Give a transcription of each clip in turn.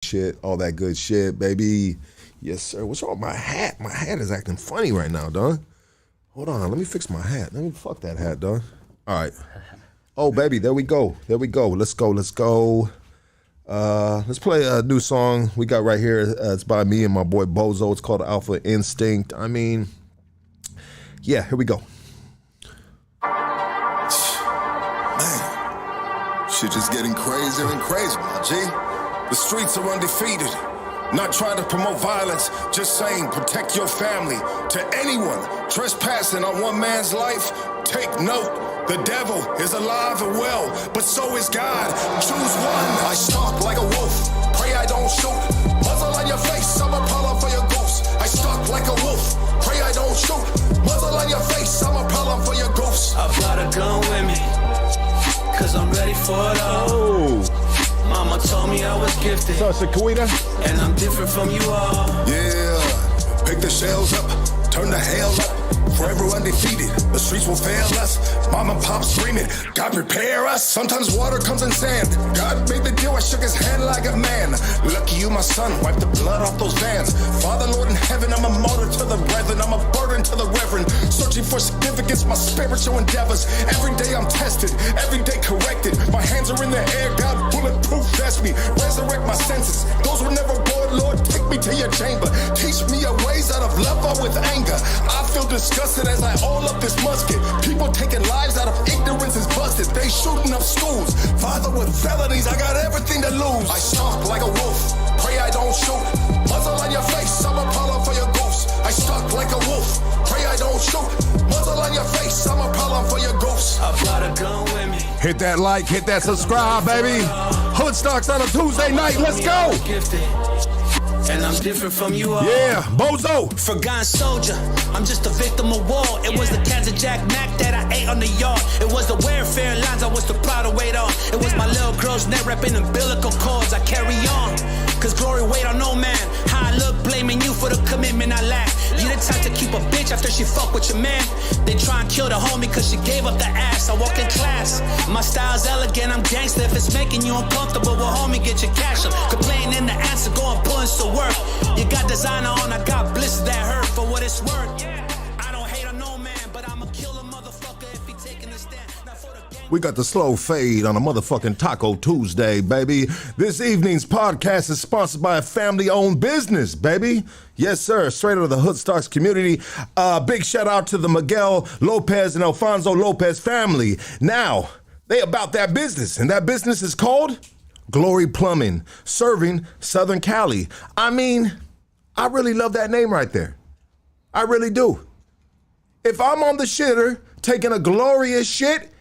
shit, all that good shit, baby. Yes, sir. What's wrong with my hat? My hat is acting funny right now, dog. Hold on, let me fix my hat. Let me fuck that hat, dog. All right. Oh, baby, there we go. There we go. Let's go. Let's play a new song we got right here. It's by me and my boy Bozo. It's called Alpha Instinct. I mean, yeah, here we go. Man, shit just getting crazier and crazier, my G. The streets are undefeated. Not trying to promote violence, just saying protect your family. To anyone trespassing on one man's life, take note. The devil is alive and well, but so is God. Choose one. I stalk like a wolf, pray I don't shoot. Muzzle on your face, I'm a problem for your ghost. I stalk like a wolf, pray I don't shoot. Muzzle on your face, I'm a problem for your ghost. I brought a gun with me, cause I'm ready for it all. Mama told me I was gifted, and I'm different from you all. Yeah, pick the shells up, turn the hell up. Forever undefeated, the streets will fail us. Mom and pop screaming, God prepare us. Sometimes water comes in sand. God made the deal, I shook his hand like a man. Lucky you, my son, wipe the blood off those vans. Father, Lord in heaven, I'm a martyr to the brethren. I'm a burden to the reverend. Searching for significance, my spiritual endeavors. Every day I'm tested, every day corrected. My hands are in the air, God bulletproof vest me. Resurrect my senses, those were never bored. Lord, take me to your chamber. Teach me your ways out of love or with anger. I feel disgusted as I all up this musket. People taking lives out of ignorance is busted. They shooting up schools. Father with felonies, I got everything to lose. I stalk like a wolf, pray I don't shoot. Muzzle on your face, I'm a problem for your ghost. I stalk like a wolf, pray I don't shoot. Muzzle on your face, I'm a problem for your ghost. I brought a gun with me. Hit that like, hit that subscribe, baby. Hood Stocks on a Tuesday night. Let's go. And I'm different from you all. Yeah, Bozo. Forgotten soldier, I'm just a victim of war. It was the cans of Jack Mac that I ate on the yard. It was the welfare lines I was the proud to wait on. It was my little girl's neck wrapping umbilical cords. I carry on, cause glory wait on no man. How I look blaming you for the commitment I lack. You the type to keep a bitch after she fuck with your man. They try and kill the homie cause she gave up the ass. I walk in class, my style's elegant, I'm gangster. If it's making you uncomfortable, well homie, get your cash up. Complaining the answer, go and put in some work. You got designer on, I got blisters that hurt for what it's worth. I don't hate on no man, but I'ma kill a motherfucker if he taking a stand. We got the slow fade on a motherfucking Taco Tuesday, baby. This evening's podcast is sponsored by a family-owned business, baby. Yes, sir. Straight out of the Hood Stocks community. Big shout out to the Miguel Lopez and Alfonso Lopez family. Now, they about that business, and that business is called Glory Plumbing, serving Southern Cali. I mean, I really love that name right there. I really do. If I'm on the shitter taking a glorious shit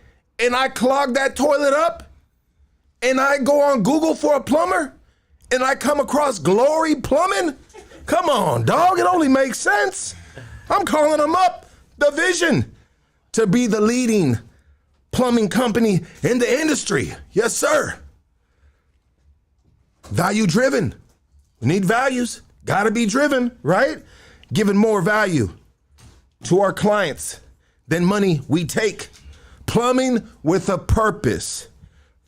and I clog that toilet up and I go on Google for a plumber and I come across Glory Plumbing, come on, dog, it only makes sense. I'm calling them up. The vision to be the leading plumbing company in the industry. Yes, sir. Value driven. We need values. Gotta be driven, right? Giving more value to our clients than money we take. Plumbing with a purpose.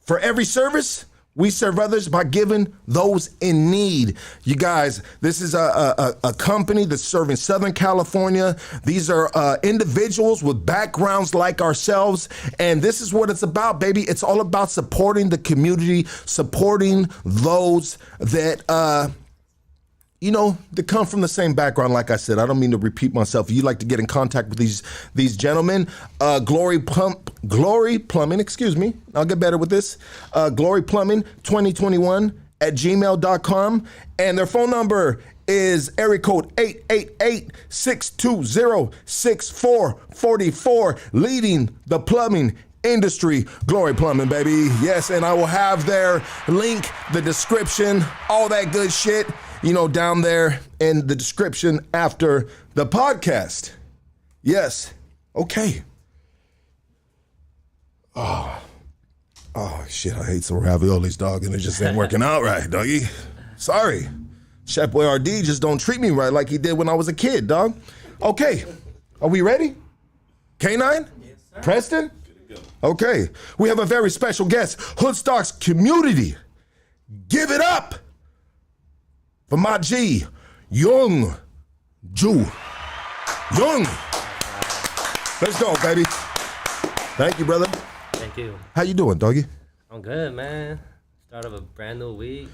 For every service, we serve others by giving those in need. You guys, this is a company that's serving Southern California. These are individuals with backgrounds like ourselves. And this is what it's about, baby. It's all about supporting the community, supporting those that, they come from the same background. Like I said, I don't mean to repeat myself. If you'd like to get in contact with these gentlemen, Glory Plumbing, excuse me. I'll get better with this. Glory Plumbing 2021 at gmail.com. And their phone number is area code 888-620-6444, leading the plumbing industry. Glory Plumbing, baby. Yes, and I will have their link, the description, all that good shit, down there in the description after the podcast. Yes. Okay. Oh, shit. I hate some raviolis, dog, and it just ain't working out right, doggy. Sorry. Chef Boy RD just don't treat me right like he did when I was a kid, dog. Okay. Are we ready? K9? Yes, sir. Preston? Okay. We have a very special guest, Hood Stocks community. Give it up for my G, Young JOO. Young. Let's go, baby. Thank you, brother. Thank you. How you doing, doggy? I'm good, man. Start of a brand new week.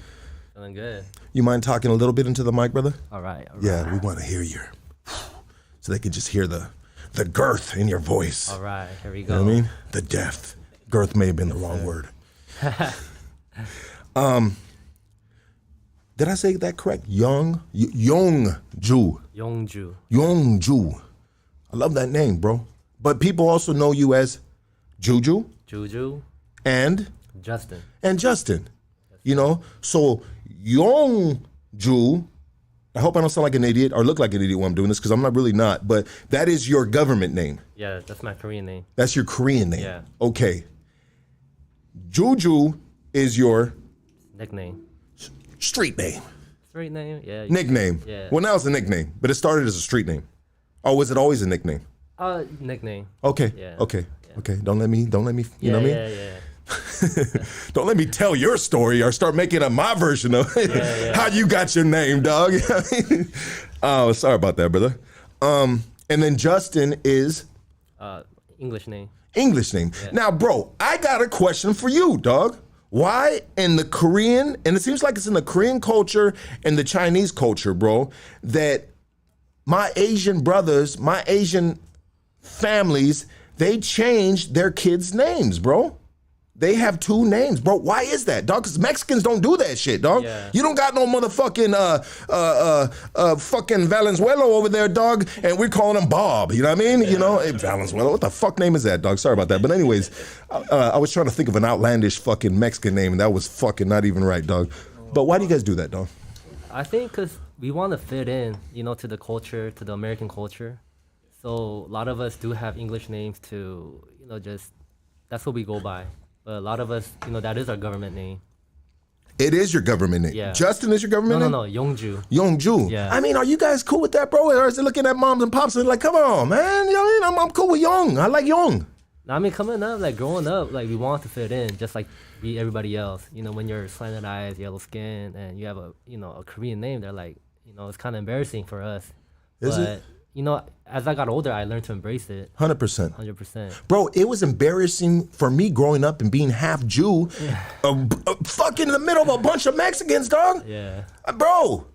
Feeling good. You mind talking a little bit into the mic, brother? All right. Yeah, we want to hear your, so they can just hear the girth in your voice. All right, here we You go. know what I mean? The depth. Girth may have been the wrong word. Did I say that correct? Young JOO. Yongju. Young JOO. I love that name, bro. But people also know you as Juju Juju. and Justin. Justin. You know? So Young JOO, I hope I don't sound like an idiot or look like an idiot when I'm doing this because I'm really not, but that is your government name. Yeah, that's my Korean name. That's your Korean name. Yeah. Okay. Juju is your Nickname. street name. Street name? Yeah. Nickname. Yeah. Well, now it's a nickname, but it started as a street name. Or was it always a nickname? Nickname. Okay. Yeah. Okay. Okay. Don't let me, you know what I mean? Yeah. Don't let me tell your story or start making up my version of how you got your name, dog. Oh, sorry about that, brother. And then Justin is English name. English name. Yeah. Now, bro, I got a question for you, dog. Why in the Korean, and it seems like it's in the Korean culture and the Chinese culture, bro, that my Asian brothers, my Asian families, they changed their kids' names, bro. They have two names, bro. Why is that, dog? Because Mexicans don't do that shit, dog. Yeah. You don't got no motherfucking fucking Valenzuela over there, dog, and we're calling him Bob. You know what I mean? You know, hey, Valenzuela. What the fuck name is that, dog? Sorry about that. But anyways, I was trying to think of an outlandish fucking Mexican name, and that was fucking not even right, dog. But why do you guys do that, dog? I think because we want to fit in, to the culture, to the American culture. So a lot of us do have English names to, just, that's what we go by. But a lot of us, that is our government name. It is your government name. Yeah. Justin is your government name? No, Yongju. Youngju. Yeah. I mean, are you guys cool with that, bro? Or is it looking at moms and pops and like, come on, man. You know what I mean? I'm cool with Young. I like Young. I mean, coming up, growing up, we want to fit in, just like be everybody else. When you're slanted eyes, yellow skin, and you have a Korean name, they're like, it's kind of embarrassing for us. Is it? As I got older, I learned to embrace it. 100%. 100%. Bro, it was embarrassing for me growing up and being half Jew, fucking in the middle of a bunch of Mexicans, dog. Yeah. Bro,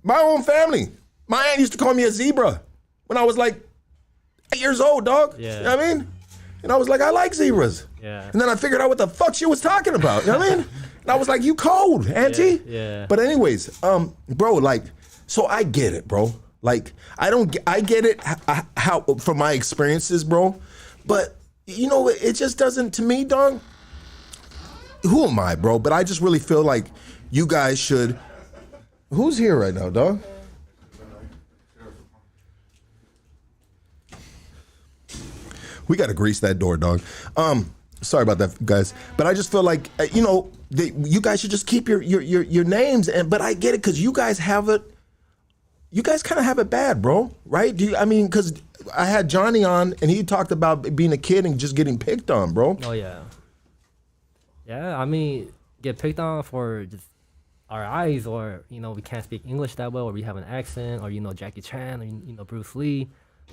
my own family. My aunt used to call me a zebra when I was like 8 years old, dog. Yeah. You know what I mean? And I was like, I like zebras. Yeah. And then I figured out what the fuck she was talking about. You know what I mean? And I was like, you cold, auntie. Yeah. But anyways, bro, so I get it, bro. I get it how from my experiences, bro. But it just doesn't, to me, dog. Who am I, bro? But I just really feel like you guys should. Who's here right now, dog? We gotta grease that door, dog. Sorry about that, guys. But I just feel like you guys should just keep your names. But I get it because you guys have it. You guys kind of have it bad, bro, right? Because I had Johnny on and he talked about being a kid and just getting picked on, bro. Oh, yeah. Yeah, get picked on for just our eyes, or, we can't speak English that well, or we have an accent, or, Jackie Chan, or, Bruce Lee.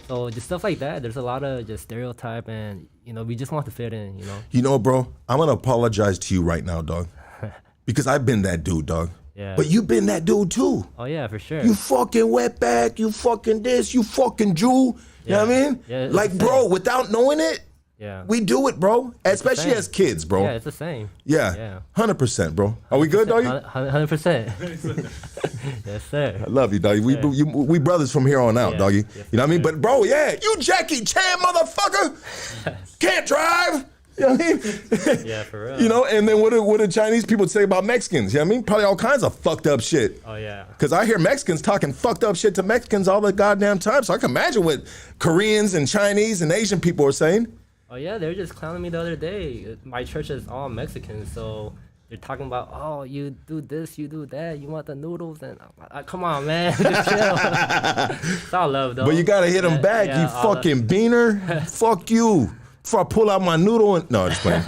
So just stuff like that. There's a lot of just stereotype, and, we just want to fit in, Bro, I'm going to apologize to you right now, dog. Because I've been that dude, dog. Yeah. But you've been that dude too. Oh, yeah, for sure. You fucking wetback, you fucking this, you fucking Jew. You know what I mean? Yeah, bro, without knowing it, yeah, we do it, bro. Especially as kids, bro. Yeah, it's the same. Yeah. 100%, bro. Are we good, doggy? 100%. Yes, sir. I love you, doggy. We brothers from here on out, doggy. Yes, you know what I mean? But bro, you Jackie Chan motherfucker. Can't drive. You know what I mean? Yeah, for real. And then what do Chinese people say about Mexicans? You know what I mean? Probably all kinds of fucked up shit. Oh, yeah. Because I hear Mexicans talking fucked up shit to Mexicans all the goddamn time. So I can imagine what Koreans and Chinese and Asian people are saying. Oh, yeah, they were just clowning me the other day. My church is all Mexican, so they're talking about, oh, you do this, you do that, you want the noodles, and come on, man, just chill. It's all love, though. But you gotta hit them back, you fucking beaner. Fuck you. Before I pull out my noodle and no, just playing.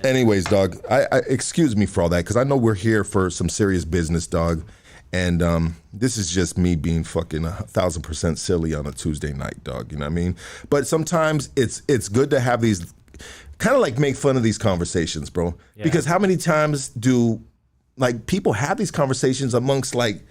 Anyways, dog, I excuse me for all that, because I know we're here for some serious business, dog. And this is just me being fucking 1,000% silly on a Tuesday night, dog. You know what I mean? But sometimes it's good to have these, kind of like make fun of these conversations, bro. Yeah. Because how many times do like people have these conversations amongst like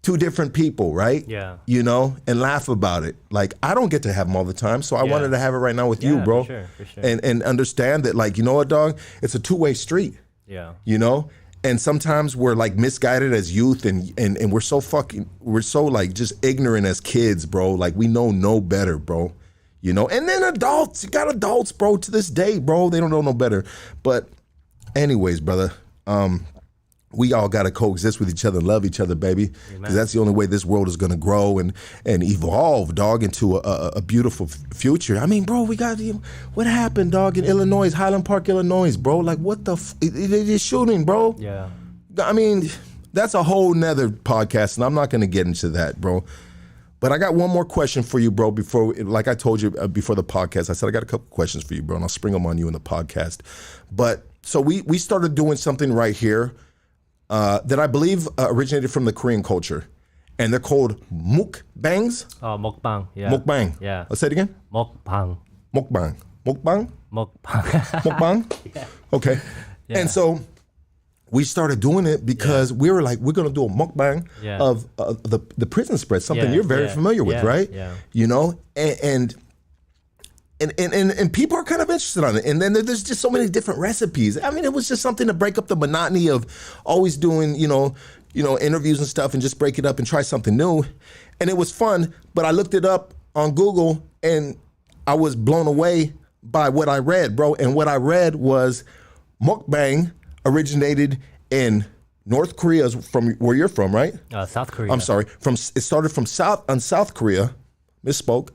two different people, right? Yeah. You know, and laugh about it. Like, I don't get to have them all the time, so I wanted to have it right now with you, bro. For sure. And understand that, like, you know what, dog? It's a two-way street. Yeah. You know? And sometimes we're like misguided as youth, and we're so like just ignorant as kids, bro. Like, we know no better, bro. You know? And then adults, you got adults, bro, to this day, bro. They don't know no better. But anyways, brother, we all got to coexist with each other and love each other, baby. Because that's the only way this world is going to grow and evolve, dog, into a beautiful future. I mean, bro, we got, what happened, dog, in Illinois, Highland Park, Illinois, bro? Like, what the, it is shooting, bro. Yeah. I mean, that's a whole nother podcast, and I'm not going to get into that, bro. But I got one more question for you, bro, before, like I told you before the podcast, I said I got a couple questions for you, bro, and I'll spring them on you in the podcast. But, so we started doing something right here that I believe originated from the Korean culture, and they're called mukbangs. Oh, mukbang. Yeah. Mukbang. Yeah. Let's say it again. Mukbang. Mukbang. Mukbang. Mukbang. Mukbang. Yeah. Okay. Yeah. And so we started doing it because we were like, we're gonna do a mukbang of the prison spread, something you're very familiar with, right? Yeah. You know, and people are kind of interested on it. And then there's just so many different recipes. I mean, it was just something to break up the monotony of always doing, you know, interviews and stuff, and just break it up and try something new. And it was fun, but I looked it up on Google and I was blown away by what I read, bro. And what I read was mukbang originated in North Korea, from where you're from, right? South Korea. I'm sorry. It started from South Korea. Misspoke.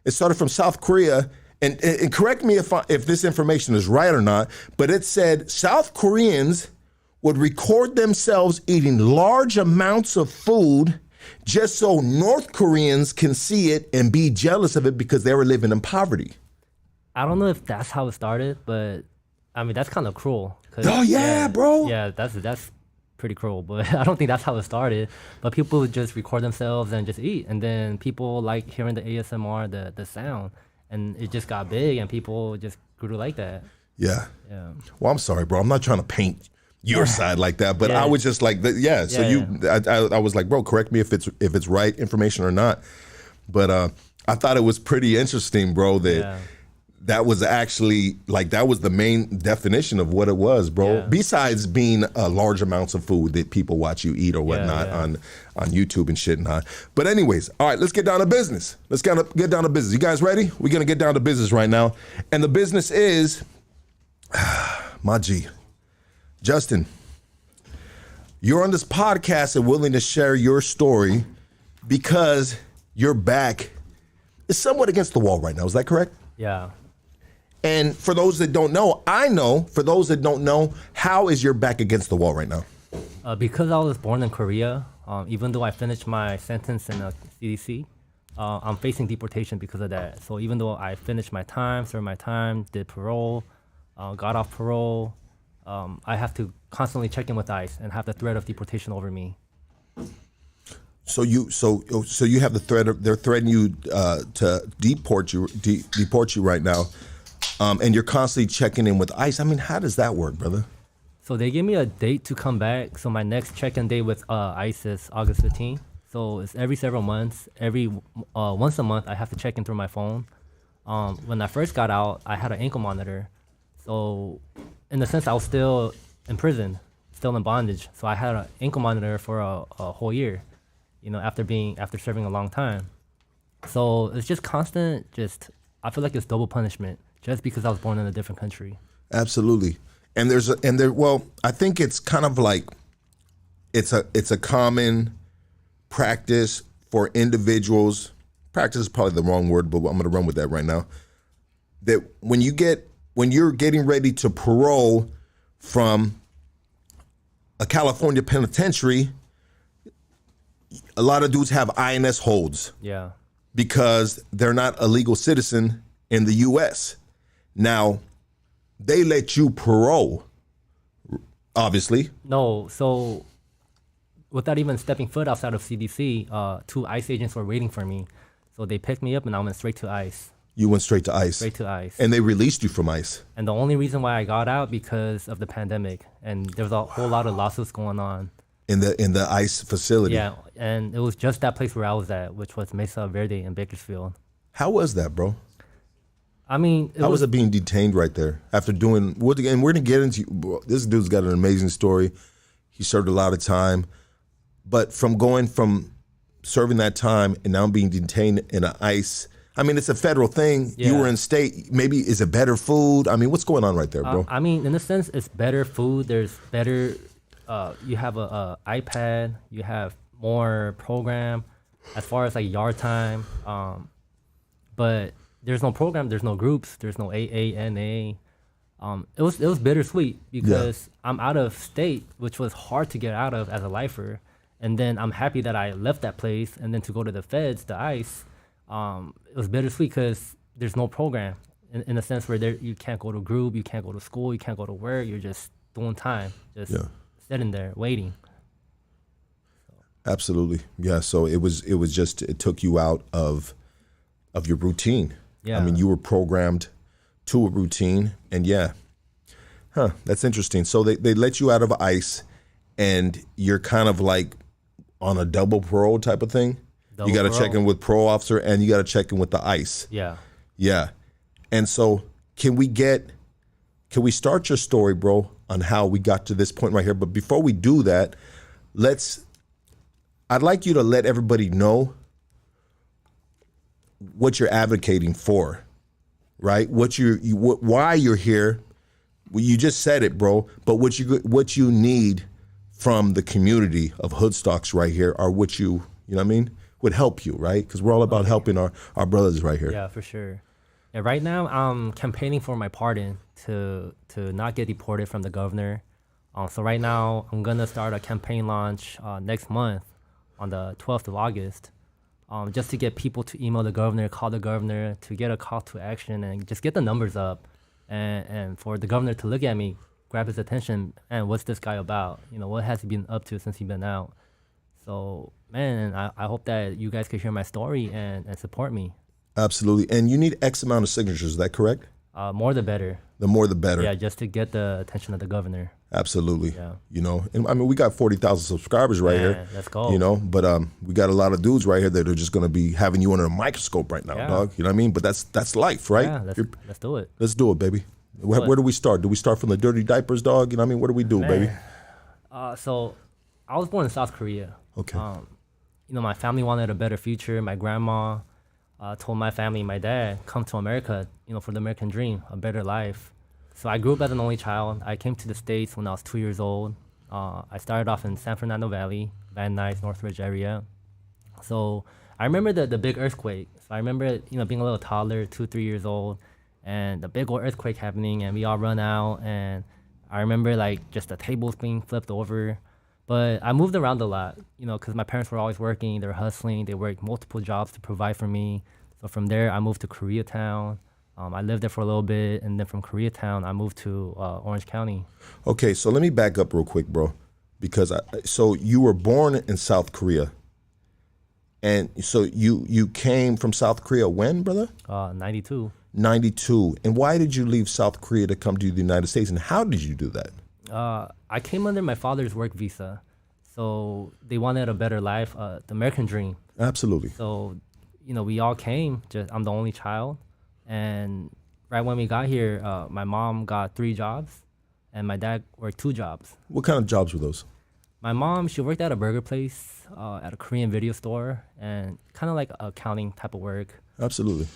It started from South Korea. And correct me if this information is right or not, but it said South Koreans would record themselves eating large amounts of food just so North Koreans can see it and be jealous of it because they were living in poverty. I don't know if that's how it started, but I mean, that's kind of cruel. Oh, yeah, bro. Yeah, that's pretty cruel, but I don't think that's how it started. But people would just record themselves and just eat. And then people like hearing the ASMR, the sound. And it just got big, and people just grew like that. Yeah. Yeah. Well, I'm sorry, bro. I'm not trying to paint your side like that, but I was just like, I was like, bro, correct me if it's right information or not. But I thought it was pretty interesting, bro, that that was actually, like, that was the main definition of what it was, bro. Yeah. Besides being large amounts of food that people watch you eat or whatnot on YouTube and shit and not. But anyways, all right, let's get down to business. Let's get down to business. You guys ready? We're going to get down to business right now. And the business is, my G, Justin, you're on this podcast and willing to share your story because your back is somewhat against the wall right now. Is that correct? Yeah. And for those that don't know, for those that don't know, how is your back against the wall right now? Because I was born in Korea, even though I finished my sentence in the CDC, I'm facing deportation because of that. So even though I finished my time, served my time, did parole, got off parole, I have to constantly check in with ICE and have the threat of deportation over me. So you have the threat of, they're threatening you to deport you right now, and you're constantly checking in with ICE. I mean, how does that work, brother? So they gave me a date to come back. So my next check-in date with ICE is August 15th. So it's every several months. Once a month, I have to check in through my phone. When I first got out, I had an ankle monitor. So in a sense, I was still in prison, still in bondage. So I had an ankle monitor for a whole year, after serving a long time. So it's just constant, I feel like it's double punishment just because I was born in a different country. Absolutely. And I think it's kind of like, it's a common practice for individuals. Practice is probably the wrong word, but I'm going to run with that right now. That when you're getting ready to parole from a California penitentiary, a lot of dudes have INS holds. Yeah. Because they're not a legal citizen in the U.S. Now, they let you parole, obviously. No, so without even stepping foot outside of CDC, 2 ICE agents were waiting for me. So they picked me up and I went straight to ICE. You went straight to ICE. Straight to ICE. And they released you from ICE. And the only reason why I got out because of the pandemic, and there was a whole lot of lawsuits going on. In the ICE facility. Yeah, and it was just that place where I was at, which was Mesa Verde in Bakersfield. How was that, bro? I mean, How was it being detained right there after doing what? And we're gonna get into. This dude's got an amazing story. He served a lot of time, but from going from serving that time and now being detained in an ICE. I mean, it's a federal thing. Yeah. You were in state. Maybe is it better food? I mean, what's going on right there, bro? I mean, in a sense, it's better food. There's better. You have a iPad. You have more program as far as like yard time. But there's no program. There's no groups. There's no AANA. It was bittersweet because I'm out of state, which was hard to get out of as a lifer. And then I'm happy that I left that place. And then to go to the feds, the ICE, it was bittersweet because there's no program in a sense where you can't go to group, you can't go to school, you can't go to work. You're just doing time, just sitting there waiting. Absolutely, yeah. So it took you out of your routine. Yeah. I mean, you were programmed to a routine, and that's interesting. So they let you out of ICE, and you're kind of like on a double parole type of thing. You got to check in with parole officer, and you got to check in with the ICE. Yeah. Yeah. And so can we start your story, bro, on how we got to this point right here? But before we do that, I'd like you to let everybody know what you're advocating for, right? Why you're here. Well, you just said it, bro. But what you need from the community of Hoodstocks right here are what you know what I mean, would help you, right? Because we're all about helping our brothers right here. Yeah, for sure. Yeah, right now I'm campaigning for my pardon to not get deported from the governor. So right now I'm gonna start a campaign launch next month on the 12th of August, just to get people to email the governor, call the governor, to get a call to action and just get the numbers up, and for the governor to look at me, grab his attention, and what's this guy about? You know, what has he been up to since he's been out? So, man, I hope that you guys could hear my story and support me. Absolutely. And you need X amount of signatures, is that correct? More the better. The more the better. Yeah, just to get the attention of the governor. Absolutely. Yeah. You know, and I mean, we got 40,000 subscribers right here. Let's go. You know, but we got a lot of dudes right here that are just going to be having you under a microscope right now, dog. You know what I mean? But that's life, right? Yeah, let's do it. Let's do it, baby. Where do we start? Do we start from the dirty diapers, dog? You know what I mean? What do we do, baby? So I was born in South Korea. Okay. You know, my family wanted a better future. My grandma told my family, my dad, come to America, you know, for the American dream, a better life. So I grew up as an only child. I came to the States when I was 2 years old. I started off in San Fernando Valley, Van Nuys, Northridge area. So I remember the big earthquake. So I remember, you know, being a little toddler, 2-3 years old, and the big old earthquake happening, and we all run out. And I remember like just the tables being flipped over. But I moved around a lot, you know, because my parents were always working. They were hustling. They worked multiple jobs to provide for me. So from there, I moved to Koreatown. I lived there for a little bit, and then from Koreatown, I moved to Orange County. Okay, so let me back up real quick, bro, because so you were born in South Korea, and so you came from South Korea when, brother? 92. 92. And why did you leave South Korea to come to the United States, and how did you do that? I came under my father's work visa, so they wanted a better life, the American dream. Absolutely. So, you know, we all came. I'm the only child. And right when we got here, my mom got 3 jobs, and my dad worked 2 jobs. What kind of jobs were those? My mom, she worked at a burger place, at a Korean video store, and kind of like accounting type of work. Absolutely.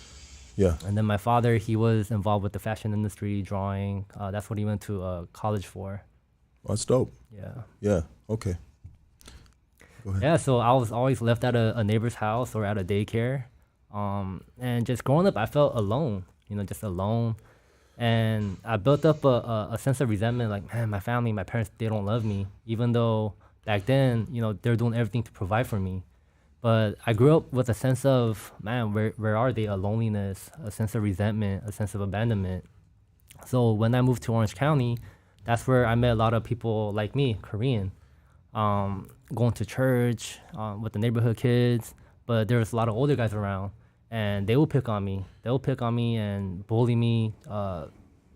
Yeah. And then my father, he was involved with the fashion industry, drawing. That's what he went to college for. That's dope. Yeah. Yeah. Okay. Go ahead. Yeah, so I was always left at a neighbor's house or at a daycare. And just growing up, I felt alone, you know, just alone. And I built up a sense of resentment, like, man, my family, my parents, they don't love me, even though back then, you know, they're doing everything to provide for me. But I grew up with a sense of, man, where are they? A loneliness, a sense of resentment, a sense of abandonment. So when I moved to Orange County, that's where I met a lot of people like me, Korean, going to church with the neighborhood kids. But there was a lot of older guys around, and they would pick on me. They would pick on me and bully me,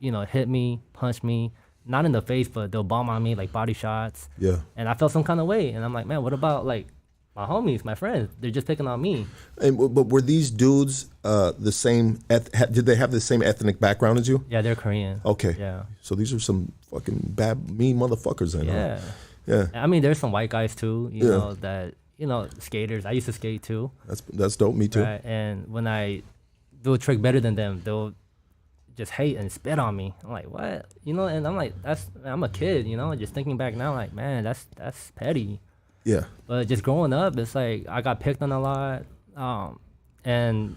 hit me, punch me. Not in the face, but they'll bomb on me, like body shots. Yeah. And I felt some kind of way. And I'm like, man, what about like my homies, my friends? They're just picking on me. But were these dudes the same? Did they have the same ethnic background as you? Yeah, they're Korean. Okay. Yeah. So these are some fucking bad, mean motherfuckers. Then. Yeah. Huh? Yeah. I mean, there's some white guys too, you know, that, skaters. I used to skate too. That's dope. Me too. Right? And when I do a trick better than them, they'll just hate and spit on me. I'm like, what? And I'm like, I'm a kid, just thinking back now, like, man, that's petty. Yeah. But just growing up, it's like I got picked on a lot. And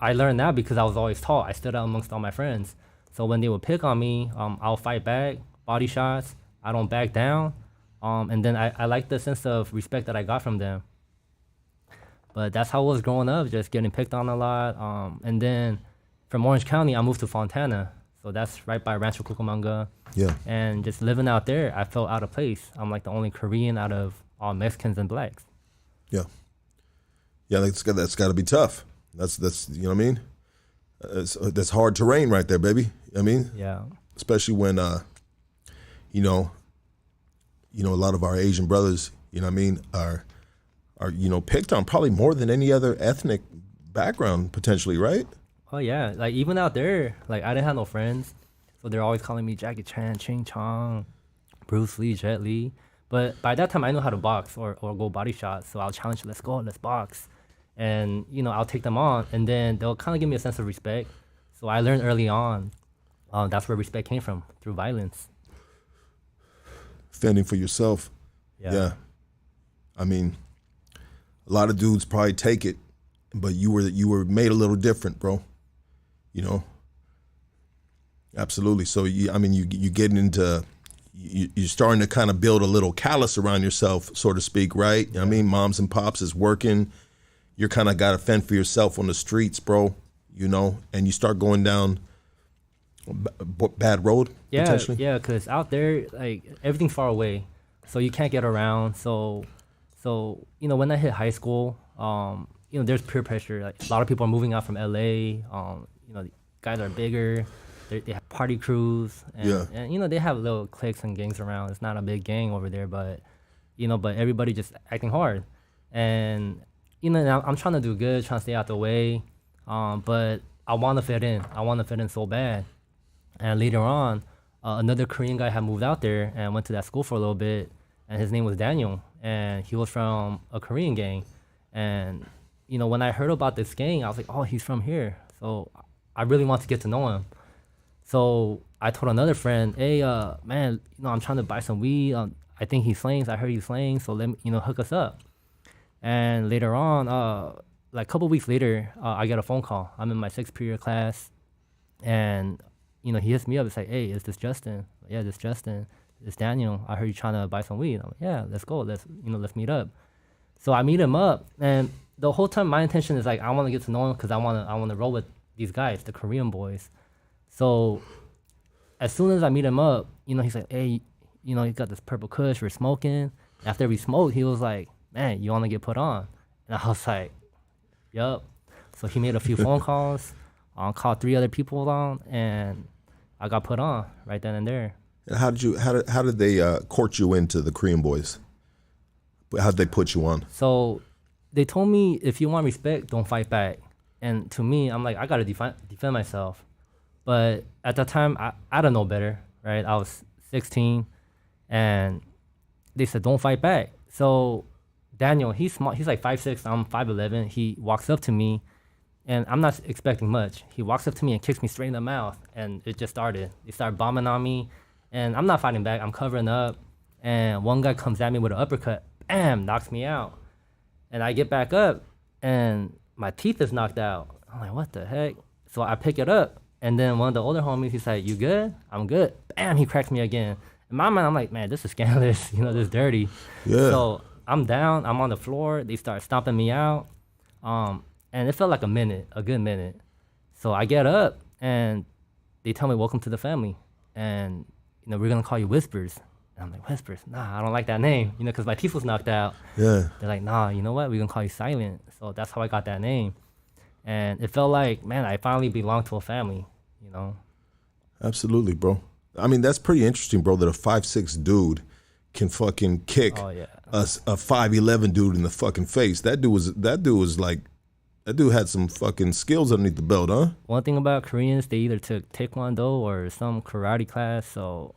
I learned that because I was always taught. I stood out amongst all my friends. So when they would pick on me, I'll fight back, body shots. I don't back down. And then I like the sense of respect that I got from them. But that's how I was growing up, just getting picked on a lot. And then from Orange County, I moved to Fontana. So that's right by Rancho Cucamonga. Yeah. And just living out there, I felt out of place. I'm like the only Korean out of all Mexicans and blacks. Yeah. Yeah, that's got to be tough. That's you know what I mean? That's hard terrain right there, baby. I mean? Yeah. Especially when, a lot of our Asian brothers, you know what I mean, are picked on probably more than any other ethnic background potentially, right? Oh yeah, like even out there, like I didn't have no friends, so they're always calling me Jackie Chan, Chung, Bruce Lee, Jet Li. But by that time, I know how to box or go body shots, so I'll challenge, let's go, let's box, and I'll take them on, and then they'll kind of give me a sense of respect. So I learned early on, that's where respect came from, through violence. Fending for yourself. Yeah. I mean, a lot of dudes probably take it, but you were made a little different, bro. Absolutely. So you get into, you're starting to kind of build a little callus around yourself, so to speak, right? I mean, moms and pops is working. You're kind of got to fend for yourself on the streets, bro. And you start going down bad road. Potentially. Yeah, because out there, like everything's far away, so you can't get around. So when I hit high school, there's peer pressure. Like a lot of people are moving out from LA. The guys are bigger. They have party crews, and they have little cliques and gangs around. It's not a big gang over there, but everybody just acting hard, and I'm trying to do good, trying to stay out the way, but I want to fit in. I want to fit in so bad. And later on, another Korean guy had moved out there and went to that school for a little bit, and his name was Daniel, and he was from a Korean gang. And when I heard about this gang, I was like, oh, he's from here. So I really want to get to know him. So I told another friend, hey, man, I'm trying to buy some weed. I think he slangs. I heard he slangs. So let me, hook us up. And later on, like a couple weeks later, I get a phone call. I'm in my 6th period class, and he hits me up. It's like, hey, is this Justin? Yeah, this Justin. It's Daniel. I heard you trying to buy some weed. I'm like, yeah, let's go. Let's meet up. So I meet him up, and the whole time my intention is like I want to get to know him because I want to roll with these guys, the Korean boys. So as soon as I meet him up, he's like, hey, he got this purple kush, we're smoking. After we smoked, he was like, man, you want to get put on? And I was like, yup. So he made a few phone calls, called 3 other people on, and I got put on right then and there. And how did they court you into the Korean boys? How did they put you on? So they told me, if you want respect, don't fight back. And to me, I'm like, I got to defend myself. But at that time, I don't know better, right? I was 16, and they said, don't fight back. So Daniel, he's small. He's like 5'6", I'm 5'11". He walks up to me, and I'm not expecting much. He walks up to me and kicks me straight in the mouth, and it just started. They started bombing on me, and I'm not fighting back. I'm covering up, and one guy comes at me with an uppercut, bam, knocks me out. And I get back up, and my teeth is knocked out. I'm like, what the heck? So I pick it up, and then one of the older homies, he's like, you good? I'm good. Bam, he cracks me again. In my mind, I'm like, man, this is scandalous. This is dirty. Yeah. So I'm down. I'm on the floor. They start stomping me out. And it felt like a good minute. So I get up, and they tell me, welcome to the family. And, we're going to call you Whispers. And I'm like, Whispers? Nah, I don't like that name, because my teeth was knocked out. Yeah. They're like, nah, you know what? We're going to call you Silent. So that's how I got that name. And it felt like, man, I finally belonged to a family, Absolutely, bro. I mean, that's pretty interesting, bro, that a 5'6" dude can fucking kick Oh, yeah. a 5'11" dude in the fucking face. That dude had some fucking skills underneath the belt, huh? One thing about Koreans, they either took Taekwondo or some karate class. So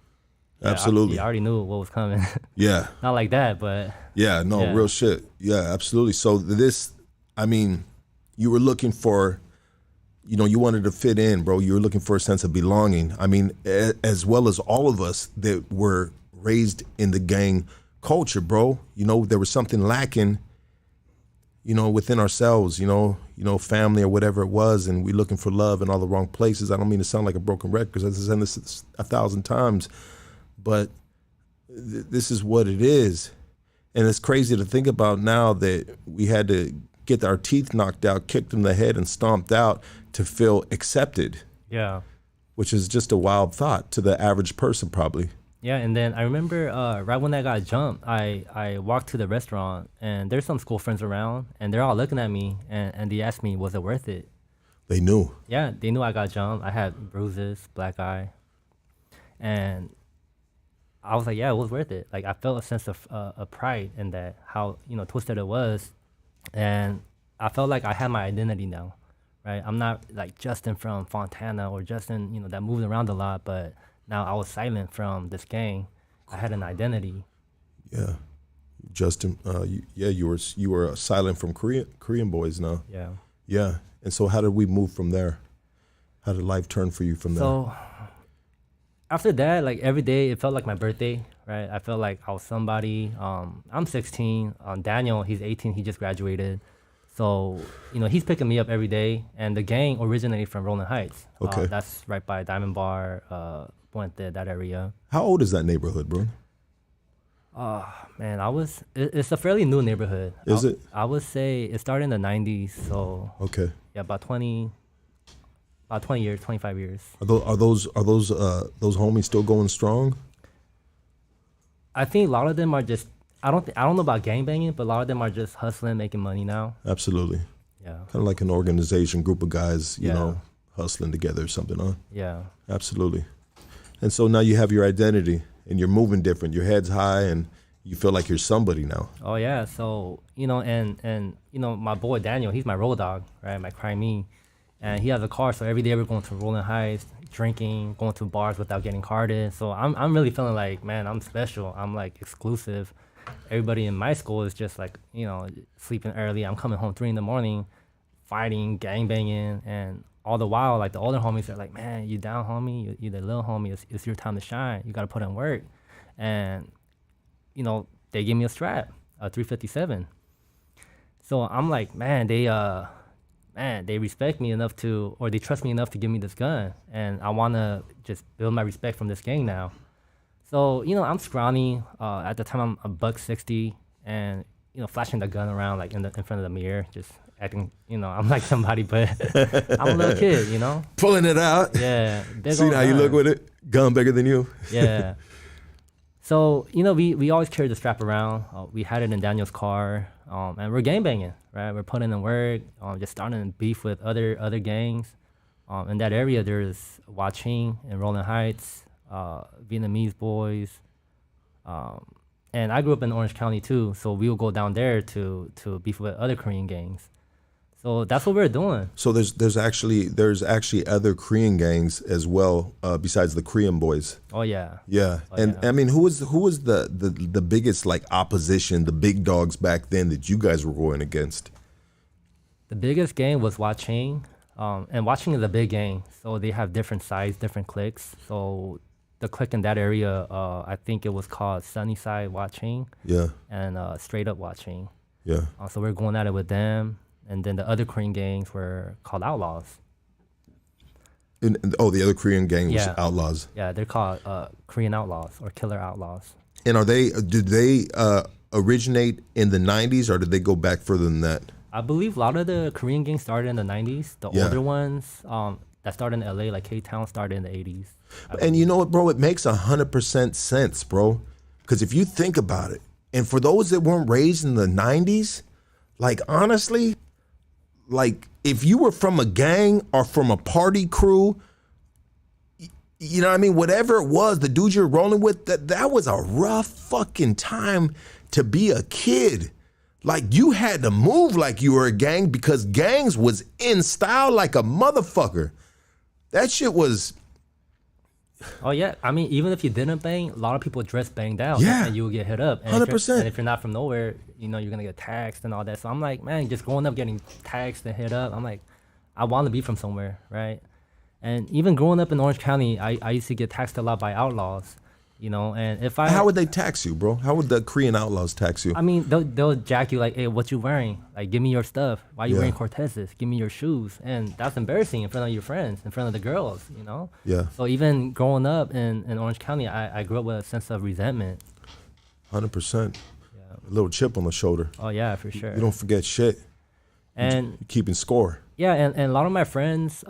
yeah, Absolutely. I already knew what was coming. Yeah. Not like that, but Yeah, no, Yeah. real shit. Yeah, absolutely. So this, I mean, you were looking for, you wanted to fit in, bro. You were looking for a sense of belonging. I mean, as well as all of us that were raised in the gang culture, bro. There was something lacking, within ourselves, family or whatever it was, and we looking for love in all the wrong places. I don't mean to sound like a broken record because I've said this 1,000 times, but this is what it is. And it's crazy to think about now that we had to get our teeth knocked out, kicked in the head, and stomped out to feel accepted, yeah. which is just a wild thought to the average person, probably. Yeah, and then I remember right when I got jumped, I walked to the restaurant, and there's some school friends around, and they're all looking at me, and they asked me, was it worth it? They knew. Yeah, they knew I got jumped. I had bruises, black eye, and I was like, yeah, it was worth it. Like, I felt a sense of pride in that, how, twisted it was, and I felt like I had my identity now, right? I'm not like Justin from Fontana or Justin, that moved around a lot, but now I was Silent from this gang. I had an identity. Yeah, Justin. You were Silent from Korean Boys now. Yeah. Yeah, and so how did we move from there? How did life turn for you from there? So after that, like every day, it felt like my birthday, right? I felt like I was somebody. I'm 16. Daniel, he's 18. He just graduated. So, he's picking me up every day. And the gang originated from Rolling Heights. Okay. That's right by Diamond Bar, Puente, that area. How old is that neighborhood, bro? Man, it's a fairly new neighborhood. Is it? I would say it started in the 90s. So, Okay. yeah, about 20 years, 25 years. Are those homies still going strong? I think a lot of them are just, I don't know about gangbanging, but a lot of them are just hustling, making money now. Absolutely. Yeah. Kind of like an organization, group of guys, Yeah. hustling together or something, huh? Yeah. Absolutely. And so now you have your identity and you're moving different. Your head's high and you feel like you're somebody now. Oh yeah. So, and my boy Daniel, he's my road dog, right? My crimey. And he has a car, so every day we're going to Rolling Heights, drinking, going to bars without getting carded. So I'm really feeling like, man, I'm special. I'm like exclusive. Everybody in my school is just like, sleeping early. I'm coming home 3 a.m, fighting, gangbanging, and all the while, like the older homies are like, man, you down, homie? You the little homie. It's your time to shine. You got to put in work. And, they give me a strap, a 357. So I'm like, man, they respect me enough or they trust me enough to give me this gun. And I want to just build my respect from this gang now. So, I'm scrawny. At the time, I'm $160 and, flashing the gun around like in front of the mirror, just acting, I'm like somebody, but I'm a little kid, Pulling it out. Yeah. See how you look with it? Gun bigger than you. Yeah. So, we always carried the strap around. We had it in Daniel's car, and we're gangbanging, right? We're putting in work, just starting beef with other gangs. In that area, there's Watching and Rolling Heights, Vietnamese boys. And I grew up in Orange County too, so we would go down there to beef with other Korean gangs. So that's what we're doing. So there's actually other Korean gangs as well, besides the Korean boys. Oh yeah. Yeah. Oh, And yeah. I mean, who was the biggest like opposition, the big dogs back then that you guys were going against? The biggest gang was Watching, and Watching is a big gang, so they have different sides, different cliques. So the clique in that area, I think it was called Sunnyside Watching. Yeah. And Straight Up Watching. Yeah. So we're going at it with them. And then the other Korean gangs were called Outlaws. And the other Korean gang was Yeah. Outlaws. Yeah, they're called Korean Outlaws or Killer Outlaws. And did they originate in the 90s or did they go back further than that? I believe a lot of the Korean gangs started in the 90s. The Yeah. older ones, that started in LA, like K-Town started in the 80s. And you know what, bro? It makes 100% sense, bro. Because if you think about it, and for those that weren't raised in the 90s, like honestly, like if you were from a gang or from a party crew, you know what I mean? Whatever it was, the dude you're rolling with, that was a rough fucking time to be a kid. Like you had to move like you were a gang because gangs was in style like a motherfucker. That shit was... Oh yeah, I mean, even if you didn't bang, a lot of people dress banged out, Yeah. and you will get hit up. And 100%. if you're not from nowhere, you know you're gonna get taxed and all that. So I'm like, man, just growing up getting taxed and hit up, I'm like, I want to be from somewhere, right? And even growing up in Orange County, I used to get taxed a lot by outlaws, you know. And if I How would they tax you, bro? How would the Korean outlaws tax you? I mean, they'll jack you like, hey, what you wearing? Like, give me your stuff. Why you Yeah. wearing Cortezes? Give me your shoes. And that's embarrassing in front of your friends, in front of the girls, you know? Yeah. So even growing up in Orange County, I grew up with a sense of resentment. 100%. A little chip on the shoulder. Oh, yeah, for sure. You don't forget shit. And You're keeping score. yeah, and a lot of my friends,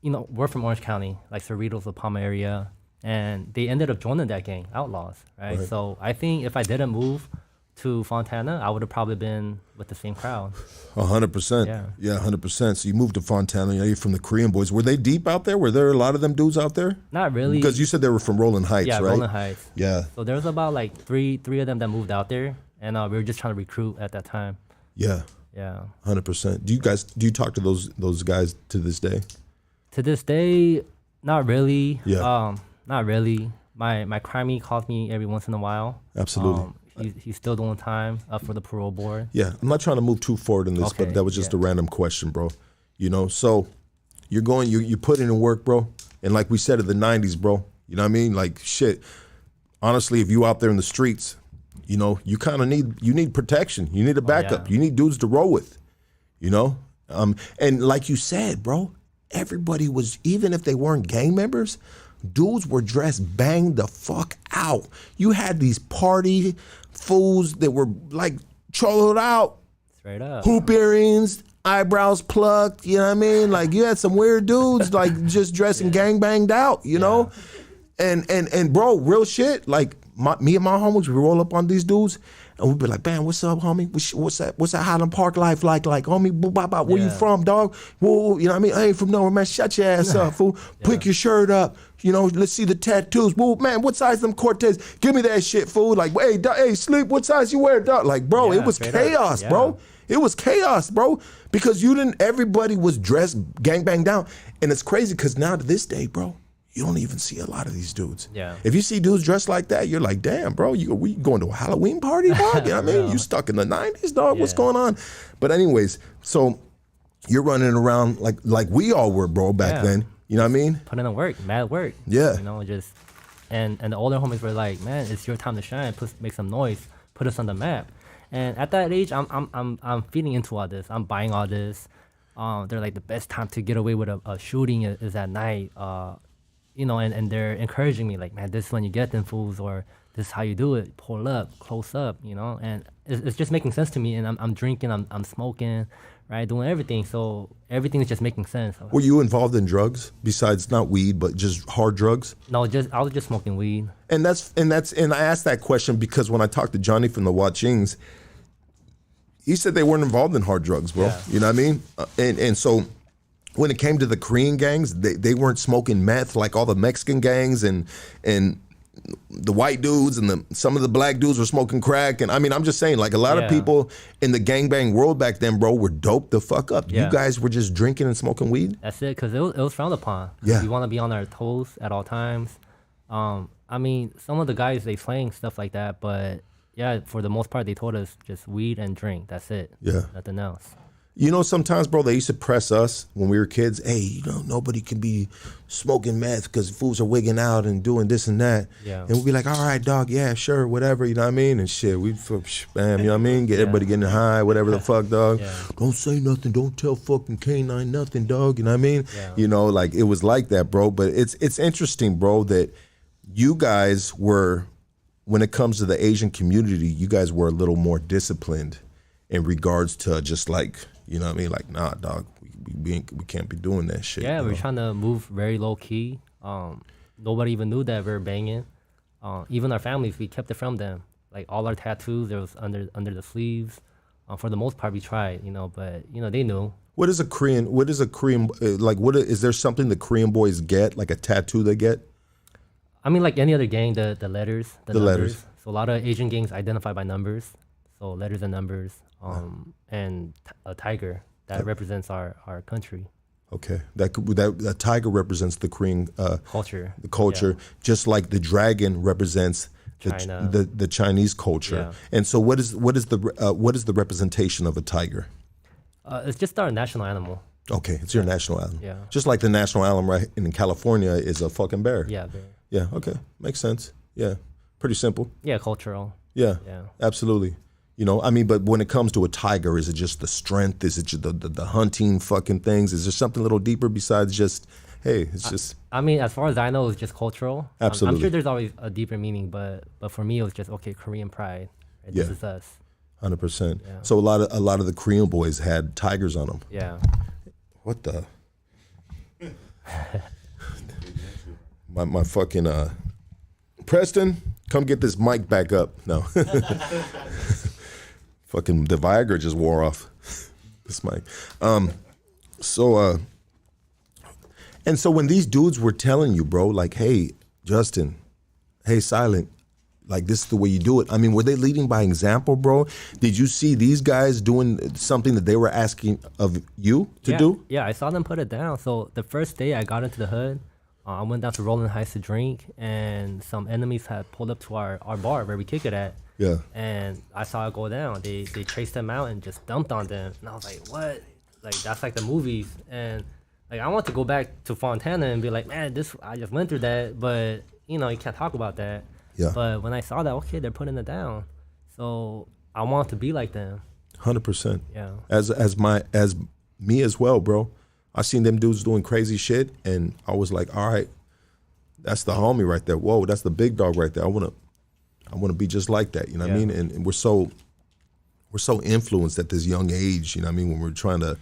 you know, we're from Orange County, like Cerritos, La Palma area. And they ended up joining that gang, Outlaws, right? Right. So I think if I didn't move to Fontana, I would have probably been with the same crowd. 100%. Yeah. Yeah, 100%. So you moved to Fontana. You're from the Korean boys. Were they deep out there? Were there a lot of them dudes out there? Not really. Because you said they were from Rolling Heights, yeah, right? Rolling Heights. Yeah. So there was about like three of them that moved out there, and we were just trying to recruit at that time. Yeah. Yeah. 100%. Do you talk to those guys to this day? To this day, not really. Yeah. Not really. My crimey calls me every once in a while. Absolutely. He's still doing time up for the parole board. Yeah, I'm not trying to move too forward in this, Okay, but that was just yeah. a random question, bro. You know, so you're putting in work, bro. And like we said in the 90s, bro, you know what I mean? Like shit. Honestly, if you out there in the streets, you know, you kind of need protection. You need a backup. yeah. You need dudes to roll with, you know? And like you said, bro, everybody was, even if they weren't gang members, dudes were dressed banged the fuck out. You had these party fools that were like choloed out, Straight up. hoop earrings, eyebrows plucked, you know what I mean? Like you had some weird dudes like just dressing gang banged out, you know? And bro, real shit, like me and my homies, we roll up on these dudes and we'd be like, man, what's up, homie? What's that Highland Park life like? Like, homie, where you Yeah. from, dog? Whoa, you know what I mean? I ain't from nowhere, man. Shut your ass up, fool. Pick your shirt up. You know, let's see the tattoos. Whoa, man, what size them Cortez? Give me that shit, fool. Like, hey, hey, Sleep, what size you wear, dog? Like, bro, Yeah, it was straight chaos, up. bro. Yeah. It was chaos, bro. Because everybody was dressed gang bang down. And it's crazy because now to this day, bro, you don't even see a lot of these dudes. Yeah. If you see dudes dressed like that, you're like, damn, bro, we going to a Halloween party, dog? You know what I mean? Real. You stuck in the 90s, dog? What's Yeah. going on? But anyways, so you're running around like we all were, bro, back Yeah. then. You know what I mean? Putting in work, mad work. Yeah. You know, just and the older homies were like, man, it's your time to shine. Make some noise. Put us on the map. And at that age, I'm feeding into all this. I'm buying all this. They're like the best time to get away with a shooting is at night. You know, and they're encouraging me like, man, this is when you get them fools, or this is how you do it. Pull up, close up, you know. And it's just making sense to me. And I'm drinking, I'm smoking, right, doing everything. So everything is just making sense. Were you involved in drugs besides not weed, but just hard drugs? No, I was just smoking weed. And I asked that question because when I talked to Johnny from the Watchings, he said they weren't involved in hard drugs, bro. Yeah. You know what I mean? And so when it came to the Korean gangs, they weren't smoking meth like all the Mexican gangs and the white dudes and some of the black dudes were smoking crack. And I mean, I'm just saying, like a lot of Yeah. people in the gangbang world back then, bro, were doped the fuck up. Yeah. You guys were just drinking and smoking weed? That's it, because it was frowned upon. Yeah. We want to be on our toes at all times. I mean, some of the guys, they slang stuff like that, but yeah, for the most part, they told us just weed and drink. That's it. Yeah. Nothing else. You know, sometimes, bro, they used to press us when we were kids. Hey, you know, nobody can be smoking meth because fools are wigging out and doing this and that. Yeah. And we'd be like, all right, dog, yeah, sure, whatever, you know what I mean? And shit, we'd, bam, you know what I mean? Get everybody getting high, whatever the fuck, dog. Yeah. Don't say nothing, don't tell fucking K9 nothing, dog, you know what I mean? Yeah. You know, like, it was like that, bro. But it's interesting, bro, that you guys were, when it comes to the Asian community, you guys were a little more disciplined in regards to just like, you know what I mean? Like, nah, dog, we can't be doing that shit. Yeah, you we're know? trying to move very low key. Nobody even knew that we were banging. Even our families, we kept it from them. Like all our tattoos, there was under the sleeves. For the most part, we tried, but they knew. What is a Korean? Is there something the Korean boys get, like a tattoo they get? I mean, like any other gang, the letters, the numbers. letters. So a lot of Asian gangs identify by numbers, so letters and numbers, and a tiger that represents our country. Okay, that tiger represents the Korean Culture. the culture, just like the dragon represents China. the Chinese culture. Yeah. And so, what is the representation of a tiger? It's just our national animal. Okay, it's your national animal. Yeah. Just like the national animal right in California is a fucking bear. Yeah. Very. Yeah. Okay, makes sense. Yeah, pretty simple. Yeah, cultural. Yeah. Yeah. Absolutely. But when it comes to a tiger, is it just the strength? Is it just the hunting fucking things? Is there something a little deeper besides just, hey, it's just... I mean, as far as I know, it's just cultural. Absolutely. I'm sure there's always a deeper meaning, but for me, it was just, okay, Korean pride. Right? This Yeah. is us. 100%. Yeah. So a lot of the Korean boys had tigers on them. Yeah. What the? my fucking Preston, come get this mic back up. No. Fucking the Viagra just wore off. This mic. And so when these dudes were telling you, bro, like, hey, Justin, hey, Silent, like this is the way you do it. I mean, were they leading by example, bro? Did you see these guys doing something that they were asking of you to do? Yeah, I saw them put it down. So the first day I got into the hood, I went down to Rolling Heights to drink, and some enemies had pulled up to our bar where we kick it at. Yeah. And I saw it go down. They chased them out and just dumped on them. And I was like, what? Like, that's like the movies. And like, I want to go back to Fontana and be like, man, I just went through that. But, you can't talk about that. Yeah. But when I saw that, okay, they're putting it down. So I want to be like them. 100%. Yeah. As me as well, bro. I seen them dudes doing crazy shit, and I was like, all right, that's the homie right there. Whoa, that's the big dog right there. I wanna be just like that. You know what I Yeah. mean? And we're so influenced at this young age. You know what I mean? When we're trying to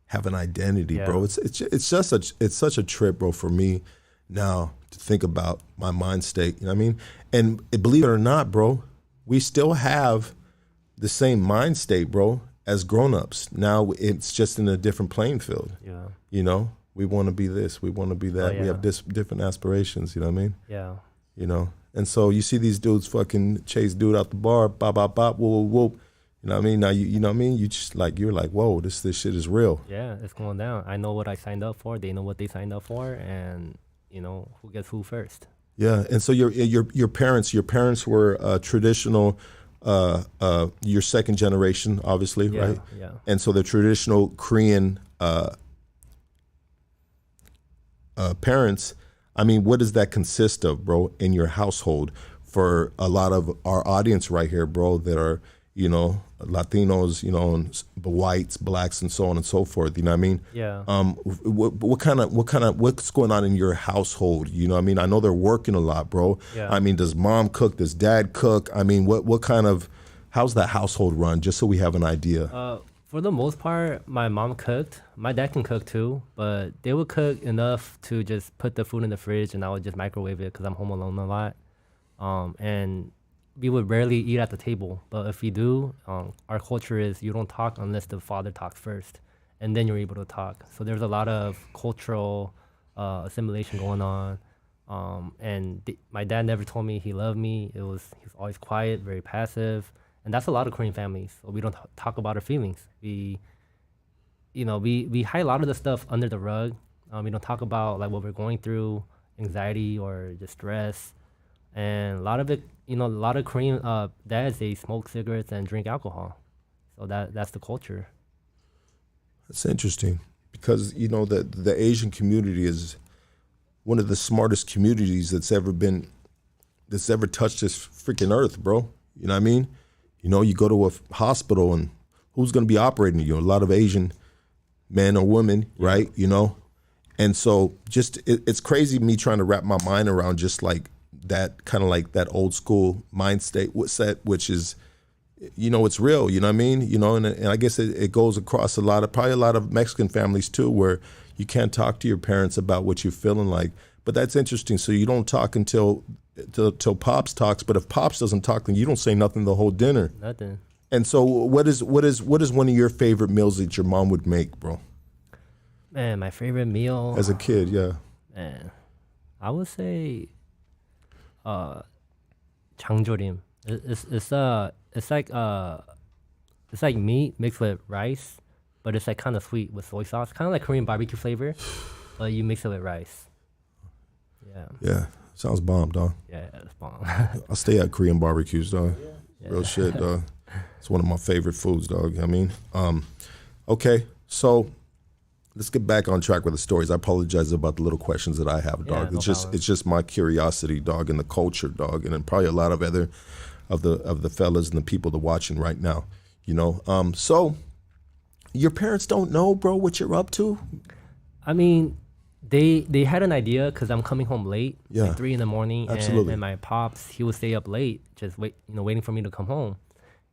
have an identity, Yeah. bro. It's such a trip, bro, for me now to think about my mind state. You know what I mean? And believe it or not, bro, we still have the same mind state, bro, as grown-ups. Now it's just in a different playing field. Yeah. We want to be this, we want to be that. Oh, yeah. We have different aspirations, you know what I mean? Yeah. And so you see these dudes fucking chase dude out the bar, bop, bop, bop, whoop, whoop, whoop. You know what I mean? Now, you know what I mean? You just you're like, whoa, this shit is real. Yeah, it's going down. I know what I signed up for. They know what they signed up for, and who gets who first. Yeah, and so your parents were traditional. Your second generation, obviously, Yeah, right? yeah. And so the traditional Korean parents. I mean, what does that consist of, bro, in your household? For a lot of our audience right here, bro, that are Latinos, and the whites, blacks, and so on and so forth. You know what I mean? Yeah. What's going on in your household? You know what I mean? I know they're working a lot, bro. Yeah. I mean, does mom cook? Does dad cook? I mean, how's that household run? Just so we have an idea. For the most part, my mom cooked. My dad can cook too, but they would cook enough to just put the food in the fridge, and I would just microwave it because I'm home alone a lot. And we would rarely eat at the table, but if we do, our culture is you don't talk unless the father talks first, and then you're able to talk. So there's a lot of cultural assimilation going on. My dad never told me he loved me. He was always quiet, very passive, and that's a lot of Korean families. So we don't talk about our feelings. We hide a lot of the stuff under the rug. We don't talk about like what we're going through, anxiety or just stress. And a lot of it, a lot of Korean dads, they smoke cigarettes and drink alcohol. So that's the culture. That's interesting because, the Asian community is one of the smartest communities that's ever touched this freaking earth, bro. You know what I mean? You go to a hospital and who's going to be operating you? A lot of Asian men or women, right? And so it's crazy me trying to wrap my mind around just like that kind of like that old school mind state, which is you know, it's real, you know what I mean? You know, and I guess it goes across probably a lot of Mexican families too, where you can't talk to your parents about what you're feeling like. But that's interesting. So you don't talk until Pops talks, but if Pops doesn't talk, then you don't say nothing the whole dinner. Nothing. And so what is one of your favorite meals that your mom would make, bro? Man, my favorite meal As a kid, yeah. Man, I would say 장조림. It's like meat mixed with rice, but it's like kind of sweet with soy sauce, kind of like Korean barbecue flavor, but you mix it with rice. Yeah. Yeah, sounds bomb, dog. Yeah, it's bomb. I stay at Korean barbecues, dog. Yeah. Real shit, dog. It's one of my favorite foods, dog. I mean, okay, so let's get back on track with the stories. I apologize about the little questions that I have, dog. Yeah, It's just my curiosity, dog, and the culture, dog, and then probably a lot of other of the fellas and the people that are watching right now. You know, so your parents don't know, bro, what you're up to? I mean, they had an idea because I'm coming home late, Yeah. like 3 a.m. Absolutely. And my pops, he would stay up late, just waiting for me to come home,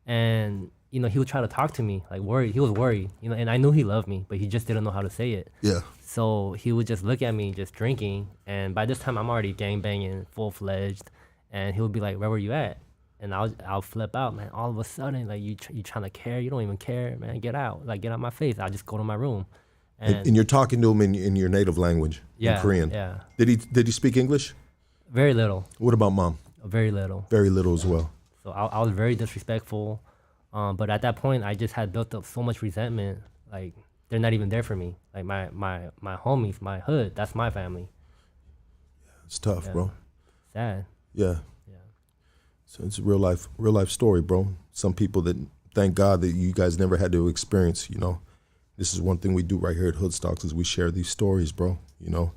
and he would try to talk to me, like worried. He was worried, and I knew he loved me, but he just didn't know how to say it. Yeah. So he would just look at me, just drinking, and by this time I'm already gangbanging, full-fledged, and he would be like, "Where were you at?" And I'll flip out, man. All of a sudden, like you trying to care, you don't even care, man. Get out, like get out my face. I'll just go to my room. And you're talking to him in your native language, in Korean. Yeah. Did he speak English? Very little. What about mom? Very little. Very little as well. So I was very disrespectful. But at that point, I just had built up so much resentment. Like they're not even there for me. Like my homies, my hood, that's my family. It's tough, bro. Sad. Yeah. So it's a real life story, bro. Some people that thank God that you guys never had to experience, you know. This is one thing we do right here at Hoodstocks is we share these stories, bro. You know,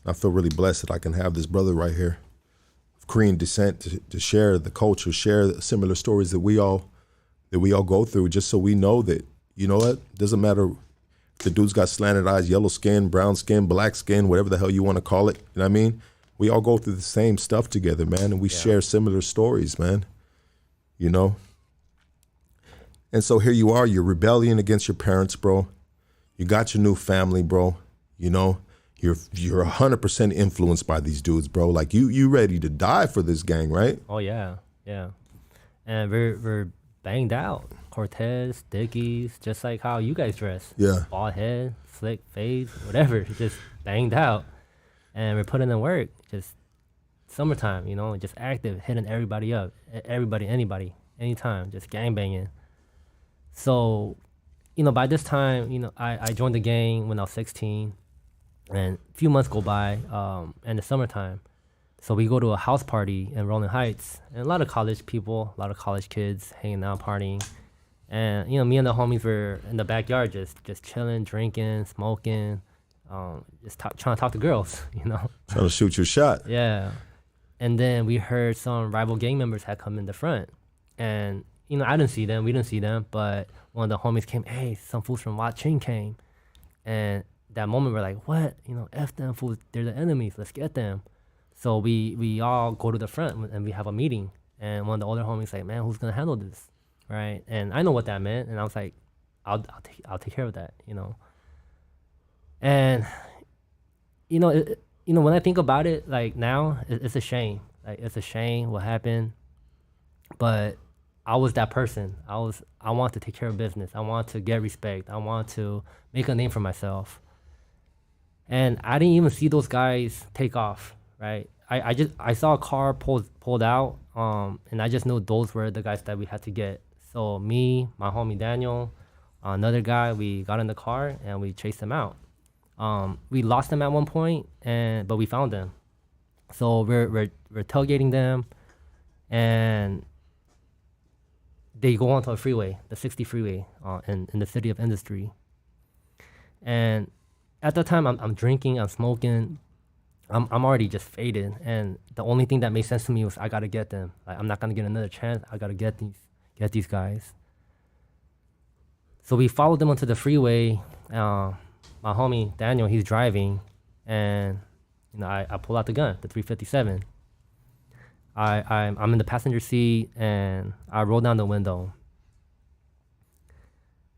I feel really blessed that I can have this brother right here of Korean descent to share the culture, share the similar stories that we all go through, just so we know that, you know what, doesn't matter if the dude's got slanted eyes, yellow skin, brown skin, black skin, whatever the hell you want to call it. You know what I mean? We all go through the same stuff together, man, and we share similar stories, man. You know? And so here you are, you're rebelling against your parents, bro. You got your new family, bro. You know? You're 100% influenced by these dudes, bro. Like you ready to die for this gang, right? Oh yeah. And we're banged out. Cortez, Dickies, just like how you guys dress. Yeah. Bald head, slick face, whatever. Just banged out. And we're putting in work. Just summertime, just active, hitting everybody up. Everybody, anybody, anytime, just gang banging. So, by this time, I joined the gang when I was 16. And a few months go by, in the summertime. So we go to a house party in Rolling Heights. And a lot of college people, a lot of college kids hanging out, partying. And, me and the homies were in the backyard just chilling, drinking, smoking, just trying to talk to girls, Trying to shoot your shot. Yeah. And then we heard some rival gang members had come in the front. And, I didn't see them. We didn't see them. But one of the homies came, hey, some fools from Chung came. And that moment we're like, what? F them fools. They're the enemies. Let's get them. So we all go to the front and we have a meeting. And one of the older homies like, man, who's going to handle this? Right? And I know what that meant. And I was like, I'll take care of that, And, when I think about it, like now, it's a shame. Like it's a shame what happened. But I was that person. I want to take care of business. I want to get respect. I want to make a name for myself. And I didn't even see those guys take off, right? I saw a car pulled out, and I just knew those were the guys that we had to get. So me, my homie Daniel, another guy, we got in the car and we chased them out. We lost them at one point, but we found them. So we're tailgating them, and they go onto a freeway, the 60 freeway, in the city of Industry. And at that time, I'm drinking, I'm smoking, I'm already just faded. And the only thing that made sense to me was I gotta get them. Like I'm not gonna get another chance. I gotta get these guys. So we followed them onto the freeway. My homie Daniel, he's driving, and I pull out the gun, the 357. I'm in the passenger seat, and I roll down the window,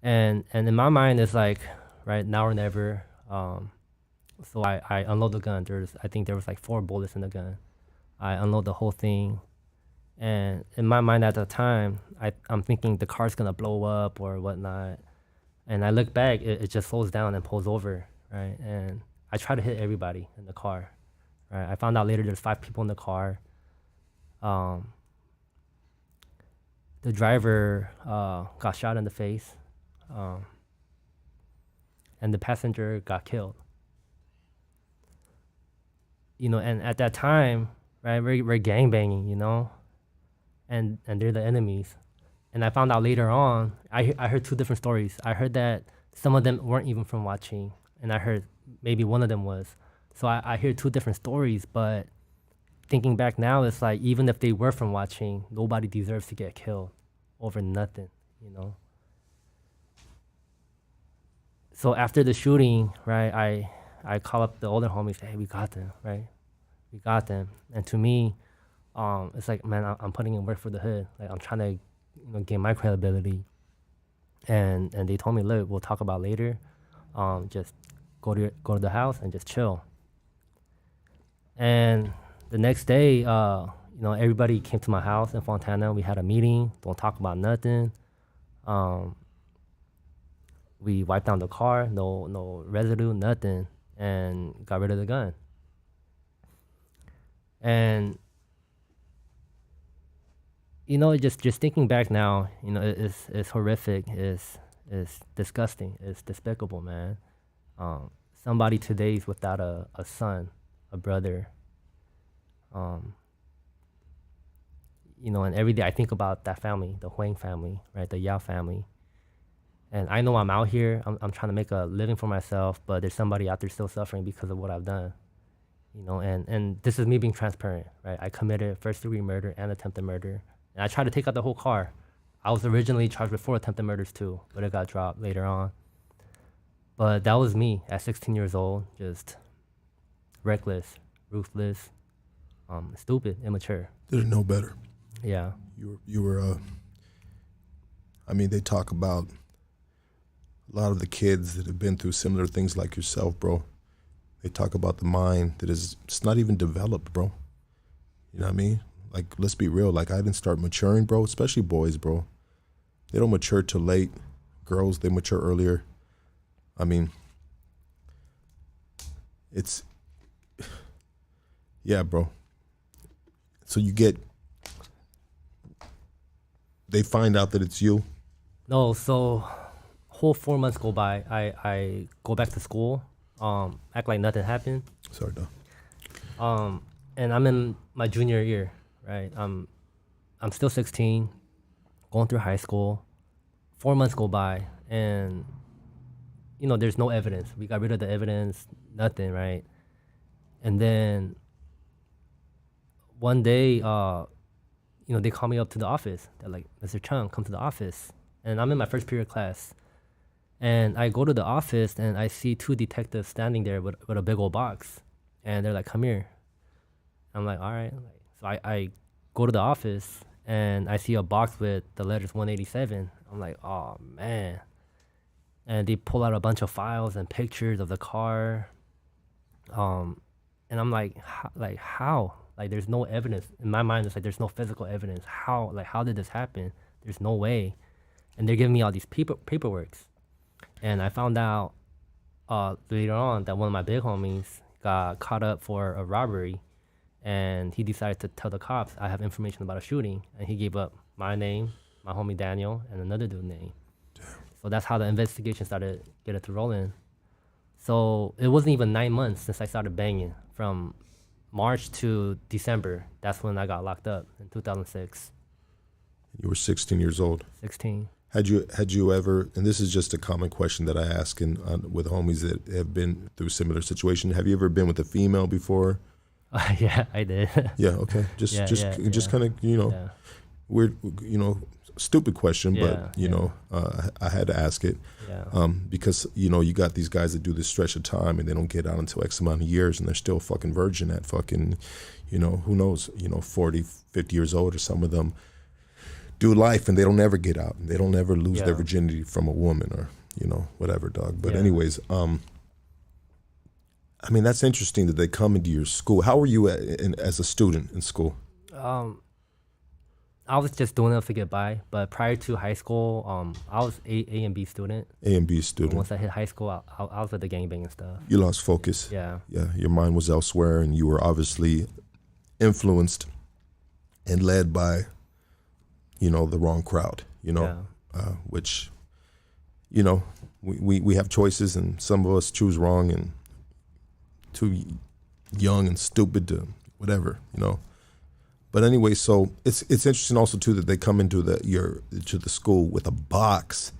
And in my mind, it's like, right, now or never. So I unload the gun. I think there was like 4 bullets in the gun. I unload the whole thing. And in my mind at the time, I'm thinking the car's gonna blow up or whatnot. And I look back, it just slows down and pulls over, right? And I try to hit everybody in the car, right? I found out later there's 5 people in the car. The driver got shot in the face, and the passenger got killed. You know, and at that time, right, we're gangbanging, you know, and they're the enemies. And I found out later on, I heard 2 different stories. I heard that some of them weren't even from Watching, and I heard maybe one of them was. So I hear 2 different stories, but thinking back now, it's like, even if they were from Watching, nobody deserves to get killed over nothing, you know? So after the shooting, right, I call up the older homies, hey, we got them, right? We got them. And to me, it's like, man, I'm putting in work for the hood. Like, I'm trying to, you know, gain my credibility. And they told me, look, we'll talk about later. Just go to the house and just chill. And the next day, you know, everybody came to my house in Fontana. We had a meeting. Don't talk about nothing. We wiped down the car, no residue, nothing, and got rid of the gun. And you know, just thinking back now, you know, it's horrific, it's disgusting, it's despicable, man. Somebody today's without a son, a brother. You know, and every day I think about that family, the Huang family, right, the Yao family. And I know I'm out here, I'm trying to make a living for myself, but there's somebody out there still suffering because of what I've done. You know, and this is me being transparent, right? I committed first-degree murder and attempted murder. And I tried to take out the whole car. I was originally charged with 4 attempted murders too, but it got dropped later on. But that was me at 16 years old, just reckless, ruthless, stupid, immature. Didn't know better. Yeah. You were I mean, they talk about a lot of the kids that have been through similar things like yourself, bro. They talk about the mind that is, it's not even developed, bro. You know what I mean? Like, let's be real. Like, I didn't start maturing, bro, especially boys, bro. They don't mature till late. Girls, they mature earlier. I mean, it's, yeah, bro. So they find out that it's you. No, so whole 4 months go by. I go back to school, act like nothing happened. Sorry, dog. And I'm in my junior year, right? I'm still 16, going through high school. 4 months go by, and you know, there's no evidence. We got rid of the evidence, nothing, right? And then one day, you know, they call me up to the office. They're like, Mr. Chung, come to the office. And I'm in my first period class. And I go to the office and I see 2 detectives standing there with a big old box. And they're like, come here. I'm like, all right. So I go to the office and I see a box with the letters 187. I'm like, oh, man. And they pull out a bunch of files and pictures of the car. And I'm like, how? Like, there's no evidence. In my mind, it's like, there's no physical evidence. How? Like, how did this happen? There's no way. And they're giving me all these paperworks. And I found out later on that one of my big homies got caught up for a robbery. And he decided to tell the cops, I have information about a shooting. And he gave up my name, my homie Daniel, and another dude's name. Damn. So that's how the investigation started getting to rolling. So it wasn't even 9 months since I started banging. From March to December, that's when I got locked up in 2006. You were 16 years old. 16. Had you ever, and this is just a common question that I ask with homies that have been through a similar situation, have you ever been with a female before? Yeah, I did. Yeah, okay. Just kind of, you know, weird, you know, stupid question, but, you know, I had to ask it. Yeah. Because, you know, you got these guys that do this stretch of time and they don't get out until X amount of years and they're still fucking virgin at fucking, you know, who knows, you know, 40, 50 years old or some of them. do life and they don't ever get out. And they don't ever lose Yeah. their virginity from a woman or, you know, whatever, dog. But Yeah. anyways, I mean, that's interesting that they come into your school. How were you as a student in school? I was just doing it to get by, but prior to high school, I was A and B student. A and B And student. once I hit high school, I was at the gangbang and stuff. You lost focus. Yeah. Yeah, your mind was elsewhere and you were obviously influenced and led by, you know, the wrong crowd, you know, which, you know, we have choices and some of us choose wrong and too young and stupid to whatever, you know. But anyway, so it's interesting also too that they come into the school with a box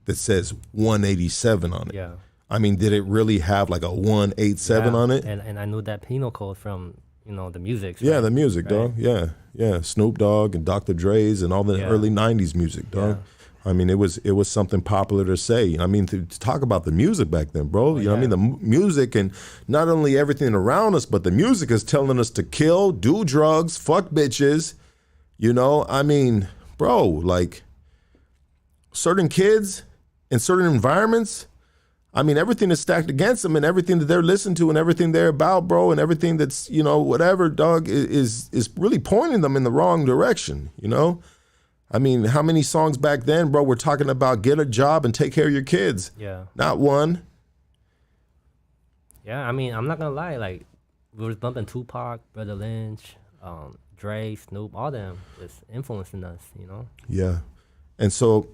that says 187 on it. Yeah. I mean, did it really have like a 187 on it? And I knew that penal code from, you know, the music. Yeah, right? the music, Right. dog. Yeah, yeah. Snoop Dogg and Dr. Dre's and all the Yeah. early '90s music, dog. I mean, it was something popular to say. I mean, to talk about the music back then, bro. You know what I mean? The music and not only everything around us, but the music is telling us to kill, do drugs, fuck bitches. You know, I mean, bro, like certain kids in certain environments. I mean, everything is stacked against them and everything that they're listening to and everything they're about, bro, and everything that's, you know, whatever, dog, is really pointing them in the wrong direction, you know? I mean, how many songs back then, bro, we're talking about get a job and take care of your kids? Yeah. Not one. Yeah, I mean, I'm not gonna lie, like we was bumping Tupac, Brother Lynch, Dre, Snoop, all them just influencing us, you know? Yeah. And so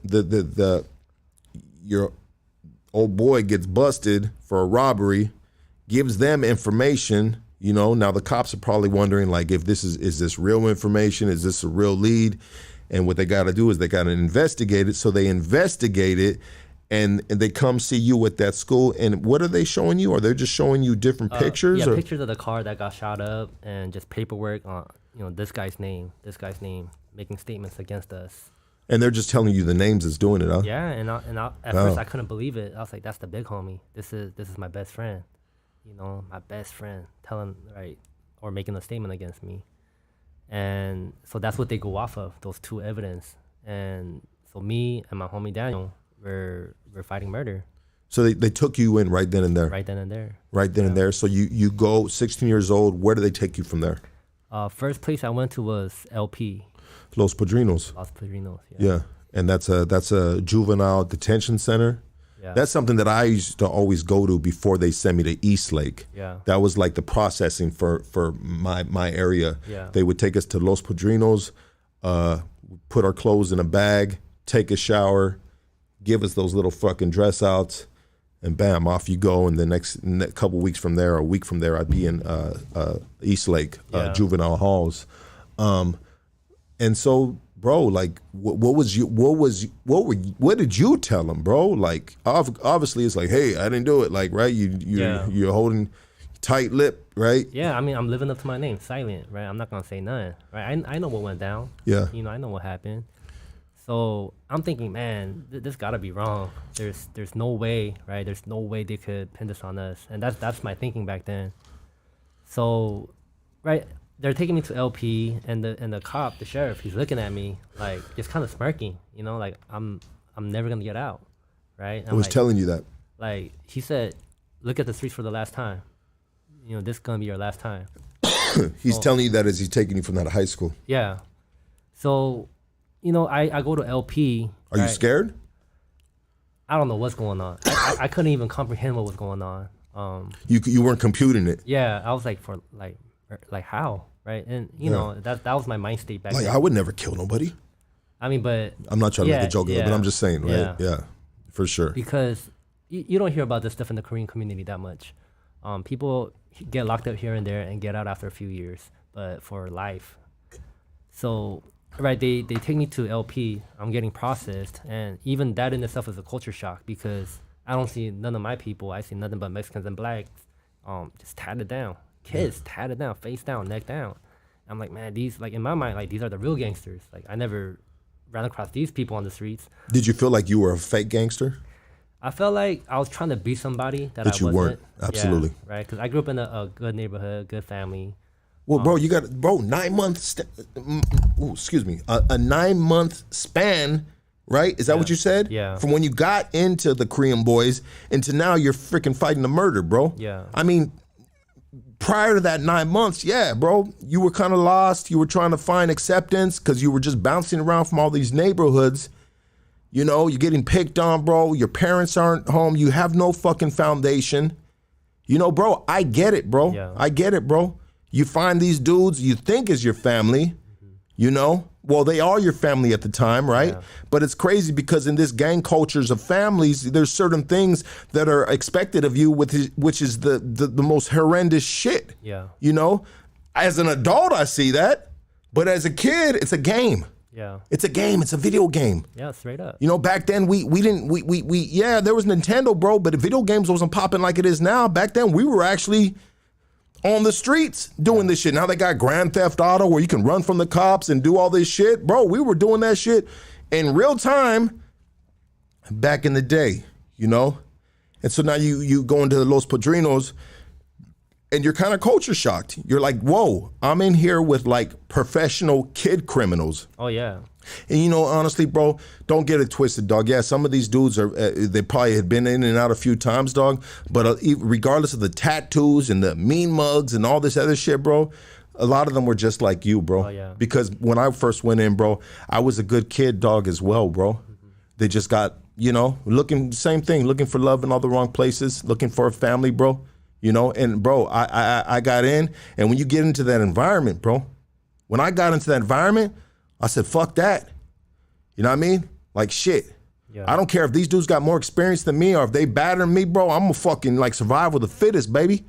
your old boy gets busted for a robbery, gives them information, you know. Now the cops are probably wondering, like, if this is this real information? Is this a real lead? And what they got to do is they got to investigate it. So they investigate it, and they come see you at that school. And what are they showing you? Are they just showing you different pictures? Yeah, or? pictures of the car that got shot up and just paperwork on, you know, this guy's name, making statements against us. And they're just telling you the names that's doing it, huh? Yeah, at first I couldn't believe it. I was like, that's the big homie. This is my best friend. You know, my best friend telling, right, or making a statement against me. And so that's what they go off of, those two evidence. And so me and my homie Daniel were fighting murder So they took you in right then and there. right then and there. Right then and there. So you go 16 years old. Where do they take you from there? First place I went to was LP, Los Padrinos. Los Padrinos. Yeah. And that's a juvenile detention center. Yeah. That's something that I used to always go to before they sent me to Eastlake. Yeah. That was like the processing for my area. Yeah. They would take us to Los Padrinos, put our clothes in a bag, take a shower, give us those little fucking dress outs, and bam, off you go. And the next couple weeks from there, or a week from there, I'd be in Eastlake juvenile halls. And so, bro, like, what did you tell them, bro? Like, obviously, it's like, hey, I didn't do it. Like, right? You're holding tight lip, right? Yeah, I mean, I'm living up to my name, silent, right? I'm not gonna say nothing, right? I know what went down. Yeah. You know, I know what happened. So I'm thinking, man, this gotta be wrong. There's no way, right? There's no way they could pin this on us, and that's my thinking back then. So, right, they're taking me to LP, and the cop, the sheriff, he's looking at me like just kind of smirking, you know, like I'm never gonna get out, right? I was telling you that. Like he said, look at the streets for the last time. You know, this is gonna be your last time. He's telling you that as he's taking you from out of high school. Yeah. So, you know, I go to LP. Are you scared? I don't know what's going on. I couldn't even comprehend what was going on. You weren't computing it. Yeah, I was like, for like how, right? And you know, that was my mind state back Like, then. I would never kill nobody. I mean, but I'm not trying to make a joke of it, but I'm just saying, right? Yeah. Yeah, for sure. because you don't hear about this stuff in the Korean community that much. People get locked up here and there and get out after a few years, but for life. So, right, they take me to LP. I'm getting processed, and even that in itself is a culture shock because I don't see none of my people. I see nothing but Mexicans and blacks, just tatted down. Kids tatted down, face down, neck down. I'm like, man, these, like, in my mind, like, these are the real gangsters. Like, I never ran across these people on the streets. Did you feel like you were a fake gangster? I felt like I was trying to be somebody that I you wasn't. weren't. Absolutely. Yeah, right? Because I grew up in a good neighborhood, good family. Well, bro, you got 9 months. excuse me, a 9-month span, right? Is that what you said? Yeah. From when you got into the Korean boys into now you're freaking fighting a murder, bro. Yeah. I mean, prior to that 9 months, yeah, bro, you were kind of lost. You were trying to find acceptance because you were just bouncing around from all these neighborhoods. You know, you're getting picked on, bro. Your parents aren't home. You have no fucking foundation. You know, bro, I get it, bro. Yeah. I get it, bro. You find these dudes you think is your family, you know? Well, they are your family at the time, right? Yeah. But it's crazy because in this gang cultures of families, there's certain things that are expected of you, which is the most horrendous shit. Yeah. You know? As an adult, I see that. But as a kid, it's a game. Yeah. It's a game. It's a video game. Yeah, straight up. You know, back then we yeah, there was Nintendo, bro, but video games wasn't popping like it is now. Back then we were actually on the streets doing this shit. Now they got Grand Theft Auto where you can run from the cops and do all this shit. Bro, we were doing that shit in real time back in the day, you know? And so now you go into Los Padrinos and you're kind of culture shocked. You're like, whoa, I'm in here with like professional kid criminals. Oh yeah. And you know, honestly, bro, don't get it twisted, dog. Yeah, some of these dudes are, they probably had been in and out a few times, dog. But regardless of the tattoos and the mean mugs and all this other shit, bro, a lot of them were just like you, bro. Oh, yeah. Because when I first went in, bro, I was a good kid, dog, as well, bro. Mm-hmm. They just got, you know, same thing, looking for love in all the wrong places, looking for a family, bro. You know, and bro, I got in, and when you get into that environment, bro, when I got into that environment, I said, fuck that. You know what I mean? Like, shit. Yeah. I don't care if these dudes got more experience than me or if they better than me, bro. I'm gonna fucking like survive with the fittest, baby.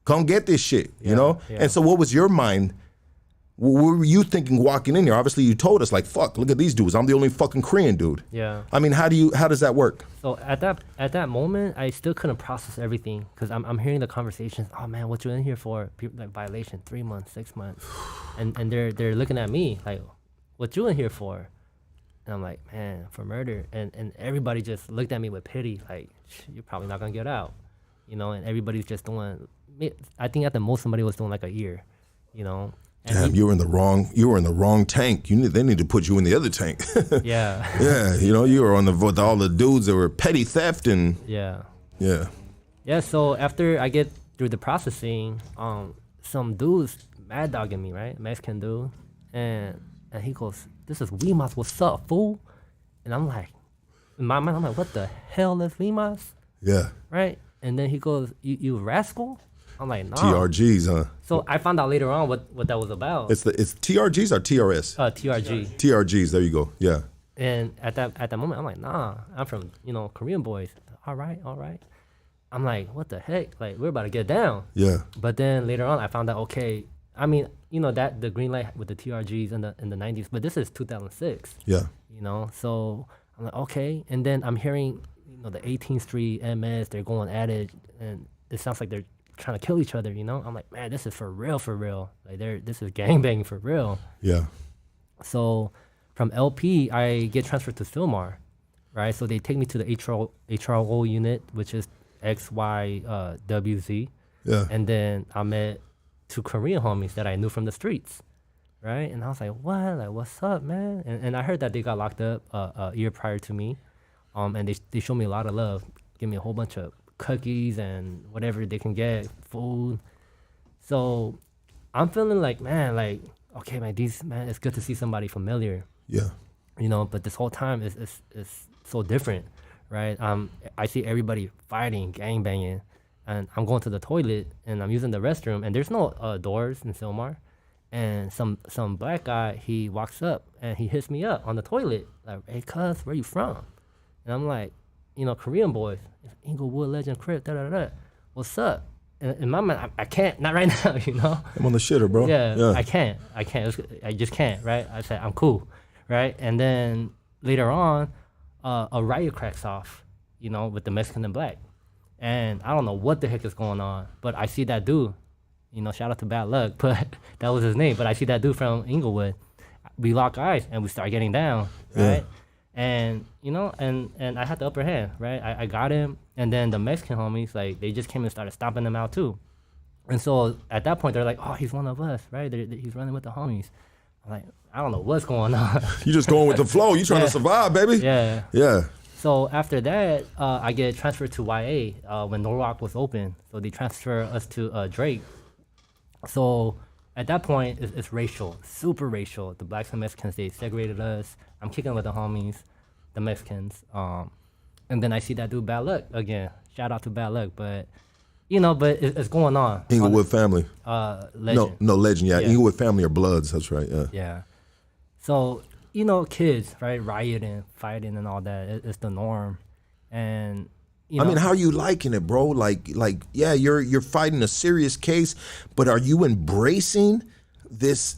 Come get this shit, you know? Yeah. And so what was your mind? What were you thinking walking in here? Obviously you told us like, fuck, look at these dudes. I'm the only fucking Korean dude. Yeah. I mean, how does that work? So at that moment, I still couldn't process everything because I'm hearing the conversations. Oh man, what you in here for? People, like violation, 3 months, 6 months, and they're looking at me like, what you in here for? And I'm like, man, for murder. And everybody just looked at me with pity, like, you're probably not gonna get out, you know. And everybody's just doing. I think at the most somebody was doing like a year, you know. And Damn, you were in the wrong tank. They need to put you in the other tank. Yeah. Yeah, you know, you were on with all the dudes that were petty theft and Yeah. yeah. Yeah. So after I get through the processing, some dude's mad dogging me, right? Mexican dude, and he goes, "This is Wimas. What's up, fool?" And I'm like, in my mind, I'm like, "What the hell is Wimas?" Yeah. Right? And then he goes, "You rascal." I'm like, "Nah." TRGs, huh? So I found out later on what that was about. It's TRGs or TRS? TRG. TRGs, there you go. Yeah. And at that moment, I'm like, "Nah, I'm from Korean boys." All right. I'm like, "What the heck? Like, we're about to get down." Yeah. But then later on, I found out, okay, I mean, that the green light with the TRGs in the 90s, but this is 2006. Yeah. So I'm like, okay. And then I'm hearing, the 18th Street MS, they're going at it, and it sounds like they're trying to kill each other, I'm like, man, this is for real. Like, this is gangbanging for real. Yeah. So from LP, I get transferred to Philmar, right? So they take me to the HRO unit, which is XYWZ. Yeah. And then I met 2 Korean homies that I knew from the streets, right? And I was like, what? Like, what's up, man? And I heard that they got locked up a year prior to me. And they showed me a lot of love, give me a whole bunch of cookies and whatever they can get, food. So I'm feeling like, man, like, okay, man, it's good to see somebody familiar. Yeah. But this whole time is so different, right? I see everybody fighting, gangbanging, and I'm going to the toilet and I'm using the restroom, and there's no doors in Silmar. And some black guy, he walks up and he hits me up on the toilet, like, "Hey, cuz, where you from?" And I'm like, Korean boys, Inglewood Legend Crip, what's up? And in my mind, I can't, not right now, I'm on the shitter, bro. Yeah. I can't. I just can't, right? I said, I'm cool, right? And then later on, a riot cracks off, with the Mexican and black. And I don't know what the heck is going on, but I see that dude, shout out to Bad Luck, but that was his name. But I see that dude from Inglewood. We lock eyes and we start getting down, right? Yeah. And, and I had the upper hand, right? I got him. And then the Mexican homies, like, they just came and started stomping him out too. And so at that point, they're like, "Oh, he's one of us, right? He's running with the homies." I'm like, I don't know what's going on. You just going with the flow. You trying to survive, baby. Yeah. Yeah. So after that, I get transferred to YA when Norwalk was open. So they transfer us to Drake. So at that point, it's racial, super racial. The blacks and Mexicans, they segregated us. I'm kicking with the homies, the Mexicans. And then I see that dude Bad Luck again. Shout out to Bad Luck, but it's going on. Inglewood family. Legend. No, legend. Yeah. Yeah. Inglewood family are Bloods. That's right. Yeah. Yeah. So, kids, right, rioting, fighting and all that, it's the norm. And, I mean, how are you liking it, bro? Like, yeah, you're fighting a serious case, but are you embracing this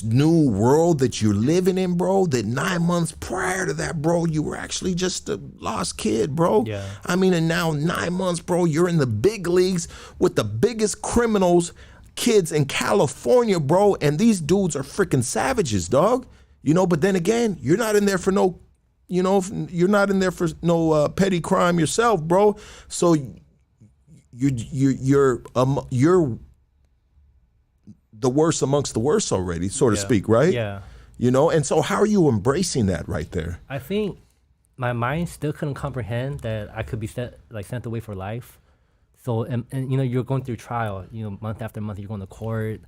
new world that you're living in, bro? That 9 months prior to that, bro, you were actually just a lost kid, bro. Yeah. I mean, and now 9 months, bro, you're in the big leagues with the biggest criminals, kids in California, bro, and these dudes are freaking savages, dog. But then again, you're not in there for no, you're not in there for no petty crime yourself, bro. So you're the worst amongst the worst already, so to speak, right? Yeah. And so how are you embracing that right there? I think my mind still couldn't comprehend that I could be sent away for life. So, and you're going through trial, month after month, you're going to court.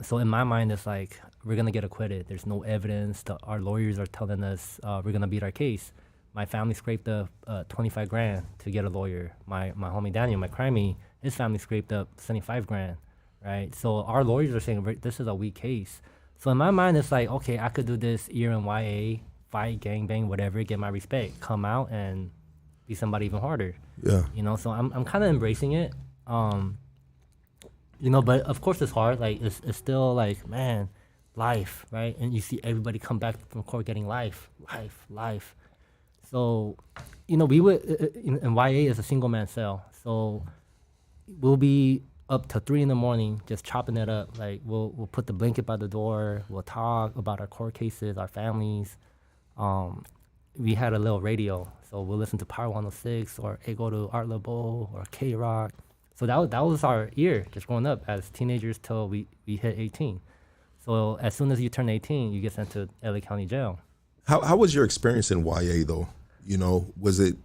So in my mind, it's like, we're going to get acquitted. There's no evidence. Our lawyers are telling us we're going to beat our case. My family scraped up $25,000 to get a lawyer. My homie Daniel, my crimey, his family scraped up $75,000, right? So our lawyers are saying this is a weak case. So in my mind, it's like, okay, I could do this year in YA, fight, gangbang, whatever, get my respect, come out and be somebody even harder. Yeah. So I'm kind of embracing it. But of course it's hard. Like it's still like, man, life, right? And you see everybody come back from court getting life. So, we would in YA is a single man cell. So we'll be up to 3 a.m. just chopping it up. Like we'll put the blanket by the door. We'll talk about our court cases, our families. We had a little radio, so we'll listen to Power 106 or go to Art Lebo or K Rock. So that was our ear just growing up as teenagers till we hit 18. So as soon as you turn 18, you get sent to LA County Jail. How was your experience in YA though? Was it,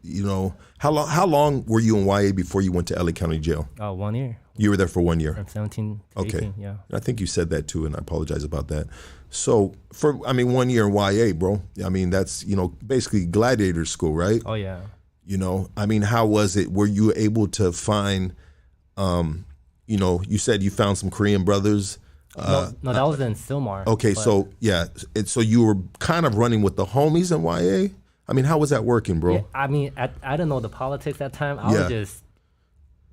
how long were you in YA before you went to LA County Jail? 1 year. You were there for 1 year. From 17 to Okay. 18, yeah. I think you said that too, and I apologize about that. So 1 year in YA, bro. I mean, that's, basically gladiator school, right? Oh yeah. How was it? Were you able to find, you said you found some Korean brothers. No, that was in Silmar. Okay, so yeah, so you were kind of running with the homies in YA. How was that working, bro? Yeah, I didn't know the politics at that time. I was just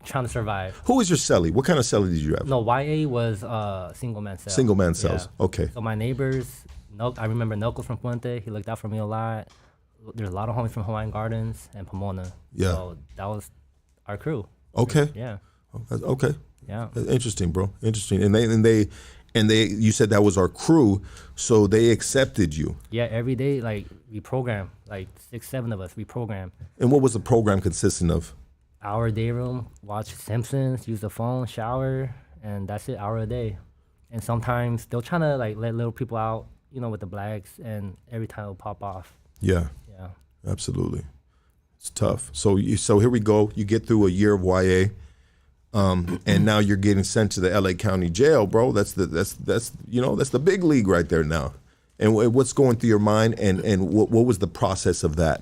trying to survive. Who was your cellie? What kind of cellie did you have? No, YA was single man cell. Single man cells. Yeah. Okay. So my neighbors, I remember Nelco from Puente. He looked out for me a lot. There's a lot of homies from Hawaiian Gardens and Pomona. Yeah. So that was our crew. Okay. Yeah. Okay. Yeah. Interesting, bro. Interesting. And they, you said that was our crew, so they accepted you. Yeah. Every day, like we program, like 6, 7 of us. We program. And what was the program consisting of? Hour day room, watch Simpsons, use the phone, shower, and that's it. Hour a day. And sometimes they'll try to like let little people out, with the blacks, and every time it'll pop off. Yeah. Yeah. Absolutely. It's tough. So here we go. You get through a year of YA. And now you're getting sent to the LA County Jail, bro. That's the big league right there now. And what's going through your mind, and what was the process of that?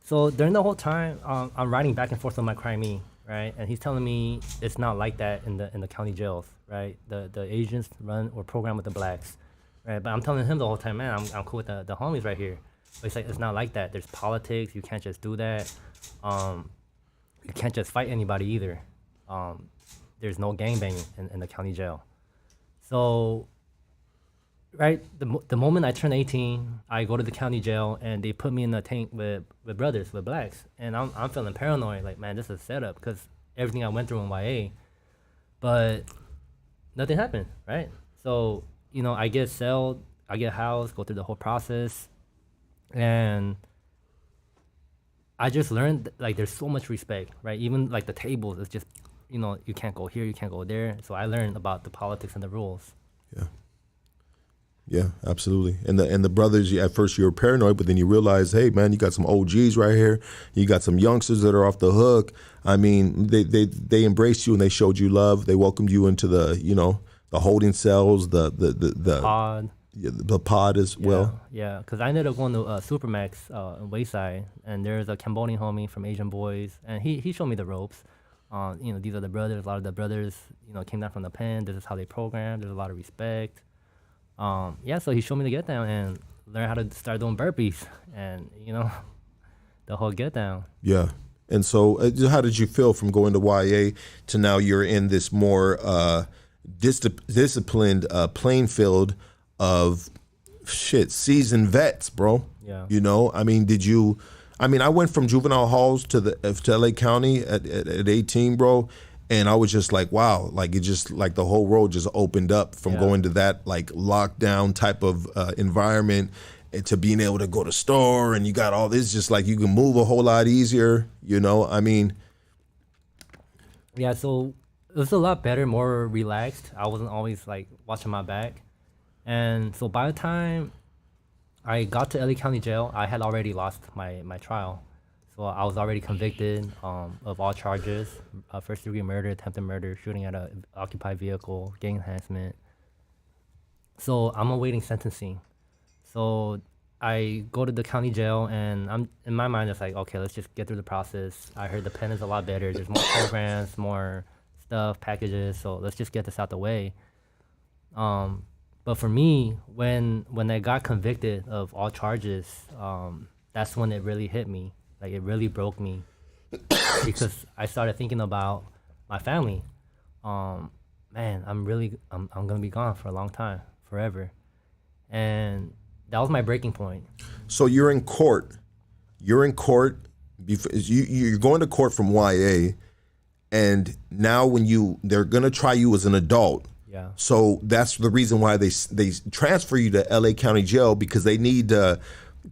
So during the whole time, I'm riding back and forth with my crimey, right? And he's telling me it's not like that in the county jails, right? The Asians run or program with the blacks, right? But I'm telling him the whole time, man, I'm cool with the homies right here. But he's like, it's not like that. There's politics. You can't just do that. You can't just fight anybody either. There's no gangbanging in the county jail. So, right, the moment I turn 18, I go to the county jail and they put me in the tank with brothers, with blacks. And I'm feeling paranoid, like, man, this is a setup because everything I went through in YA. But nothing happened, right? So, I get celled, I get housed, go through the whole process. And I just learned, like, there's so much respect, right? Even, like, the tables, it's just, you can't go here, you can't go there. So I learned about the politics and the rules. Yeah. Yeah, absolutely. And the brothers, at first you were paranoid, but then you realize, hey man, you got some OGs right here. You got some youngsters that are off the hook. I mean, they embraced you and they showed you love. They welcomed you into the, you know, the holding cells, the Pod. the pod as well. Yeah, because I ended up going to Supermax in Wayside, and there's a Cambodian homie from Asian Boys, and he showed me the ropes. You know, these are the brothers. A lot of the brothers, you know, came down from the pen. This is how they program. There's a lot of respect. Yeah, so he showed me the get down and learn how to start doing burpees, and you know, the whole get down. Yeah. And so, how did you feel from going to YA to now you're in this more disciplined playing field of seasoned vets, bro? Yeah. You know, I mean, I went from juvenile halls to LA County at 18, bro. And I was just like, wow, like it just like the whole world just opened up from going to that like lockdown type of environment and to being able to go to store and you got all this, just like you can move a whole lot easier, you know? I mean. Yeah, so it was a lot better, more relaxed. I wasn't always like watching my back. And so by the time I got to LA County Jail, I had already lost my trial. So I was already convicted of all charges, first-degree murder, attempted murder, shooting at an occupied vehicle, gang enhancement. So I'm awaiting sentencing. So I go to the county jail, and I'm in my mind, it's like, okay, let's just get through the process. I heard the pen is a lot better. There's more programs, more stuff, packages. So let's just get this out the way. But for me, when I got convicted of all charges, that's when it really hit me. Like it really broke me because I started thinking about my family. Man, I'm gonna be gone for a long time, forever, and that was my breaking point. So you're in court. You're going to court from YA, and now they're gonna try you as an adult. Yeah. So that's the reason why they transfer you to LA County Jail, because they need to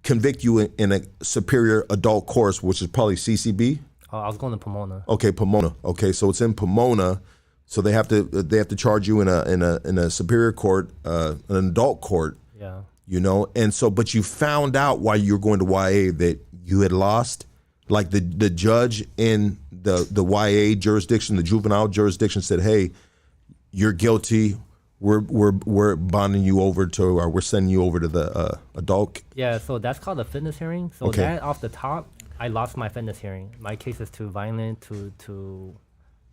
convict you in a superior adult course, which is probably CCB. Oh, I was going to Pomona. Okay, Pomona. Okay, so it's in Pomona. So they have to charge you in a superior court, an adult court. Yeah. You know, and so but you found out while you were going to YA that you had lost. Like the judge in the YA jurisdiction, the juvenile jurisdiction, said, "Hey, you're guilty. We're bonding you over to, or we're sending you over to the adult." Yeah, so that's called a fitness hearing. So Okay. that off the top, I lost my fitness hearing. My case is too violent, it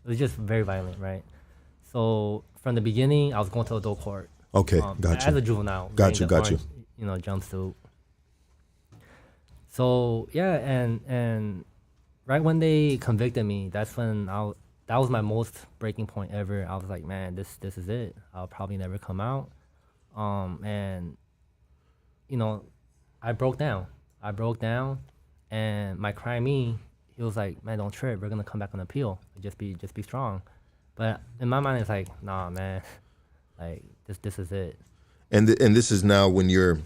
was just very violent, right? So from the beginning, I was going to adult court. Okay, gotcha. As a juvenile. Got you. Orange, you know, jumpsuit. So yeah, and right when they convicted me, that's when that was my most breaking point ever. I was like, man, this is it. I'll probably never come out. And you know, I broke down, and my crimey, he was like, man, don't trip. We're gonna come back on appeal. Just be strong. But in my mind, it's like, nah, man, like this is it. And this is now when you're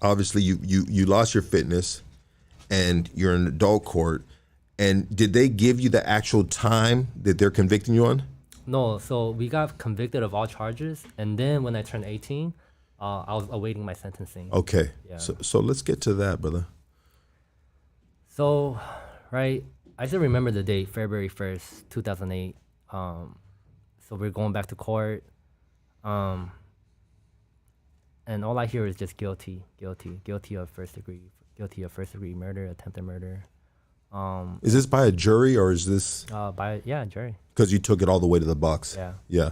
obviously you lost your fitness, and you're in adult court. And did they give you the actual time that they're convicting you on? No, so we got convicted of all charges, and then when I turned 18, I was awaiting my sentencing. Okay. Yeah. So let's get to that, brother. So, right, I still remember the date, February 1st, 2008. So we're going back to court, and all I hear is just guilty of first degree murder, attempted murder. Is this by a jury or is this Jury. because you took it all the way to the box? Yeah.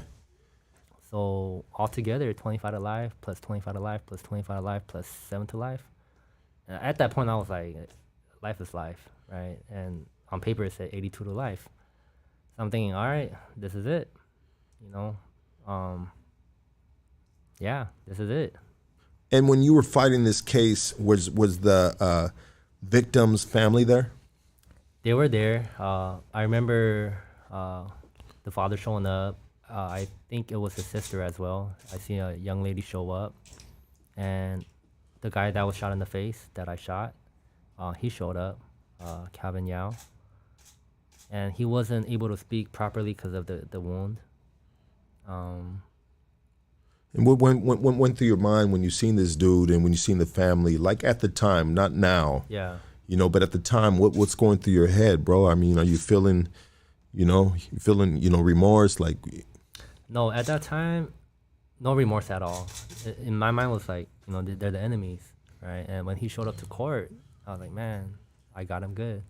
So altogether, 25 to life plus 25 to life plus 25 to life plus 7 to life. And at that point, I was like, life is life, right? And on paper, it said 82 to life. So I'm thinking, all right, this is it, you know? Yeah, this is it. And when you were fighting this case, was the victim's family there? They were there. I remember the father showing up. I think it was his sister as well. I see a young lady show up, and the guy that was shot in the face that I shot, he showed up, Calvin Yao, and he wasn't able to speak properly because of the wound. And what went through your mind when you seen this dude and when you seen the family, like at the time, not now, Yeah. but at the time, what's going through your head, bro? I mean, are you feeling, remorse? Like, No, at that time, no remorse at all. In my mind was like, they're the enemies, right? And when he showed up to court, I was like, man, I got him good,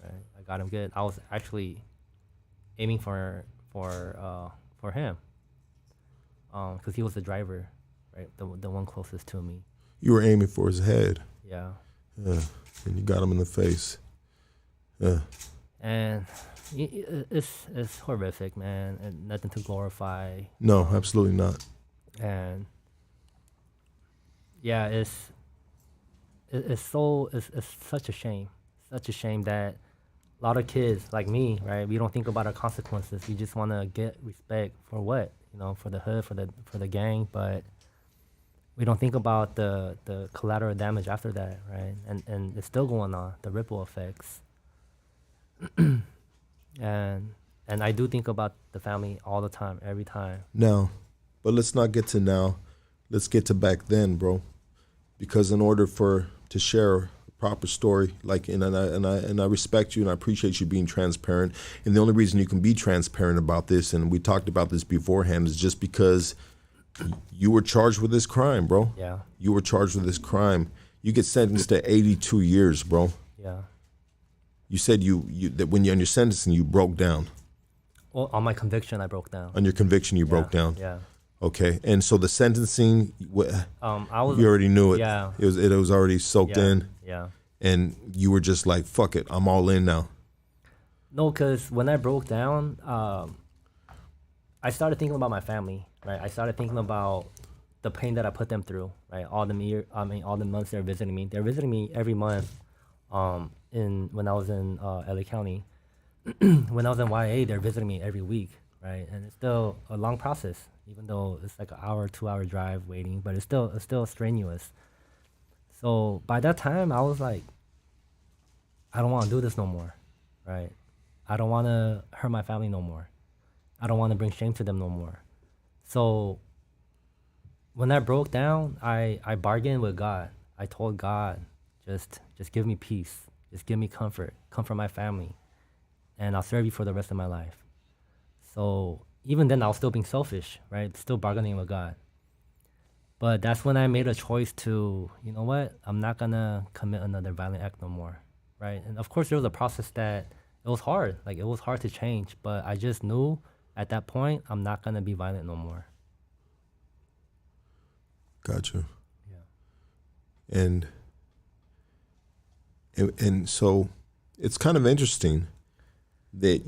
right? I got him good. I was actually aiming for him, because he was the driver, right? The one closest to me. you were aiming for his head. Yeah. Yeah. And you got him in the face. Yeah. And it's horrific, man, and nothing to glorify. No, absolutely not. And yeah, it's such a shame that a lot of kids like me, right, we don't think about our consequences. We just want to get respect for what, for the hood, for the gang, but we don't think about the collateral damage after that, right? And it's still going on, the ripple effects. and I do think about the family all the time, every time. Now, but let's not get to now. Let's get to back then, bro. Because in order to share a proper story, and I respect you and I appreciate you being transparent. And the only reason you can be transparent about this, and we talked about this beforehand, is just because you were charged with this crime, bro. Yeah. You were charged with this crime. You get sentenced to 82 years, bro. Yeah. You said that when you're on your sentencing, you broke down. Well, on my conviction, I broke down. On your conviction, you broke down. Yeah. Okay, and so the sentencing, I was. you already knew it. Yeah. It was already soaked in. Yeah. And you were just like, fuck it, I'm all in now. No, because when I broke down, I started thinking about my family, right? I started thinking about the pain that I put them through, right? All the months they're visiting me. They're visiting me every month. When I was in LA County, when I was in YA, they're visiting me every week, right? And it's still a long process, even though it's like an hour, 2-hour drive waiting, but it's still strenuous. So by that time, I was like, I don't want to do this no more, right? I don't want to hurt my family no more. I don't want to bring shame to them no more. So when I broke down, I bargained with God. I told God, just give me peace. Just give me comfort my family, and I'll serve you for the rest of my life. So even then, I was still being selfish, right? Still bargaining with God. But that's when I made a choice to, you know what? I'm not gonna commit another violent act no more, right? And of course, there was a process that it was hard. Like, it was hard to change, but I just knew at that point, I'm not gonna be violent no more. Gotcha. Yeah. And so it's kind of interesting that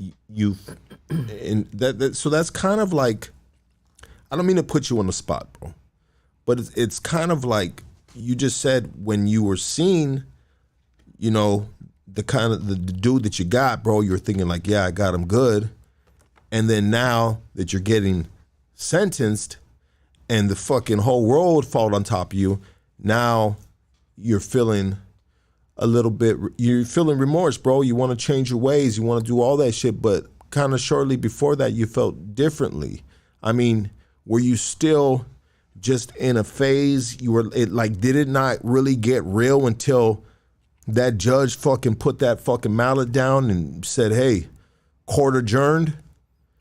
so that's kind of like, I don't mean to put you on the spot, bro, but it's kind of like you just said when you were seen, the dude that you got, bro, you're thinking like, yeah, I got him good. And then now that you're getting sentenced and the fucking whole world fall on top of you, now you're feeling you're feeling remorse, bro. You want to change your ways. You want to do all that shit. But kind of shortly before that, you felt differently. I mean, were you still just in a phase? Did it not really get real until that judge fucking put that fucking mallet down and said, hey, court adjourned?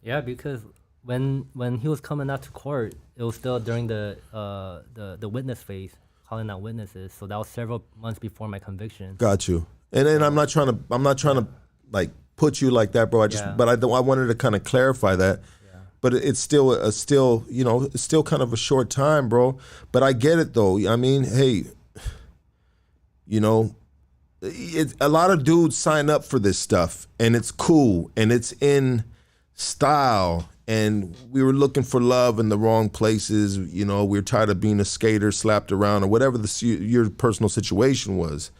Yeah, because when he was coming out to court, it was still during the witness phase, calling out witnesses. So that was several months before my conviction. Got you. And I'm not trying to like put you like that, bro. But I wanted to kind of clarify that. Yeah. But it's still it's still kind of a short time, bro. But I get it though. I mean, hey, a lot of dudes sign up for this stuff, and it's cool, and it's in style. And we were looking for love in the wrong places. We were tired of being a skater, slapped around, or whatever your personal situation was.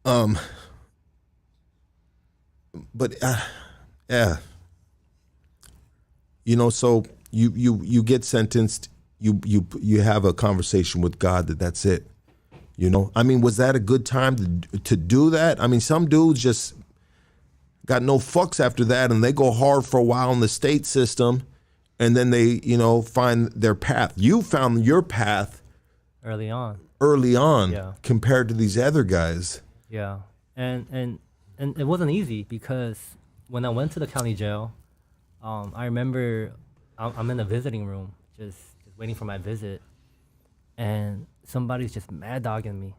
But yeah, so you get sentenced. You have a conversation with God that's it. I mean, was that a good time to do that? I mean, some dudes just got no fucks after that, and they go hard for a while in the state system, and then they, find their path. You found your path early on. Yeah. Compared to these other guys. Yeah, and it wasn't easy because when I went to the county jail, I remember I'm in the visiting room just waiting for my visit, and somebody's just mad dogging me,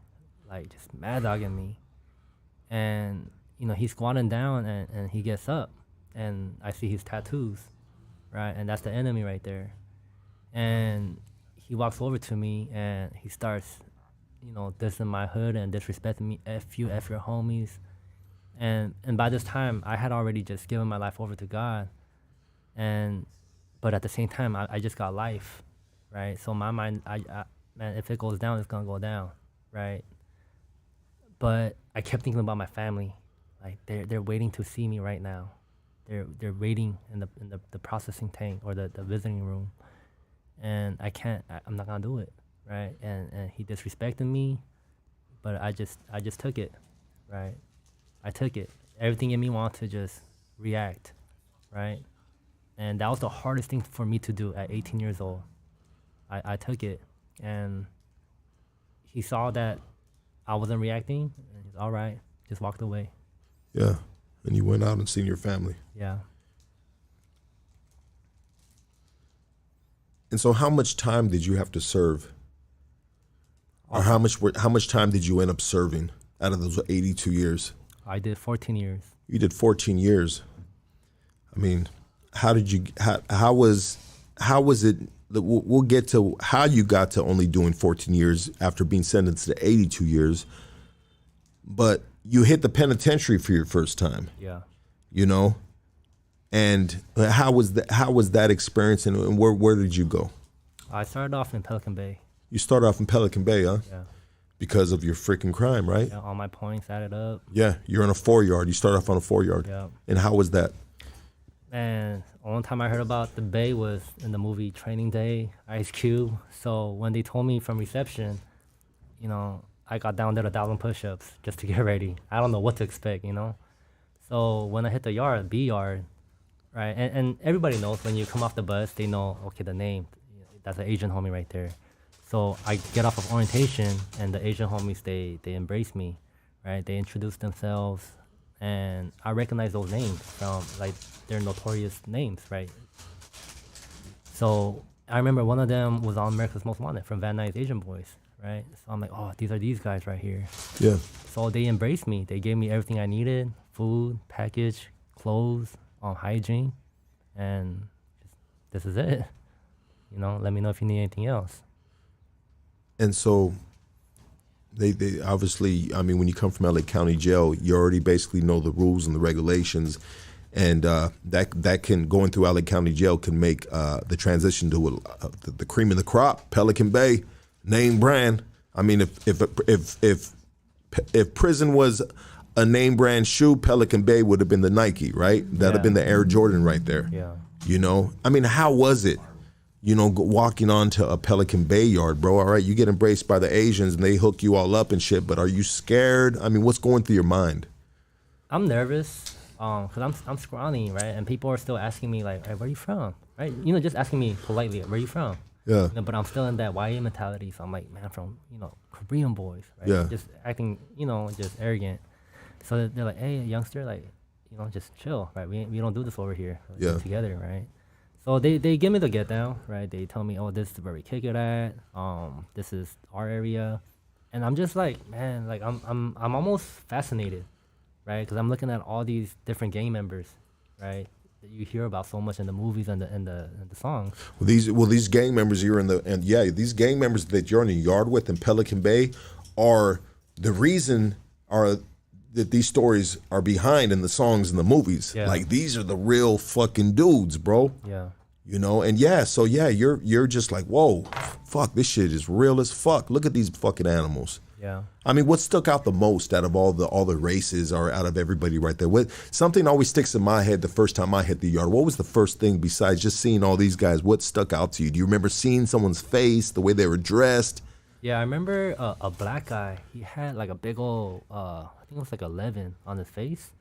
and he's squatting down and he gets up, and I see his tattoos, right, and that's the enemy right there, and he walks over to me and he starts, dissing my hood and disrespecting me, F you, F your homies, and by this time I had already just given my life over to God, but at the same time I just got life, right? So my mind, man, if it goes down, it's gonna go down, right? But I kept thinking about my family, like they're waiting to see me right now, they're waiting in the processing tank or the visiting room, and I'm not gonna do it, right? And he disrespected me, but I just took it, right? I took it. Everything in me wanted to just react, right? And that was the hardest thing for me to do at 18 years old. I took it, and he saw that I wasn't reacting, and he's all right, just walked away. Yeah, and you went out and seen your family. Yeah. And so how much time did you have to serve? Or how much time did you end up serving out of those 82 years? I did 14 years. You did 14 years. I mean, how was it, we'll get to how you got to only doing 14 years after being sentenced to 82 years, but you hit the penitentiary for your first time. Yeah. And how was that experience, and where did you go? I started off in Pelican Bay. You started off in Pelican Bay, huh? Yeah. Because of your freaking crime, right? Yeah, all my points added up. Yeah, you're on a 4-yard. You start off on a 4-yard. Yeah. And how was that? And only time I heard about the Bay was in the movie Training Day, Ice Cube. So when they told me from reception, I got down there 1,000 push-ups just to get ready. I don't know what to expect, So when I hit the yard, B yard, right? And everybody knows when you come off the bus, they know, okay, the name, that's an Asian homie right there. So I get off of orientation, and the Asian homies, they embrace me, right? They introduce themselves, and I recognize those names from, like, their notorious names, right? So I remember one of them was on America's Most Wanted from Van Nuys Asian Boys, right? So I'm like, oh, these are these guys right here. Yeah. So they embraced me. They gave me everything I needed: food, package, clothes, hygiene, and this is it. Let me know if you need anything else. And so they obviously, I mean, when you come from LA County Jail, you already basically know the rules and the regulations, and that can, going through LA County Jail can make the transition to the cream of the crop. Pelican Bay, name brand. I mean, if prison was a name brand shoe, Pelican Bay would have been the Nike, right? That'd have been the Air Jordan right there. Yeah. I mean, how was it? Walking onto a Pelican Bay yard, bro. All right, you get embraced by the Asians and they hook you all up and shit, but are you scared? I mean, what's going through your mind? I'm nervous, because I'm scrawny, right? And people are still asking me, like, hey, where are you from? Right? Just asking me politely, where are you from? Yeah. But I'm still in that YA mentality, so I'm like, man, I'm from, Korean boys, right? Yeah. Just acting, just arrogant. So they're like, hey, youngster, like, just chill, right? We don't do this over here. We do it together, right? So they give me the get down, right? They tell me, oh, this is where we kick it at. This is our area, and I'm just like, man, like I'm almost fascinated, right? Because I'm looking at all these different gang members, right? That you hear about so much in the movies and the songs. These gang members these gang members that you're in the yard with in Pelican Bay are the reason that these stories are behind in the songs and the movies. Yeah. Like, these are the real fucking dudes, bro. Yeah. You're just like, whoa, fuck, this shit is real as fuck. Look at these fucking animals. Yeah. I mean, what stuck out the most out of all the races, or out of everybody right there? Something always sticks in my head the first time I hit the yard. What was the first thing besides just seeing all these guys? What stuck out to you? Do you remember seeing someone's face, the way they were dressed? Yeah, I remember a black guy. He had like a big old, I think it was like 11 on his face.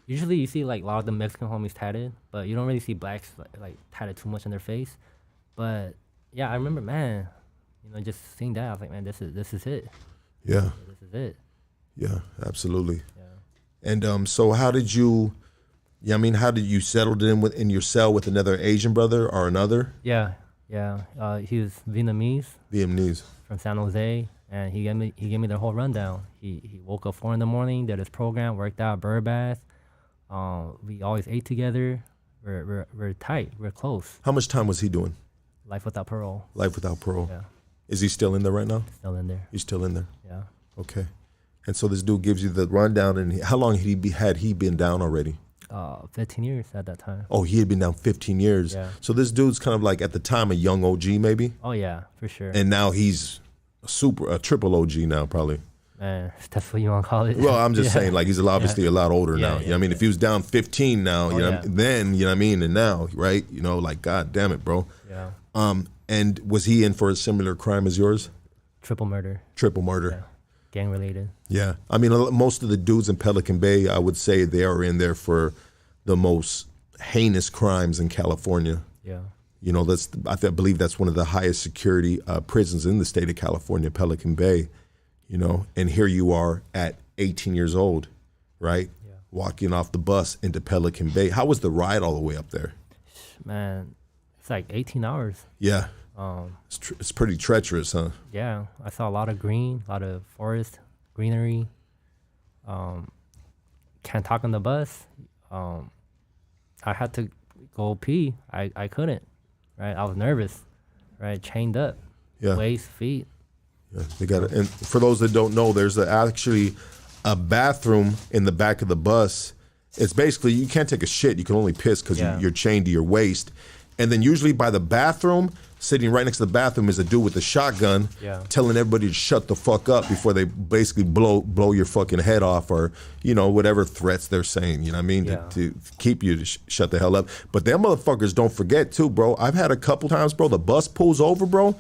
Usually you see like a lot of the Mexican homies tatted, but you don't really see blacks like tatted too much on their face. But yeah, I remember, man, you know, just seeing that, I was like, man, this is it. Yeah. This is it. Yeah, absolutely. Yeah. And so how did you how did you settle in your cell with another Asian brother or another? Yeah. He was Vietnamese. from San Jose, and he gave me the whole rundown. He woke up 4 a.m, did his program, worked out, bird bath. We always ate together. We're tight. We're close. How much time was he doing? Life without parole. Life without parole. Yeah. Is he still in there right now? Still in there. He's still in there. Yeah. Okay. And so this dude gives you the rundown, and how long had he been down already? 15 years at that time. Oh, he had been down 15 years. Yeah. So this dude's kind of like at the time a young OG maybe, Oh yeah, for sure. and now he's a triple OG now probably. Man, that's what you want to call it. Well, I'm just Yeah. saying like he's obviously a lot older now. Yeah, You know what I mean? yeah. If he was down 15 now, you know, yeah. then you know what I mean, and now, right? You know, like God damn it, bro. Yeah. And was he in for a similar crime as yours? Triple murder. Triple murder. Yeah. Gang related. Yeah. I mean, most of the dudes in Pelican Bay, I would say they are in there for the most heinous crimes in California. Yeah. You know, I believe that's one of the highest security prisons in the state of California, Pelican Bay. You know, and here you are at 18 years old, right? Yeah. Walking off the bus into Pelican Bay. How was the ride all the way up there? Man, it's like 18 hours. Yeah. It's pretty treacherous, huh? Yeah, I saw a lot of green, a lot of forest, greenery. Can't talk on the bus. I had to go pee. I couldn't, right? I was nervous, right? Chained up, Yeah. waist, feet. Yeah, they got it. And for those that don't know, there's actually a bathroom in the back of the bus. It's basically, you can't take a shit. You can only piss because Yeah. you're chained to your waist. And then usually by the bathroom, sitting right next to the bathroom is a dude with a shotgun Yeah. telling everybody to shut the fuck up before they basically blow your fucking head off, or, you know, whatever threats they're saying, you know what I mean, Yeah. to keep you to shut the hell up. But them motherfuckers don't forget too, bro. I've had a couple times, bro, the bus pulls over, bro,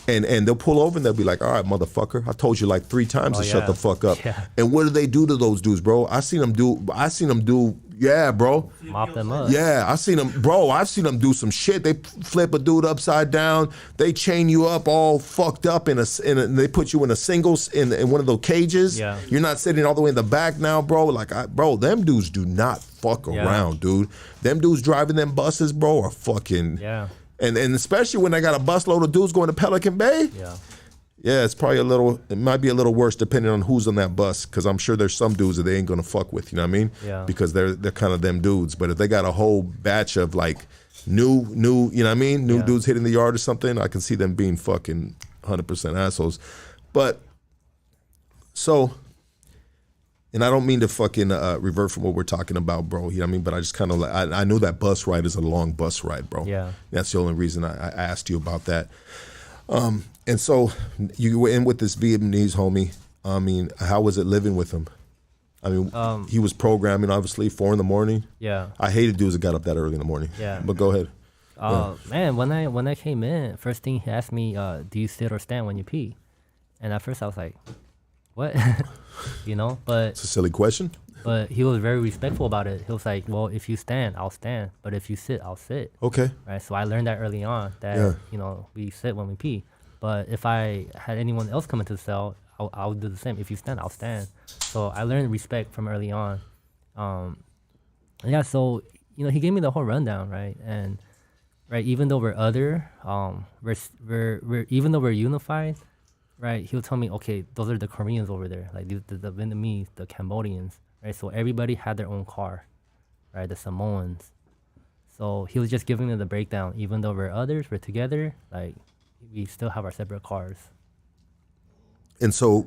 and they'll pull over and they'll be like, all right, motherfucker, I told you like 3 times to shut yeah. the fuck up. Yeah. And what do they do to those dudes, bro? I seen them do, yeah, bro. Mop them up. Yeah, I've seen them do some shit. They flip a dude upside down. They chain you up all fucked up they put you in a singles in one of those cages. Yeah. You're not sitting all the way in the back now, bro. Like, bro, them dudes do not fuck Yeah. around, dude. Them dudes driving them buses, bro, are fucking. Yeah. And especially when they got a busload of dudes going to Pelican Bay. Yeah. Yeah, it might be a little worse depending on who's on that bus, because I'm sure there's some dudes that they ain't gonna fuck with, you know what I mean? Yeah. Because they're kind of them dudes. But if they got a whole batch of like new, you know what I mean? New Yeah. dudes hitting the yard or something, I can see them being fucking 100% assholes. But so, and I don't mean to fucking revert from what we're talking about, bro. You know what I mean? But I just kind of like, I knew that bus ride is a long bus ride, bro. Yeah. That's the only reason I asked you about that. And so you were in with this Vietnamese homie. I mean, how was it living with him? I mean, he was programming, obviously, 4 a.m. Yeah. I hated dudes that got up that early in the morning. Yeah. But go ahead. Man, when I came in, first thing he asked me, do you sit or stand when you pee? And at first I was like, what? You know, It's a silly question. but he was very respectful about it. He was like, well, if you stand, I'll stand. But if you sit, I'll sit. Okay. Right. So I learned that early on that, Yeah. you know, we sit when we pee. But if I had anyone else come into the cell, I would do the same. If you stand, I'll stand. So I learned respect from early on. Yeah. So, you know, he gave me the whole rundown, right? And right, even though we're other, we're even though we're unified, right? He'll tell me, okay, those are the Koreans over there, like the Vietnamese, the Cambodians, right? So everybody had their own car, right? The Samoans. So he was just giving me the breakdown. Even though we're others, we're together, like we still have our separate cars. And so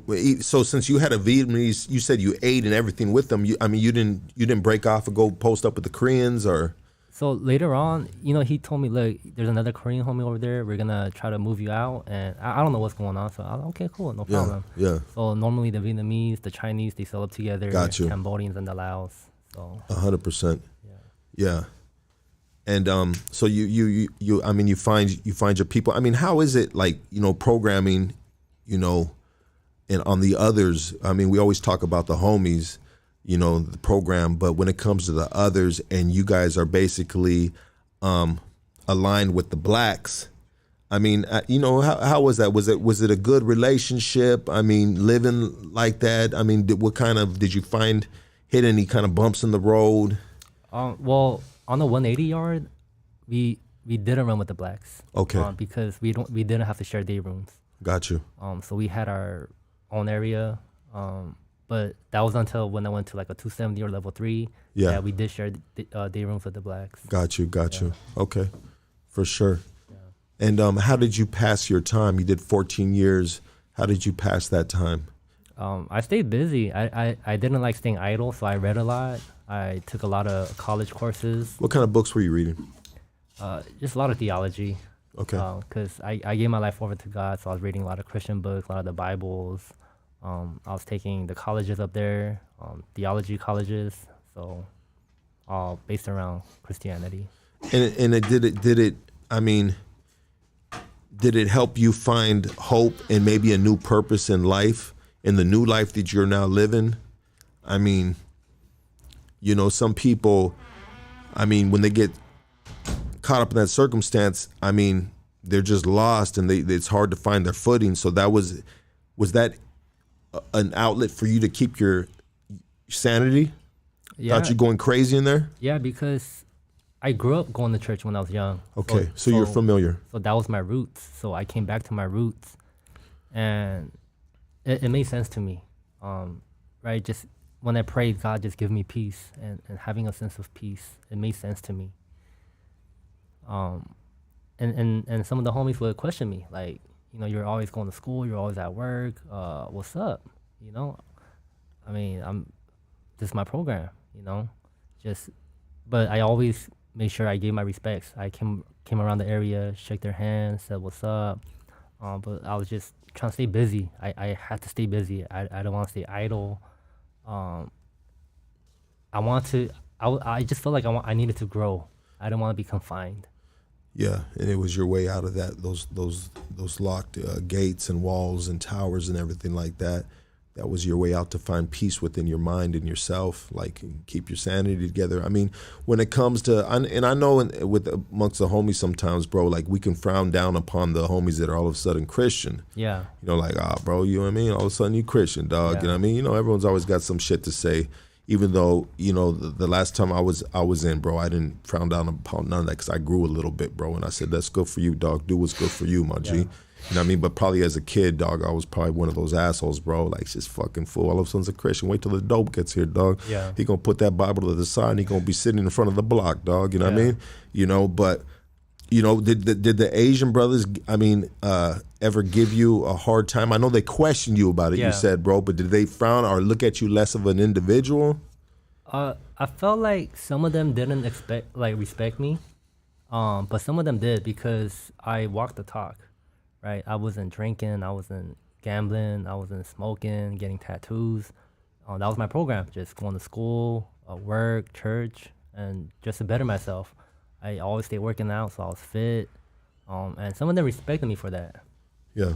since you had a Vietnamese, you said you ate and everything with them. You didn't break off and go post up with the Koreans, or? So later on, you know, he told me, look, there's another Korean homie over there. We're gonna try to move you out, and I don't know what's going on. So I'm like, okay, cool, no problem. Yeah. So normally the Vietnamese, the Chinese, they sell up together. Got you. Cambodians and the Laos. So 100%. Yeah. And so you find your people. I mean, how is it like, you know, programming, you know, and on the others? I mean, we always talk about the homies, you know, the program, but when it comes to the others, and you guys are basically aligned with the blacks, I mean, you know, how was that? Was it a good relationship? I mean, living like that. I mean, did you hit any kind of bumps in the road? Well, on the 180 yard, we didn't run with the blacks. Okay. Because we didn't have to share day rooms. Got you. So we had our own area. But that was until when I went to like a 270 or level 3. Yeah. That we did share day rooms with the blacks. Got you. Okay, for sure. Yeah. And how did you pass your time? You did 14 years. How did you pass that time? I stayed busy. I didn't like staying idle, so I read a lot. I took a lot of college courses. What kind of books were you reading? Just a lot of theology. Okay. Because I gave my life over to God, so I was reading a lot of Christian books, a lot of the Bibles. I was taking the colleges up there, theology colleges, so all based around Christianity. And did it help you find hope and maybe a new purpose in life, in the new life that you're now living? I mean, you know, some people, I mean, when they get caught up in that circumstance, I mean, they're just lost and it's hard to find their footing. So was that an outlet for you to keep your sanity? Yeah. Thought you going crazy in there? Yeah, because I grew up going to church when I was young. Okay, so you're familiar. So that was my roots. So I came back to my roots, and it made sense to me, right? Just when I prayed, God just give me peace, and having a sense of peace, it made sense to me. And some of the homies would question me, like, you know, you're always going to school, you're always at work. What's up? You know, I mean, this is my program. You know, but I always made sure I gave my respects. I came around the area, shook their hands, said what's up. But I was just trying to stay busy. I had to stay busy. I don't want to stay idle. I just felt like I needed to grow. I didn't want to be confined. Yeah, and it was your way out of that, those locked gates and walls and towers and everything like that. That was your way out to find peace within your mind and yourself, like keep your sanity together. I mean, when it comes to, and I know amongst the homies sometimes, bro, like we can frown down upon the homies that are all of a sudden Christian. Yeah. You know, like, bro, you know what I mean? All of a sudden you Christian, dog. Yeah. You know what I mean? You know, everyone's always got some shit to say. Even though, you know, the last time I was in, bro, I didn't frown down upon none of that because I grew a little bit, bro. And I said, that's good for you, dog. Do what's good for you, my G. You know what I mean? But probably as a kid, dog, I was probably one of those assholes, bro. Like, just fucking fool. All of a sudden, a Christian. Wait till the dope gets here, dog. Yeah. He gonna put that Bible to the side and he gonna be sitting in front of the block, dog. You know what I mean? You know, but, you know, did the Asian brothers, I mean, ever give you a hard time? I know they questioned you about it, you said, bro, but did they frown or look at you less of an individual? I felt like some of them didn't respect me, but some of them did because I walked the talk, right? I wasn't drinking, I wasn't gambling, I wasn't smoking, getting tattoos. That was my program, just going to school, work, church, and just to better myself. I always stayed working out, so I was fit, and some of them respected me for that. Yeah.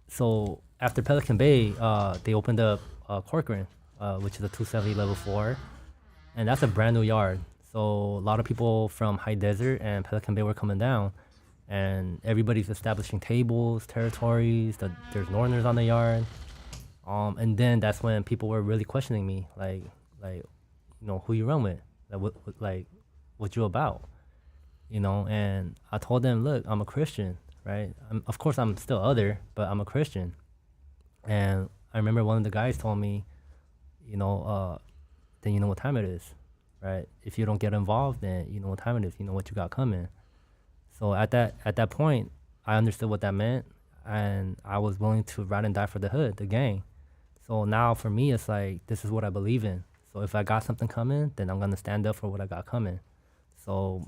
So after Pelican Bay, they opened up Corcoran, which is a 270 level 4, and that's a brand new yard. So a lot of people from High Desert and Pelican Bay were coming down, and everybody's establishing tables, territories. There's Northerners on the yard, and then that's when people were really questioning me, like you know, who you run with, what you about, you know. And I told them, look, I'm a Christian, right? Of course, I'm still other, but I'm a Christian. And I remember one of the guys told me, you know, then you know what time it is, right? If you don't get involved, then you know what time it is. You know what you got coming. So at that point, I understood what that meant, and I was willing to ride and die for the hood, the gang. So now for me, it's like, this is what I believe in. So if I got something coming, then I'm gonna stand up for what I got coming. So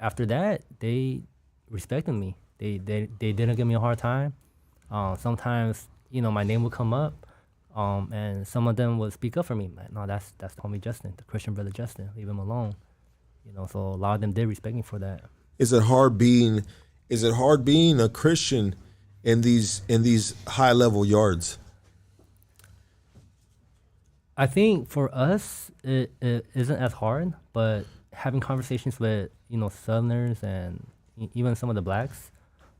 after that, they respected me. They didn't give me a hard time. Sometimes, you know, my name would come up. And some of them would speak up for me. Like, no, that's homie Justin, the Christian brother Justin. Leave him alone. You know, so a lot of them did respect me for that. Is it hard being a Christian in these high level yards? I think for us, it isn't as hard, but having conversations with, Southerners and even some of the blacks,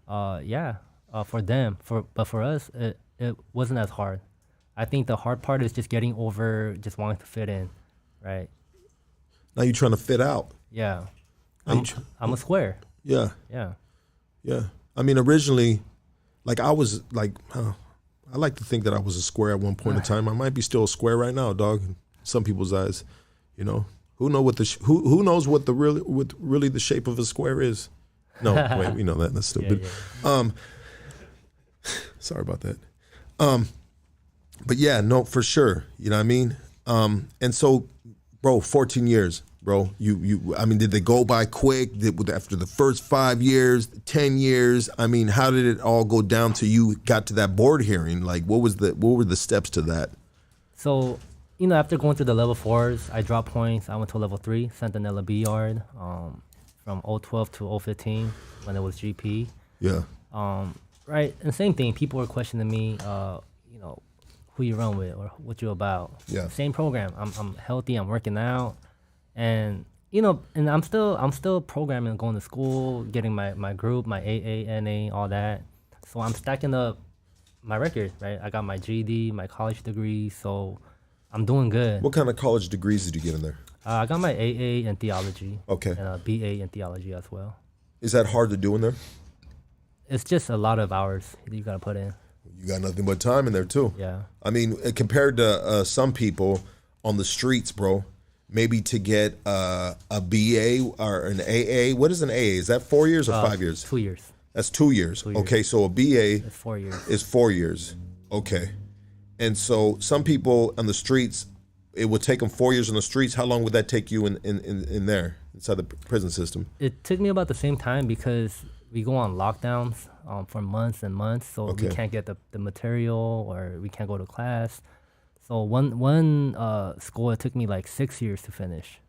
for them, but for us, it wasn't as hard. I think the hard part is just getting over just wanting to fit in, right? Now you're trying to fit out. Yeah. Now I'm a square. Yeah. Yeah. Yeah. I mean, originally, like I was like, I like to think that I was a square at one point in time. I might be still a square right now, dog. In some people's eyes, who know what who knows what really the shape of a square is? No, wait, we know that. That's stupid. Yeah. Sorry about that. But yeah, no, for sure. You know what I mean? And so, bro, 14 years, bro. I mean, did they go by quick? After the first 5 years, 10 years? I mean, how did it all go down to you got to that board hearing? Like, what were the steps to that? So, after going through the level 4s, I dropped points. I went to level 3, Centinela B yard, from 012 to 015 when it was GP. Yeah. Right, and same thing. People were questioning me, who you run with or what you about. Yeah. Same program. I'm healthy. I'm working out, and and I'm still programming, going to school, getting my group, my AA, NA, all that. So I'm stacking up my record. Right, I got my GED, my college degree, so I'm doing good. What kind of college degrees did you get in there? I got my AA in theology. Okay. And a BA in theology as well. Is that hard to do in there? It's just a lot of hours you gotta put in. You got nothing but time in there too. Yeah. I mean, compared to some people on the streets, bro, maybe to get a BA or an AA. What is an AA? Is that 4 years or 5 years? 2 years. That's 2 years. 2 years. Okay, so a BA It's 4 years. is 4 years. Okay. And so some people on the streets, it would take them 4 years on the streets. How long would that take you in there, inside the prison system? It took me about the same time because we go on lockdowns for months and months, so Okay. we can't get the material or we can't go to class. So one school, it took me like 6 years to finish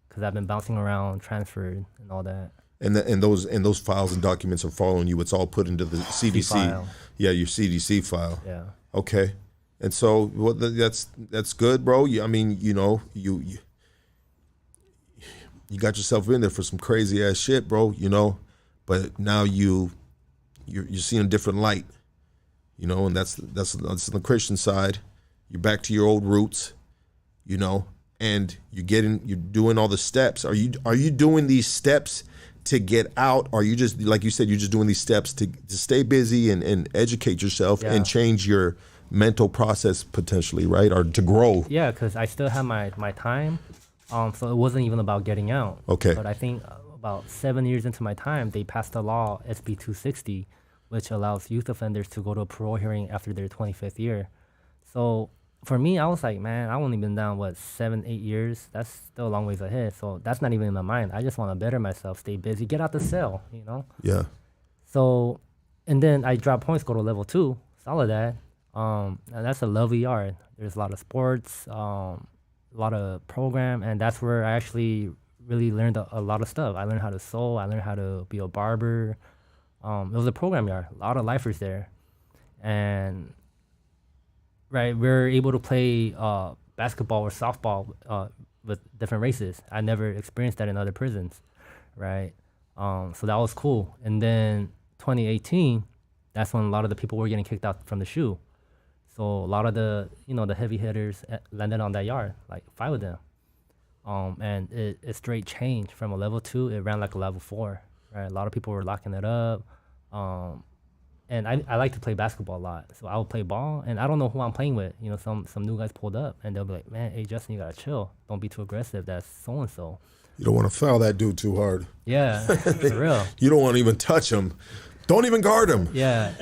because I've been bouncing around, transferred, and all that. And those files and documents are following you. It's all put into the CDC. file. Yeah, your CDC file. Yeah. Okay. And so that's good, bro. I mean, you got yourself in there for some crazy ass shit, bro. But now you're seeing a different light, and that's the Christian side. You're back to your old roots, and you're doing all the steps. Are you doing these steps to get out? Or are you just, like you said, you're just doing these steps to stay busy and educate yourself and change your mental process potentially, right? Or to grow? Yeah, because I still have my time, so it wasn't even about getting out. Okay. But I think about 7 years into my time, they passed a law, SB 260, which allows youth offenders to go to a parole hearing after their 25th year. So for me, I was like, man, I've only been down, 7, 8 years? That's still a long ways ahead. So that's not even in my mind. I just want to better myself, stay busy, get out the cell, Yeah. So, and then I dropped points, go to level 2, solid that. And that's a lovely yard. There's a lot of sports, a lot of program, and that's where I actually really learned a lot of stuff. I learned how to sew. I learned how to be a barber. It was a program yard, a lot of lifers there. And, right, we're able to play basketball or softball with different races. I never experienced that in other prisons, right? So that was cool. And then 2018, that's when a lot of the people were getting kicked out from the SHU. So a lot of the, the heavy hitters landed on that yard, like 5 of them. And it straight changed from a level 2, it ran like a level 4, right? A lot of people were locking it up. And I like to play basketball a lot. So I would play ball, and I don't know who I'm playing with. Some new guys pulled up, and they'll be like, man, hey, Justin, you got to chill. Don't be too aggressive. That's so-and-so. You don't want to foul that dude too hard. Yeah, for real. You don't want to even touch him. Don't even guard him. Yeah,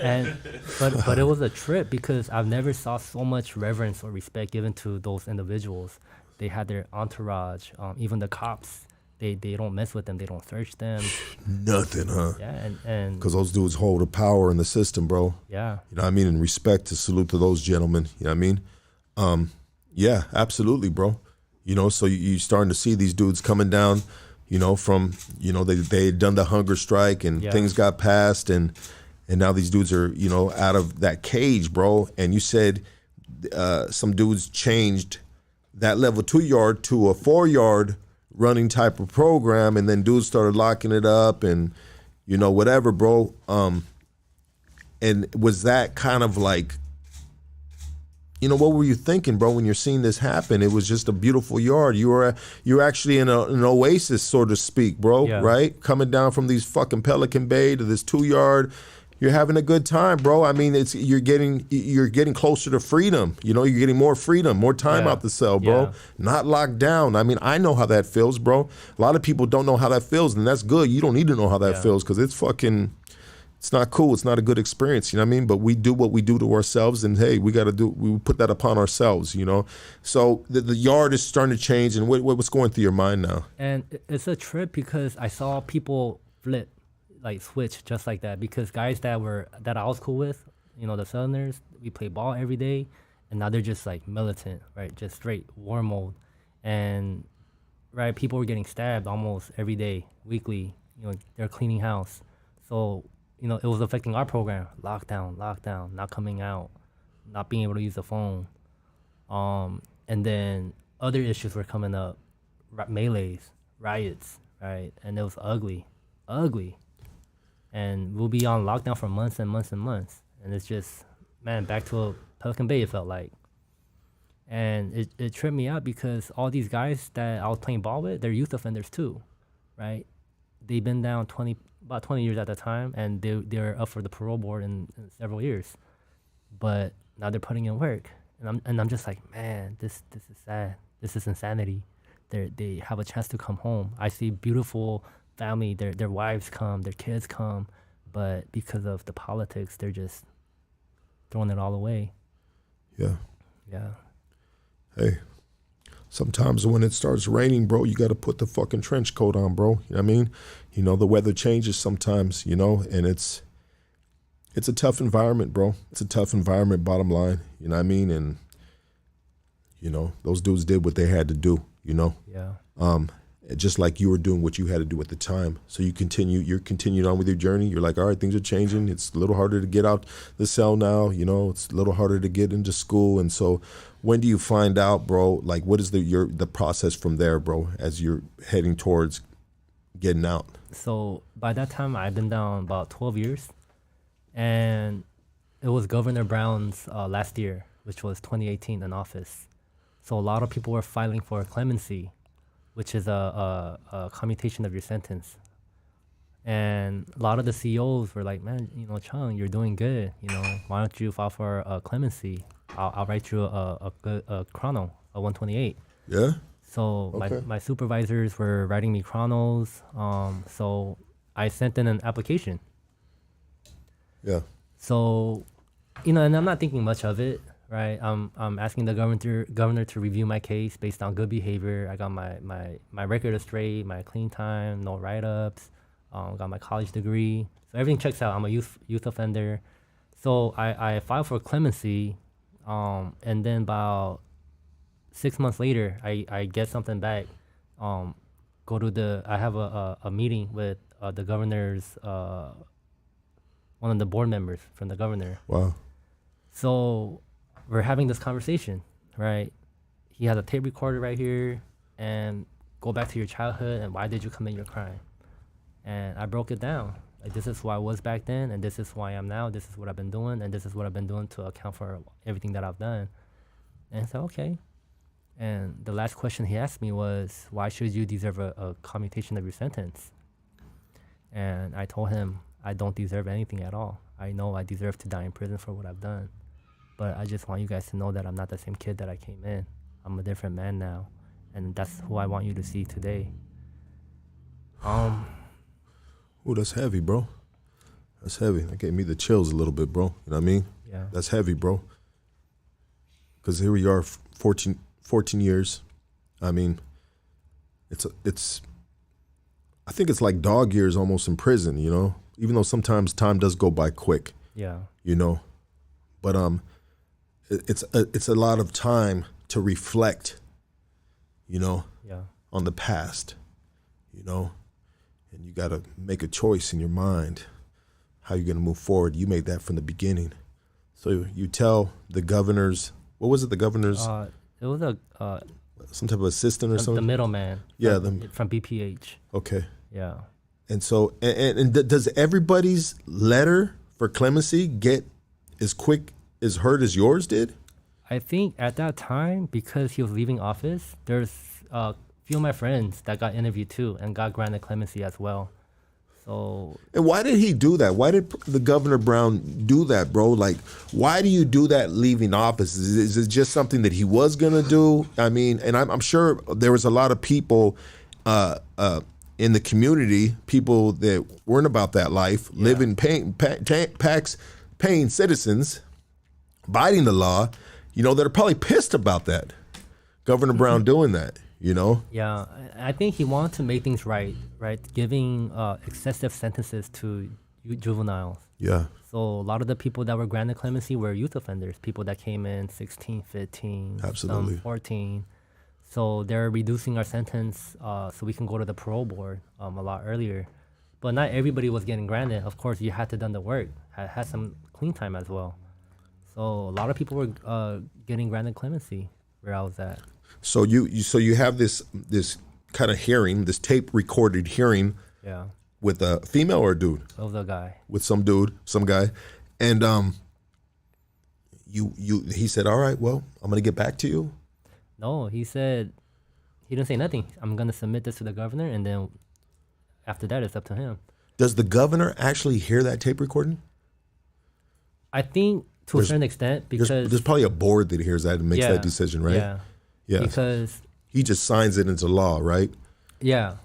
but it was a trip because I've never saw so much reverence or respect given to those individuals. They had their entourage, even the cops. They don't mess with them. They don't search them. Nothing, huh? Yeah, and because those dudes hold the power in the system, bro. Yeah. You know what I mean? And respect to salute to those gentlemen. You know what I mean? Yeah, absolutely, bro. So you starting to see these dudes coming down, from, they had done the hunger strike and things got passed and now these dudes are, out of that cage, bro. And you said some dudes changed that level 2 yard to a 4 yard running type of program, and then dudes started locking it up and, you know, whatever, bro. And was that kind of like, you know, what were you thinking, bro, when you're seeing this happen? It was just a beautiful yard. You were actually in an oasis, so to speak, bro, Yeah. right? Coming down from these fucking Pelican Bay to this 2 yard. You're having a good time, bro. I mean, you're getting closer to freedom. You know, you're getting more freedom, more time Yeah. out the cell, bro. Yeah. Not locked down. I mean, I know how that feels, bro. A lot of people don't know how that feels, and that's good. You don't need to know how that Yeah. feels, because it's not cool. It's not a good experience, you know what I mean? But we do what we do to ourselves, and hey, we put that upon ourselves, you know? So the yard is starting to change, and what's going through your mind now? And it's a trip because I saw people flip, like switch just like that. Because guys that I was cool with, you know, the Southerners, we play ball every day, and now they're just like militant, right? Just straight war mode. And right, people were getting stabbed almost every day, weekly. You know, they're cleaning house. So, you know, it was affecting our program. Lockdown, not coming out, not being able to use the phone. And then other issues were coming up, melees, riots, right? And it was ugly. And we'll be on lockdown for months and months and months. And it's just, man, back to a Pelican Bay, it felt like. And it tripped me out because all these guys that I was playing ball with, they're youth offenders too, right? They've been down about 20 years at the time, and they're up for the parole board in several years. But now they're putting in work. And I'm just like, man, this is sad. This is insanity. They have a chance to come home. I see beautiful family, their wives come, their kids come, but because of the politics, they're just throwing it all away. Yeah. Yeah. Hey, sometimes when it starts raining, bro, you got to put the fucking trench coat on, bro. You know what I mean? You know, the weather changes sometimes, you know, and it's a tough environment, bro. It's a tough environment, bottom line. You know what I mean? And, you know, those dudes did what they had to do, you know? Yeah. Just like you were doing what you had to do at the time. So you're continued on with your journey. You're like, all right, things are changing. It's a little harder to get out the cell now, you know, it's a little harder to get into school. And so when do you find out, bro, like what is the process from there, bro, as you're heading towards getting out? So by that time, I've been down about 12 years. And it was Governor Brown's last year, which was 2018 in office. So a lot of people were filing for clemency, which is a commutation of your sentence. And a lot of the CEOs were like, man, you know, Chung, you're doing good. You know, why don't you file for clemency? I'll write you a chrono, a 128. Yeah? So Okay. my supervisors were writing me chronos. So I sent in an application. Yeah. So, you know, and I'm not thinking much of it, right? I'm asking the governor to review my case based on good behavior. I got my record straight, my clean time, no write-ups, got my college degree. So everything checks out. I'm a youth offender. So I filed for clemency, and then about 6 months later, I get something back. I have a meeting with the governor's, one of the board members from the governor. Wow. So we're having this conversation, right? He has a tape recorder right here, and go back to your childhood and why did you commit your crime? And I broke it down. Like, this is who I was back then, and this is who I am now. This is what I've been doing, and this is what I've been doing to account for everything that I've done. And I said, okay. And the last question he asked me was, why should you deserve a commutation of your sentence? And I told him, I don't deserve anything at all. I know I deserve to die in prison for what I've done. But I just want you guys to know that I'm not the same kid that I came in. I'm a different man now. And that's who I want you to see today. Oh, that's heavy, bro. That's heavy. That gave me the chills a little bit, bro. You know what I mean? Yeah. That's heavy, bro. Because here we are, 14 years. I mean, I think it's like dog years almost in prison, you know? Even though sometimes time does go by quick. Yeah. You know? But it's a lot of time to reflect, you know, Yeah. on the past, you know? And you got to make a choice in your mind how you're going to move forward. You made that from the beginning. So you tell the governors, what was it, the governors? It was some type of assistant or The something? middleman. Yeah, from BPH. Okay. Yeah. And so, does everybody's letter for clemency get as quick as hurt as yours did? I think at that time, because he was leaving office, there's a few of my friends that got interviewed too and got granted clemency as well. So, And why did he do that? Why did the Governor Brown do that, bro? Like, why do you do that leaving office? Is it just something that he was gonna do? I mean, and I'm sure there was a lot of people in the community, people that weren't about that life, living paying citizens, abiding the law, you know, that are probably pissed about that. Governor Brown doing that, you know? yeah, I think he wanted to make things right, giving excessive sentences to juveniles. Yeah. So a lot of the people that were granted clemency were youth offenders, people that came in 16, 15, Absolutely. some 14. So they're reducing our sentence so we can go to the parole board a lot earlier. But not everybody was getting granted. Of course, you had to done the work, had some clean time as well. So a lot of people were getting granted clemency where I was at. So you have this kind of hearing, this tape recorded hearing Yeah, with a female or a dude? that was a guy. With some guy. And he said, all right, well, I'm gonna get back to you. No, he said, he didn't say nothing. I'm going to submit this to the governor, and then after that, it's up to him. Does the governor actually hear that tape recording? I think to a certain extent, because There's probably a board that hears that and makes that decision, right? Yeah. Yeah. Because He just signs it into law, right? yeah,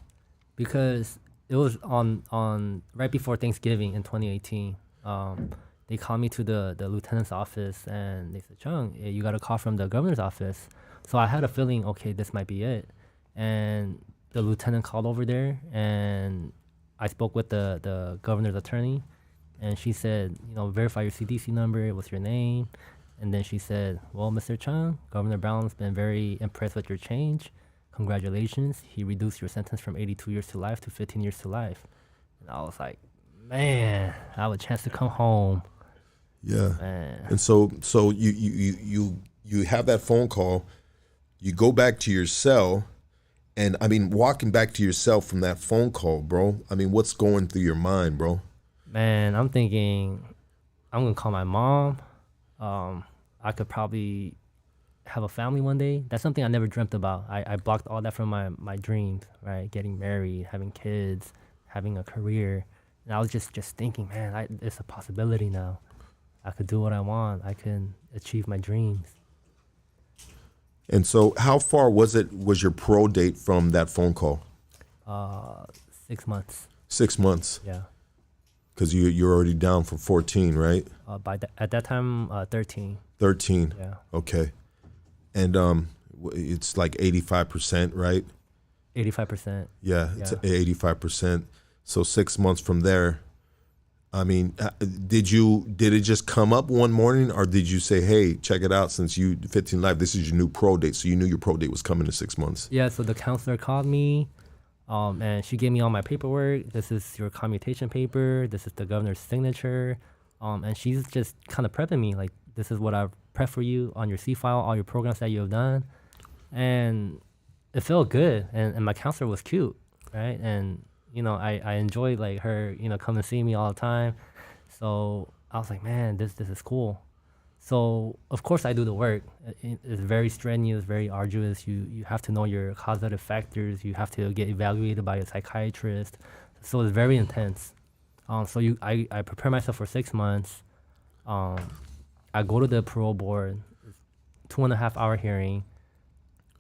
because it was on right before Thanksgiving in 2018. They called me to the lieutenant's office and they said, Chung, you got a call from the governor's office. So I had a feeling, okay, this might be it. And the lieutenant called over there and I spoke with the governor's attorney and she said, you know, verify your CDC number, what's your name? And then she said, well, Mr. Chung, Governor Brown's been very impressed with your change. Congratulations. He reduced your sentence from 82 years to life to 15 years to life. And I was like, man, I have a chance to come home. Yeah. Man. And so you have that phone call, you go back to your cell, and I mean, walking back to your cell from that phone call, bro, I mean, what's going through your mind, bro? Man, I'm thinking I'm going to call my mom. I could probably have a family one day. That's something I never dreamt about. I blocked all that from my dreams, right? Getting married, having kids, having a career. And I was just thinking, man, it's a possibility now. I could do what I want. I can achieve my dreams. And so how far was your parole date from that phone call? 6 months. 6 months. Yeah. Because you're already down for 14, right? At that time, 13. 13. Yeah. Okay. And it's like 85%, right? 85%. Yeah, it's Yeah. 85%. So 6 months from there, I mean, did it just come up one morning, or did you say, hey, check it out, since you 15 life, this is your new pro date, so you knew your pro date was coming in 6 months? Yeah, so the counselor called me, and she gave me all my paperwork. This is your commutation paper. This is the governor's signature. And she's just kind of prepping me, like, this is what I've prepped for you on your C-file, all your programs that you have done. And it felt good, and my counselor was cute, right? And you know, I enjoyed like her, you know, come to see me all the time. So I was like, man, this is cool. So of course I do the work. It's very strenuous, very arduous. You have to know your causative factors. You have to get evaluated by a psychiatrist. So it's very intense. I prepare myself for 6 months. I go to the parole board, 2.5 hour hearing,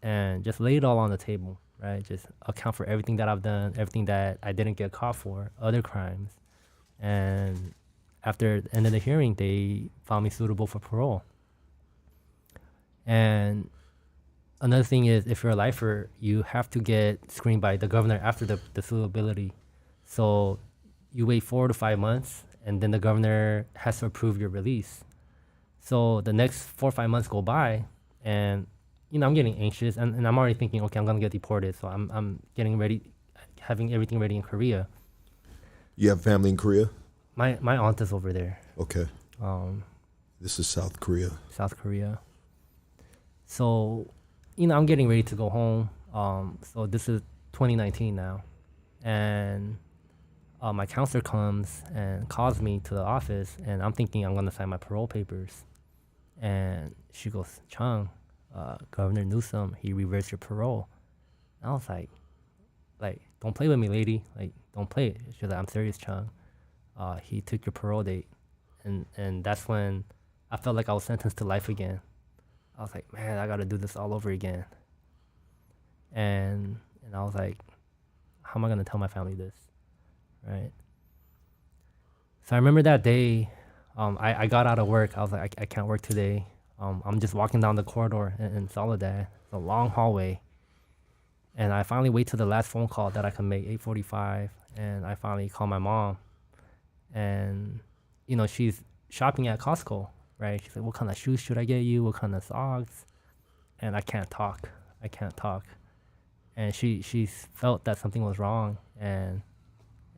and just lay it all on the table. Right, just account for everything that I've done, everything that I didn't get caught for, other crimes. And after the end of the hearing, they found me suitable for parole. And another thing is, if you're a lifer, you have to get screened by the governor after the suitability. So you wait 4 to 5 months, and then the governor has to approve your release. So the next 4 or 5 months go by, and you know, I'm getting anxious, and I'm already thinking, okay, I'm gonna get deported, so I'm getting ready, having everything ready in Korea. You have family in Korea? My aunt is over there. Okay. This is South Korea. South Korea. So I'm getting ready to go home. So this is 2019 now, and my counselor comes and calls me to the office, and I'm thinking I'm gonna sign my parole papers, and she goes, Chung, Governor Newsom, he reversed your parole. And I was like, don't play with me, lady. Like, don't play it. She was like, I'm serious, Chung. He took your parole date, and that's when I felt like I was sentenced to life again. I was like, man, I gotta do this all over again. And I was like, how am I gonna tell my family this, right? So I remember that day, I got out of work. I was like, I can't work today. I'm just walking down the corridor in Soledad. It's a long hallway. And I finally wait till the last phone call that I can make, 8:45, and I finally call my mom. And, she's shopping at Costco, right? She's like, what kind of shoes should I get you? What kind of socks? And I can't talk. And she felt that something was wrong, and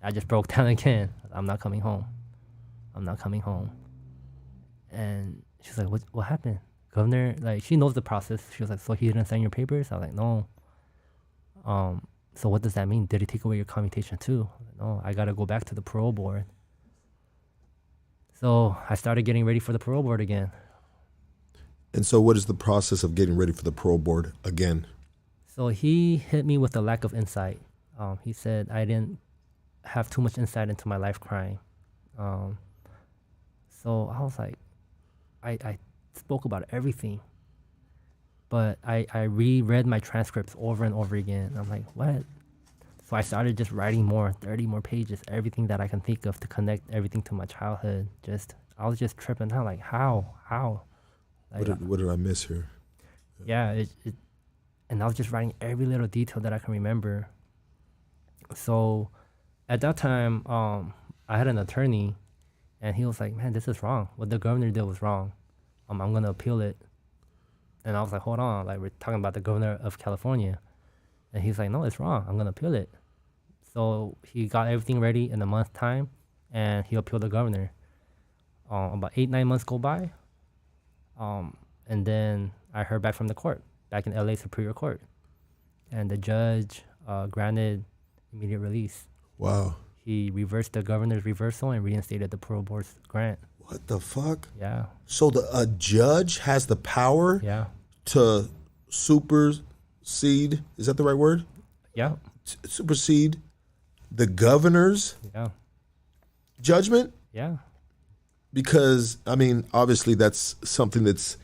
I just broke down again. I'm not coming home. And she's like, what happened? Governor, like, she knows the process. She was like, so he didn't sign your papers? I was like, no. So what does that mean? Did he take away your commutation too? I was like, no, I got to go back to the parole board. So I started getting ready for the parole board again. And so what is the process of getting ready for the parole board again? So he hit me with a lack of insight. He said I didn't have too much insight into my life crime. So I was like, I spoke about everything, but I reread my transcripts over and over again. I'm like, what? So I started just writing 30 more pages, everything that I can think of to connect everything to my childhood. I was just tripping out, like, how? Like, What did I miss here? Yeah, and I was just writing every little detail that I can remember. So at that time, I had an attorney, and he was like, man, this is wrong. What the governor did was wrong. I'm going to appeal it. And I was like, hold on, like, we're talking about the governor of California. And he's like, no, it's wrong. I'm going to appeal it. So he got everything ready in a month's time, and he appealed the governor. About 8-9 months go by. And then I heard back from the court, back in LA Superior Court. And the judge granted immediate release. Wow. He reversed the governor's reversal and reinstated the parole board's grant. What the fuck? Yeah. So a judge has the power to supersede, is that the right word? Yeah. Supersede the governor's judgment? Yeah. Because, I mean, obviously that's something that's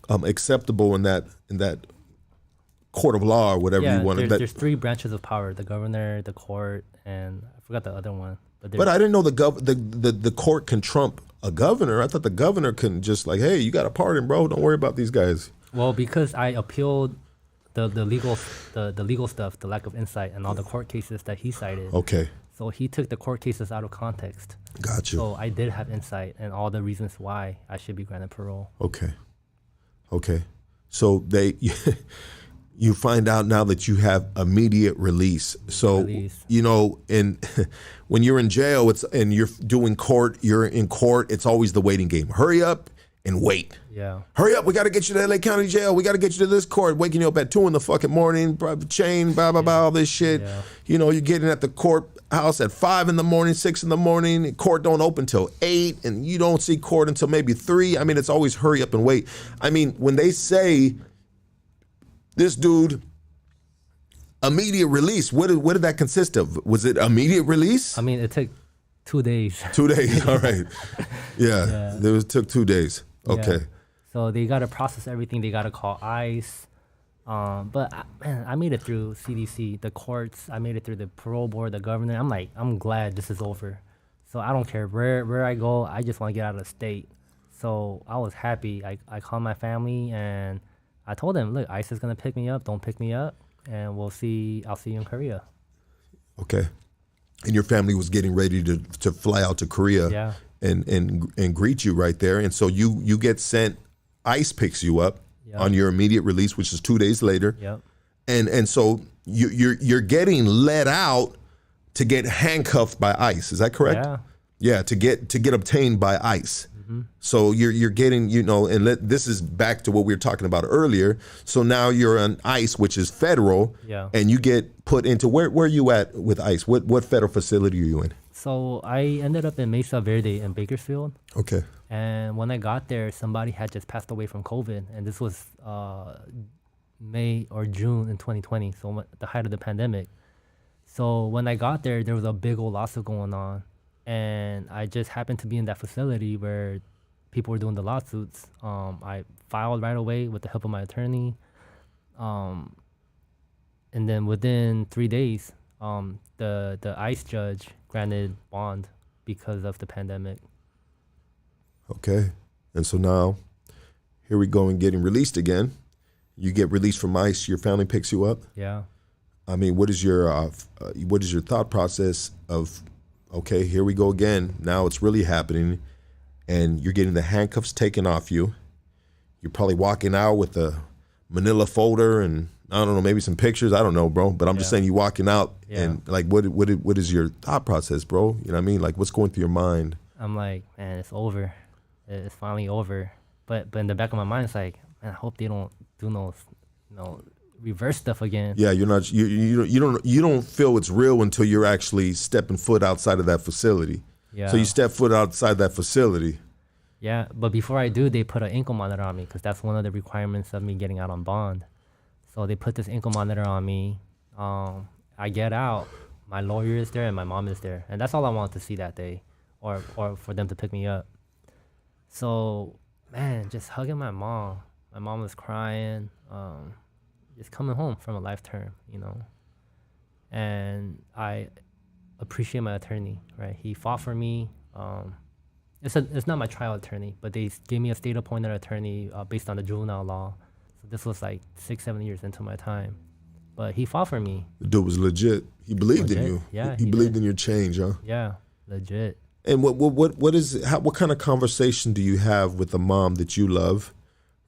acceptable in that court of law or whatever you want. There's 3 branches of power: the governor, the court, and I forgot the other one. But I didn't know the court can trump a governor. I thought the governor can just like, hey, you got a pardon, bro. Don't worry about these guys. Well, because I appealed the legal stuff, the lack of insight, and all the court cases that he cited. Okay. So he took the court cases out of context. Got you. So I did have insight and all the reasons why I should be granted parole. Okay. So you find out now that you have immediate release. So, and when you're in jail, and you're doing court, you're in court, it's always the waiting game. Hurry up and wait. Yeah. Hurry up, we got to get you to LA County Jail. We got to get you to this court, waking you up at 2 a.m, chain, blah, blah, blah, all this shit. Yeah. You're getting at the courthouse at 5 a.m, 6 a.m. Court don't open till 8, and you don't see court until maybe 3. I mean, it's always hurry up and wait. I mean, when they say this dude, immediate release, what did that consist of? Was it immediate release? I mean, it took 2 days. 2 days, all right. Yeah. It took 2 days. Okay. Yeah. So they got to process everything. They got to call ICE. But I made it through CDC, the courts. I made it through the parole board, the governor. I'm glad this is over. So I don't care where I go. I just want to get out of the state. So I was happy. I called my family and I told them, look, ICE is going to pick me up. Don't pick me up. And I'll see you in Korea. Okay. And your family was getting ready to fly out to Korea and greet you right there. And so you get sent, ICE picks you up on your immediate release, which is 2 days later. Yep. And so you're getting let out to get handcuffed by ICE. Is that correct? Yeah. Yeah, to get obtained by ICE. So you're getting, this is back to what we were talking about earlier. So now you're on ICE, which is federal, and you get put into where are you at with ICE? What federal facility are you in? So I ended up in Mesa Verde in Bakersfield. Okay. And when I got there, somebody had just passed away from COVID, and this was May or June in 2020, so at the height of the pandemic. So when I got there, there was a big old lawsuit going on, and I just happened to be in that facility where people were doing the lawsuits. I filed right away with the help of my attorney, and then within 3 days, the ICE judge granted bond because of the pandemic. Okay. And so now, here we go and getting released again. You get released from ICE, your family picks you up. Yeah. I mean, what is your thought process of, okay, here we go again. Now it's really happening, and you're getting the handcuffs taken off you. You're probably walking out with a manila folder and, I don't know, maybe some pictures. I don't know, bro. But I'm just saying, you walking out and like, what is your thought process, bro? You know what I mean? Like, what's going through your mind? I'm like, man, it's over. It's finally over. But in the back of my mind, it's like, man, I hope they don't do no reverse stuff again. Yeah, you're not. You don't feel it's real until you're actually stepping foot outside of that facility. Yeah. So you step foot outside that facility. Yeah, but before I do, they put an ankle monitor on me because that's one of the requirements of me getting out on bond. So they put this ankle monitor on me. I get out. My lawyer is there and my mom is there, and that's all I wanted to see that day, or for them to pick me up. So, man, just hugging my mom. My mom was crying. Just coming home from a life term, And I appreciate my attorney, right? He fought for me. It's not my trial attorney, but they gave me a state-appointed attorney based on the juvenile law. So this was like 6-7 years into my time. But he fought for me. The dude was legit. He believed in you. Yeah, he believed in your change, huh? Yeah, legit. And what kind of conversation do you have with the mom that you love,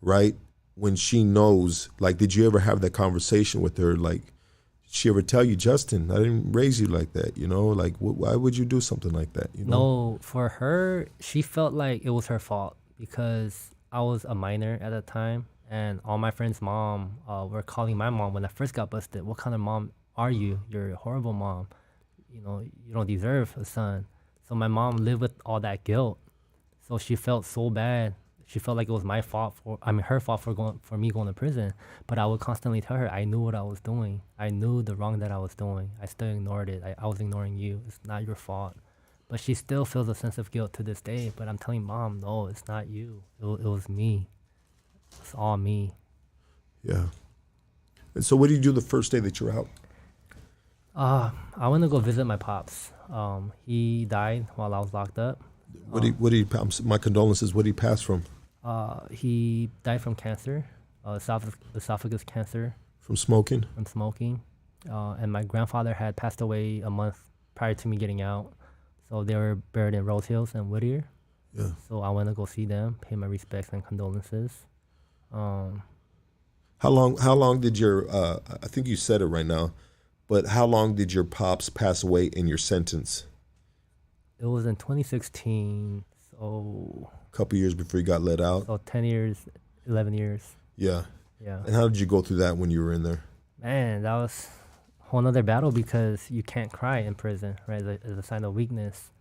right? When she knows, like, did you ever have that conversation with her? Like, did she ever tell you, Justin, I didn't raise you like that, Like, why would you do something like that, No, for her, she felt like it was her fault because I was a minor at the time, and all my friends' mom were calling my mom when I first got busted. What kind of mom are you? You're a horrible mom. You don't deserve a son. So my mom lived with all that guilt. So she felt so bad. She felt like it was her fault for me going to prison. But I would constantly tell her I knew what I was doing. I knew the wrong that I was doing. I still ignored it. I was ignoring you. It's not your fault. But she still feels a sense of guilt to this day. But I'm telling Mom, no, it's not you. It was me. It's all me. Yeah. And so what do you do the first day that you're out? I went to go visit my pops. He died while I was locked up. My condolences. What did he pass from? He died from cancer, esophagus cancer. From smoking? From smoking. And my grandfather had passed away a month prior to me getting out. So they were buried in Rose Hills and Whittier. Yeah. So I went to go see them, pay my respects and condolences. How long did your, I think you said it right now, but how long did your pops pass away in your sentence? It was in 2016, so... A couple years before you got let out? So 10 years, 11 years. Yeah. Yeah. And how did you go through that when you were in there? Man, that was a whole nother battle because you can't cry in prison, right, as a sign of weakness.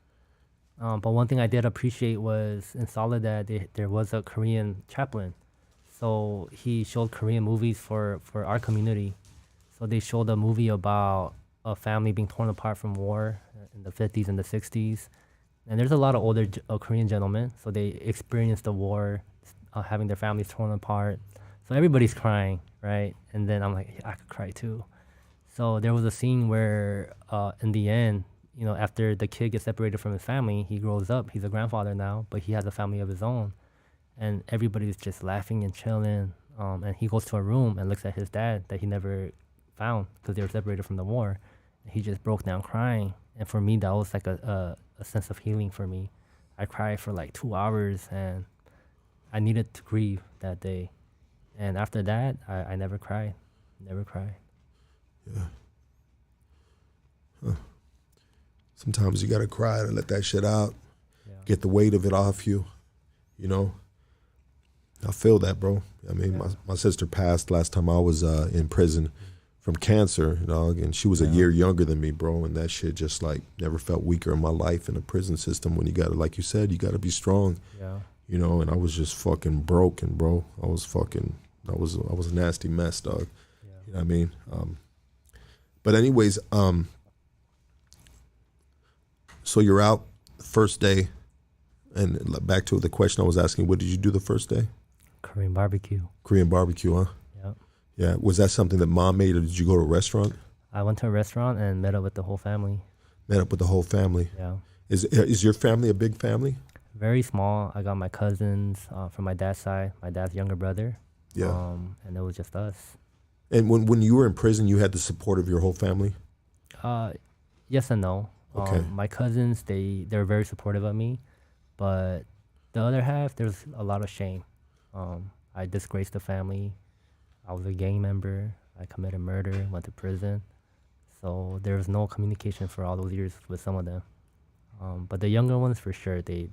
But one thing I did appreciate was in Soledad, there was a Korean chaplain. So he showed Korean movies for our community. So they showed a movie about a family being torn apart from war in the 50s and the 60s. And there's a lot of older Korean gentlemen. So they experienced the war, having their families torn apart. So everybody's crying, right? And then I'm like, yeah, I could cry too. So there was a scene where in the end, after the kid gets separated from his family, he grows up. He's a grandfather now, but he has a family of his own. And everybody's just laughing and chilling. And he goes to a room and looks at his dad that he never found because they were separated from the war. And he just broke down crying. And for me, that was like a sense of healing for me. I cried for like 2 hours and I needed to grieve that day. And after that, I never cried. Never cried. Yeah. Huh. Sometimes you got to cry to let that shit out. Yeah. Get the weight of it off you. You know, I feel that, bro. I mean, my sister passed last time I was in prison from cancer, dog, and she was a year younger than me, bro. And that shit just like never felt weaker in my life in the prison system. When you got to, like you said, you got to be strong. Yeah. You know, and I was just fucking broken, bro. I was a nasty mess, dog. Yeah. You know what I mean? But anyways, so you're out the first day, and back to the question I was asking, what did you do the first day? Korean barbecue. Korean barbecue, huh? Yep. Yeah. Was that something that mom made, or did you go to a restaurant? I went to a restaurant and met up with the whole family. Met up with the whole family. Yeah. Is your family a big family? Very small. I got my cousins from my dad's side, my dad's younger brother. Yeah. And it was just us. And when you were in prison, you had the support of your whole family? Yes and no. Okay. My cousins, they were very supportive of me, but the other half, there's a lot of shame. I disgraced the family. I was a gang member. I committed murder, went to prison. So there was no communication for all those years with some of them. But the younger ones, for sure, they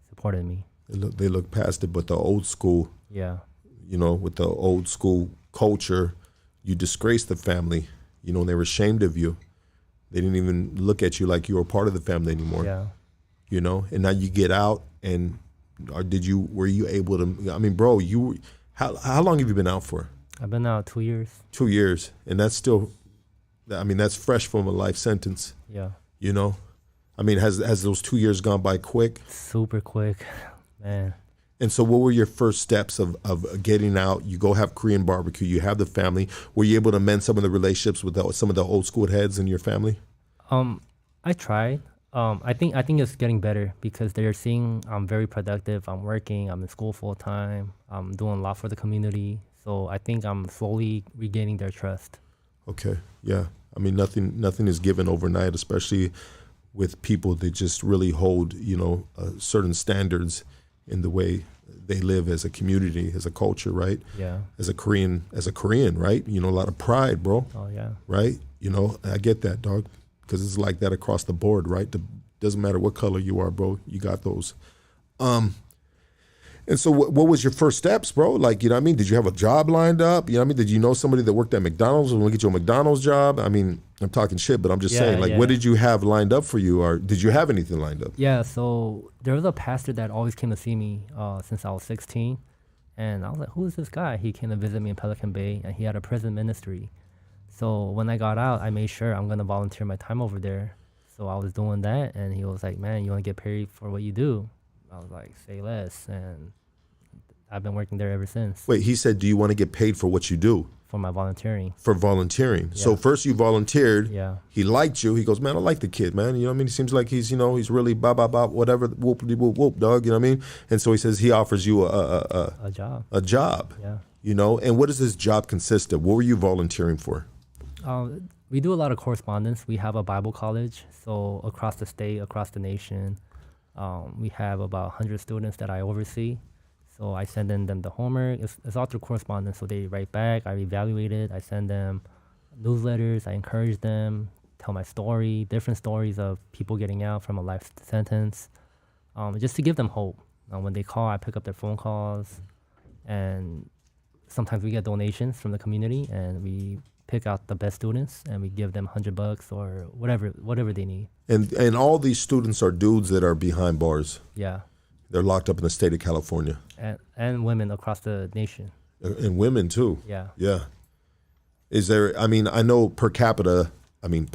supported me. They look past it, but the old school, Yeah. you know, with the old school culture, you disgraced the family, you know, and they were ashamed of you. They didn't even look at you like you were part of the family anymore. Yeah. You know, and now you get out, and were you able to, I mean, bro, how long have you been out for? I've been out 2 years. 2 years, and that's still, I mean, that's fresh from a life sentence. Yeah. You know, I mean, has those 2 years gone by quick? Super quick, man. And so what were your first steps of getting out? You go have Korean barbecue, you have the family. Were you able to mend some of the relationships with some of the old school heads in your family? I tried. I think it's getting better because they're seeing I'm very productive. I'm working. I'm in school full time. I'm doing a lot for the community. So I think I'm slowly regaining their trust. Okay, yeah. I mean, nothing is given overnight, especially with people that just really hold, you know, certain standards in the way they live as a community, as a culture, right? Yeah. As a Korean, right? You know, a lot of pride, bro. Oh yeah. Right? You know, I get that, dog, because it's like that across the board, right? Doesn't matter what color you are, bro. You got those. And so what was your first steps, bro? Like, you know what I mean? Did you have a job lined up? You know what I mean? Did you know somebody that worked at McDonald's? Want to get you a McDonald's job? I mean, I'm talking shit, but I'm just saying, like, what did you have lined up for you? Or did you have anything lined up? Yeah, so there was a pastor that always came to see me since I was 16. And I was like, who is this guy? He came to visit me in Pelican Bay, and he had a prison ministry. So when I got out, I made sure I'm going to volunteer my time over there. So I was doing that, and he was like, man, you want to get paid for what you do? I was like, say less. And I've been working there ever since. Wait, he said, do you want to get paid for what you do? For my volunteering. For volunteering. Yeah. So first you volunteered. Yeah. He liked you. He goes, man, I like the kid, man. You know what I mean? He seems like he's, you know, he's really whatever, whoop, dog. You know what I mean? And so he says he offers you A job. A job. Yeah. You know, and what does this job consist of? What were you volunteering for? We do a lot of correspondence. We have a Bible college. So across the state, across the nation, we have about 100 students that I oversee. So I send in them the homework. It's all through correspondence. So they write back. I evaluate it. I send them newsletters. I encourage them, tell my story, different stories of people getting out from a life sentence, just to give them hope. When they call, I pick up their phone calls. And sometimes we get donations from the community, and we pick out the best students, and we give them $100 or whatever they need. And all these students are dudes that are behind bars. Yeah. They're locked up in the state of California. And women across the nation. And women too. Yeah. Yeah. Is there, I mean, I know per capita, it's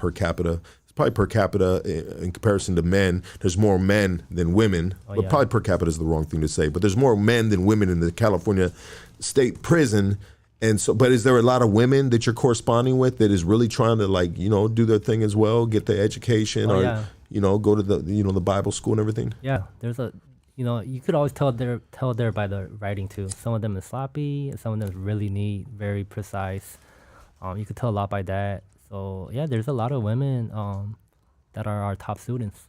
probably per capita in comparison to men. There's more men than women. But probably per capita is the wrong thing to say. But there's more men than women in the California state prison. And so, but is there a lot of women that you're corresponding with that is really trying to, like, you know, do their thing as well, get their education, you know, go to the, you know, the Bible school and everything? Yeah, there's you know, you could always tell there by the writing too. Some of them is sloppy, and some of them is really neat, very precise. You could tell a lot by that. So yeah, there's a lot of women that are our top students.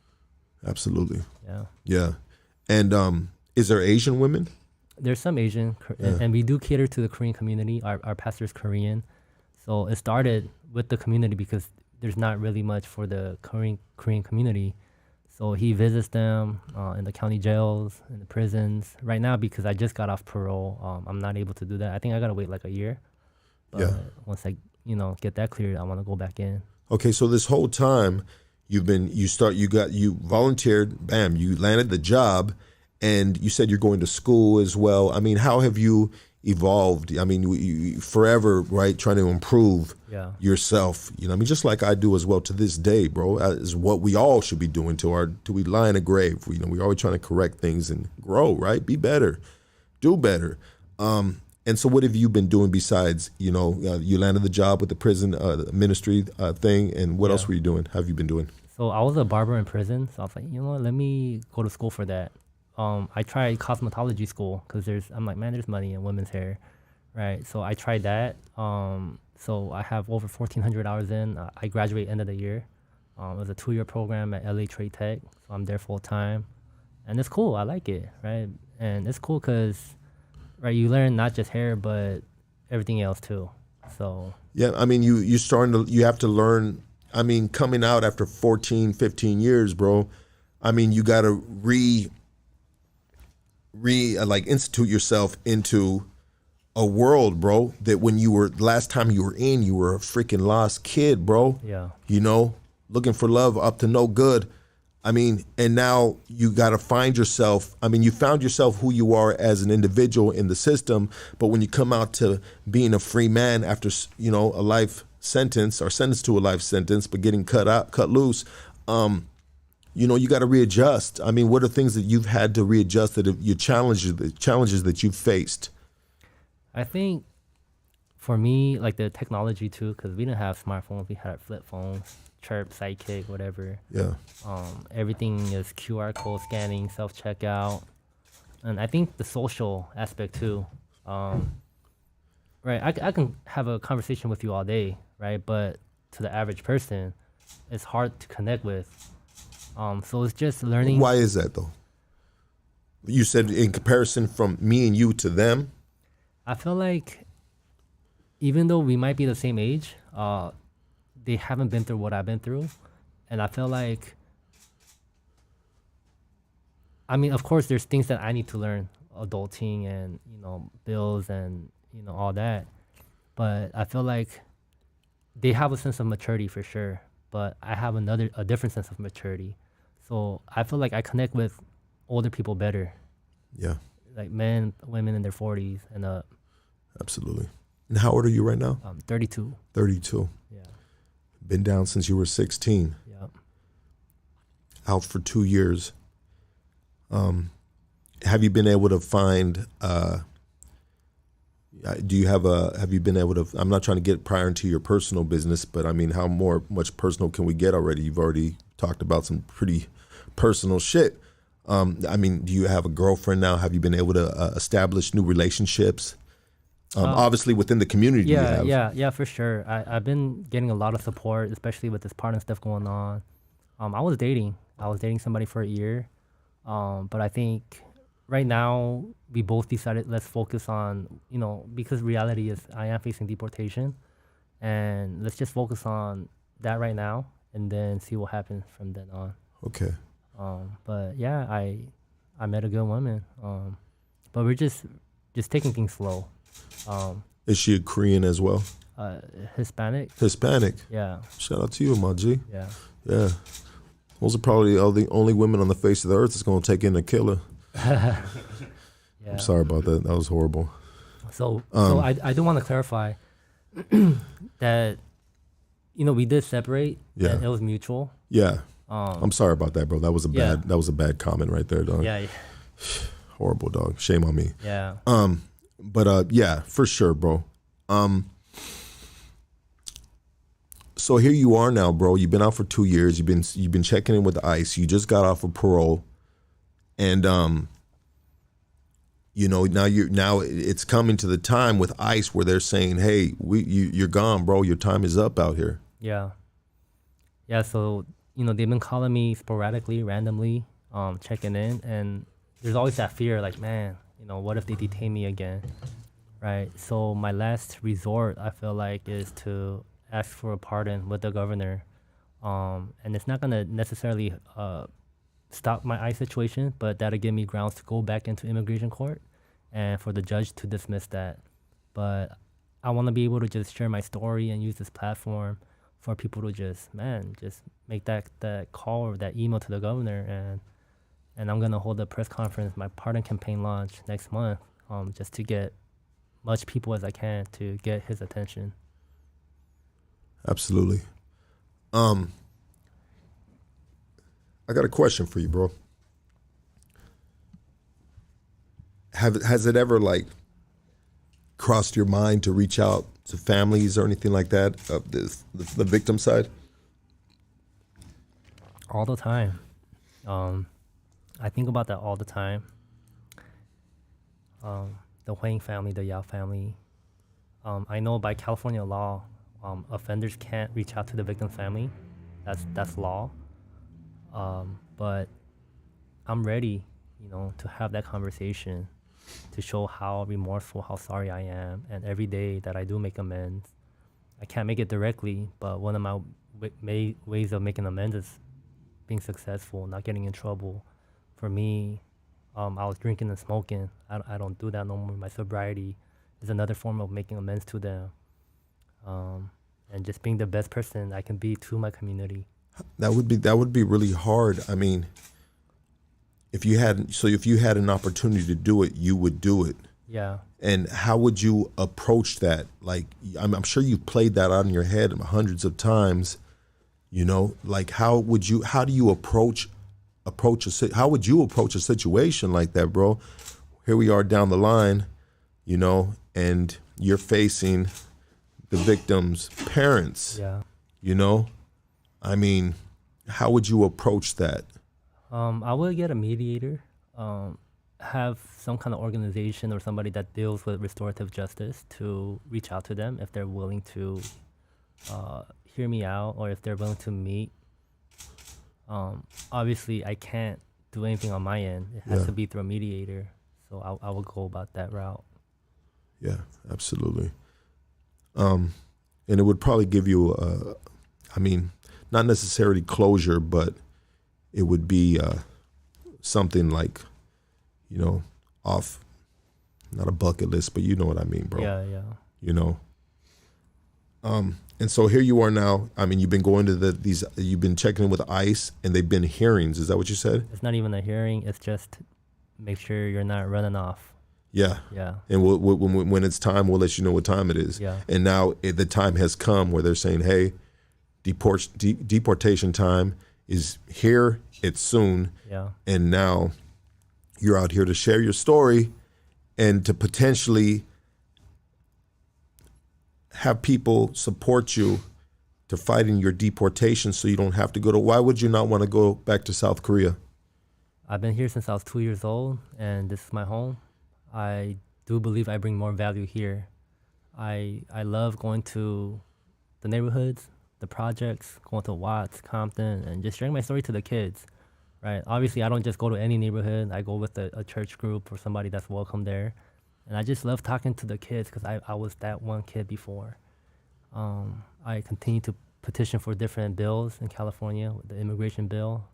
Absolutely. Yeah. Yeah. And is there Asian women? There's some Asian, and we do cater to the Korean community. Our pastor's Korean. So it started with the community because there's not really much for the Korean community. So he visits them in the county jails, in the prisons. Right now, because I just got off parole, I'm not able to do that. I think I gotta wait like a year. But Yeah. once I, get that cleared, I want to go back in. Okay, so this whole time you volunteered, bam, you landed the job, and you said you're going to school as well. I mean, how have you evolved? I mean, you forever, right, trying to improve yourself. I mean, just like I do as well to this day, bro, is what we all should be doing till we lie in a grave. We're always trying to correct things and grow, right? Be better, do better. And so what have you been doing besides, you landed the job with the prison ministry thing, and what else were you doing? How have you been doing? So I was a barber in prison, so I was like, let me go to school for that. I tried cosmetology school because I'm like, man, there's money in women's hair, right? So I tried that. So I have over 1,400 hours in. I graduate end of the year. It was a 2-year program at LA Trade Tech, so I'm there full time. And it's cool, I like it, right? And it's cool because, right, you learn not just hair, but everything else too. So yeah, I mean, you have to learn. I mean, coming out after 14, 15 years, bro, I mean, you got to institute yourself into a world, bro, that when last time you were in, you were a freaking lost kid, bro. Yeah. Looking for love up to no good. I mean, and now you got to find yourself. I mean, you found yourself who you are as an individual in the system, but when you come out to being a free man after, a life sentence or sentenced to a life sentence, but getting cut loose, you got to readjust. I mean, what are things that you've had to readjust the challenges that you've faced? I think for me, like the technology too, because we didn't have smartphones, we had flip phones, Chirp, Sidekick, whatever. Yeah. Everything is QR code scanning, self-checkout. And I think the social aspect too. Right, I can have a conversation with you all day, right? But to the average person, it's hard to connect with. So it's just learning. Why is that though? You said in comparison from me and you to them? I feel like even though we might be the same age, they haven't been through what I've been through. And I feel like, I mean, of course, there's things that I need to learn, adulting and, bills and, all that. But I feel like they have a sense of maturity for sure, but I have a different sense of maturity. So I feel like I connect with older people better. Yeah. Like men, women in their 40s and up. Absolutely. And how old are you right now? 32. 32. Yeah. Been down since you were 16. Yep. Out for 2 years. Have you been able to find, have you been able to, I'm not trying to get prior into your personal business, but I mean, how much personal can we get already? You've already talked about some pretty personal shit. I mean, do you have a girlfriend now? Have you been able to establish new relationships? Obviously within the community. Yeah, for sure. I've been getting a lot of support, especially with this partner stuff going on. I was dating somebody for a year. But I think right now we both decided let's focus on, because reality is I am facing deportation, and let's just focus on that right now and then see what happens from then on. Okay. But yeah, I met a good woman. But we're just taking things slow. Is she a Korean as well? Hispanic. Yeah. Shout out to you, my G. Yeah. Yeah. Those are probably the only women on the face of the earth that's going to take in a killer. Yeah. I'm sorry about that. That was horrible. So I do want to clarify that, we did separate. Yeah. And it was mutual. Yeah. I'm sorry about that, bro. That was a bad comment right there, dog. Yeah. Horrible, dog. Shame on me. Yeah. But yeah, for sure, bro. So here you are now, bro. You've been out for 2 years. You've been checking in with ICE. You just got off of parole, and now it's coming to the time with ICE where they're saying, "Hey, you're gone, bro. Your time is up out here." Yeah. Yeah. So they've been calling me sporadically, randomly, checking in, and there's always that fear, like, man, what if they detain me again, right? So my last resort, I feel like, is to ask for a pardon with the governor, and it's not gonna necessarily stop my ICE situation, but that'll give me grounds to go back into immigration court and for the judge to dismiss that. But I want to be able to just share my story and use this platform for people to just make that call or that email to the governor. And I'm going to hold a press conference, my pardon campaign launch next month, just to get much people as I can to get his attention. Absolutely. I got a question for you, bro. Has it ever like crossed your mind to reach out to families or anything like that of the victim side? All the time. I think about that all the time. The Huang family, the Yao family. I know by California law, offenders can't reach out to the victim's family. That's law. But I'm ready, to have that conversation, to show how remorseful, how sorry I am. And every day that I do make amends, I can't make it directly, but one of my ways of making amends is being successful, not getting in trouble. For me, I was drinking and smoking. I don't do that no more. My sobriety is another form of making amends to them. And just being the best person I can be to my community. That would be really hard. I mean, if you had an opportunity to do it, you would do it. Yeah. And how would you approach that? Like, I'm sure you've played that out in your head hundreds of times. Like how would you approach a situation like that, bro? Here we are down the line, and you're facing the victim's parents. Yeah. I mean, how would you approach that? I would get a mediator, have some kind of organization or somebody that deals with restorative justice to reach out to them if they're willing to hear me out or if they're willing to meet. Obviously, I can't do anything on my end. It has to be through a mediator. So I will go about that route. Yeah, absolutely. And it would probably give you, not necessarily closure, but it would be something like, off, not a bucket list, but you know what I mean, bro. Yeah. And so here you are now. I mean, you've been going to you've been checking in with ICE, and they've been hearings. Is that what you said? It's not even a hearing. It's just make sure you're not running off. Yeah. Yeah. And when it's time, we'll let you know what time it is. Yeah. And now the time has come where they're saying, hey, deportation time is here. It's soon. Yeah. And now you're out here to share your story and to potentially have people support you to fight in your deportation so you don't have to go why would you not want to go back to South Korea? I've been here since I was 2 years old, and this is my home. I do believe I bring more value here. I love going to the neighborhoods, the projects, going to Watts, Compton, and just sharing my story to the kids, right? Obviously, I don't just go to any neighborhood. I go with a church group or somebody that's welcome there. And I just love talking to the kids because I was that one kid before. I continue to petition for different bills in California, the immigration bill,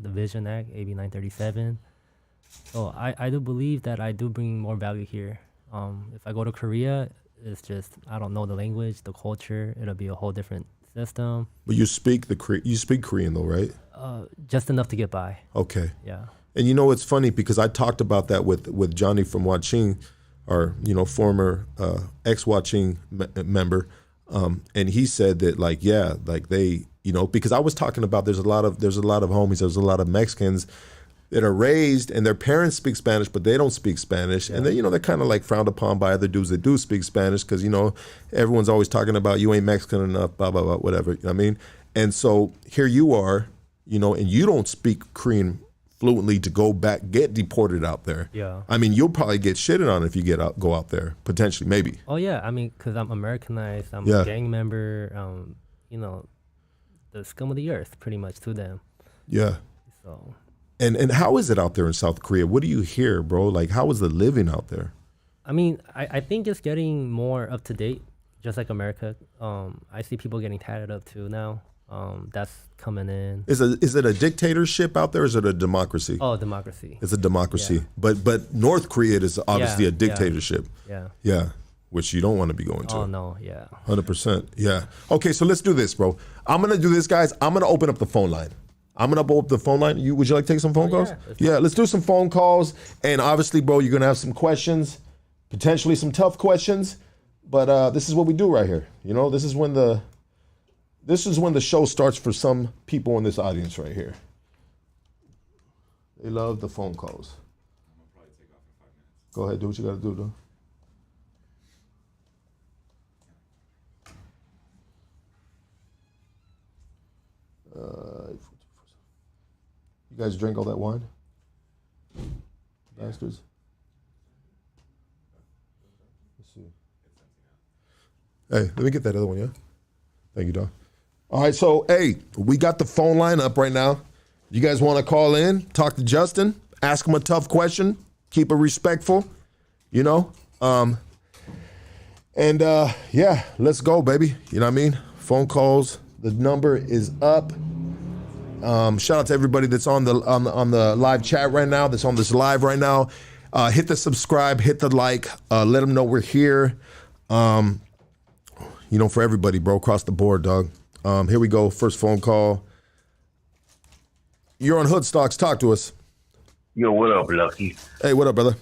the Vision Act, AB 937. So I do believe that I do bring more value here. If I go to Korea, it's just, I don't know the language, the culture. It'll be a whole different system. But you speak Korean though, right? Just enough to get by. Okay. Yeah. And it's funny because I talked about that with Johnny from Waching, our former ex-Waching member, and he said that they because I was talking about there's a lot of homies, there's a lot of Mexicans that are raised and their parents speak Spanish, but they don't speak Spanish. And then, they're kind of like frowned upon by other dudes that do speak Spanish because, everyone's always talking about you ain't Mexican enough, blah, blah, blah, whatever. You know what I mean? And so here you are, and you don't speak Korean fluently to go back, get deported out there. Yeah. I mean, you'll probably get shitted on if you go out there, potentially, maybe. Oh, yeah. I mean, because I'm Americanized. I'm a gang member, the scum of the earth, pretty much, to them. Yeah. So... And how is it out there in South Korea? What do you hear, bro? Like, how is the living out there? I mean, I think it's getting more up to date, just like America. I see people getting tatted up too now. That's coming in. Is it a dictatorship out there? Or is it a democracy? Oh, democracy. It's a democracy. Yeah. But North Korea is obviously a dictatorship. Yeah. Yeah. Which you don't want to be going to. Oh no, yeah. 100%. Yeah. Okay, so let's do this, bro. I'm gonna do this, guys. I'm gonna open up the phone line. I'm gonna open up the phone line. Would you like to take some phone calls? Yeah, let's do some phone calls. And obviously, bro, you're gonna have some questions, potentially some tough questions. But this is what we do right here. You know, this is when the show starts for some people in this audience right here. They love the phone calls. I'm gonna probably take off in 5 minutes. Go ahead, do what you gotta do, though. You guys drink all that wine? Bastards. Let's see. Hey, let me get that other one, yeah? Thank you, Don. All right, so, hey, we got the phone line up right now. You guys want to call in, talk to Justin, ask him a tough question, keep it respectful, you know? Yeah, let's go, baby. You know what I mean? Phone calls, the number is up. Shout out to everybody that's on the live chat right now, that's on this live right now. Hit the subscribe, hit the like, let them know we're here. You know, for everybody, bro, across the board, dog. Here we go, first phone call. You're on Hood Stocks, talk to us. Yo, what up, Lucky? Hey, what up, brother?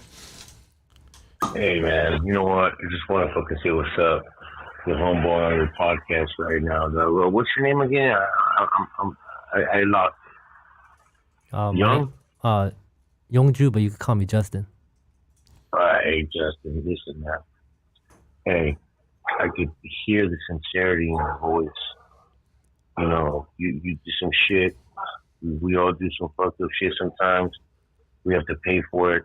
Hey, man, you know what? I just want to fucking say what's up. Your homeboy on your podcast right now. What's your name again? I lost. Young? Youngju, but you can call me Justin. Hey, Justin, listen, man. Hey, I could hear the sincerity in your voice. You know, you do some shit. We all do some fucked up shit sometimes. We have to pay for it.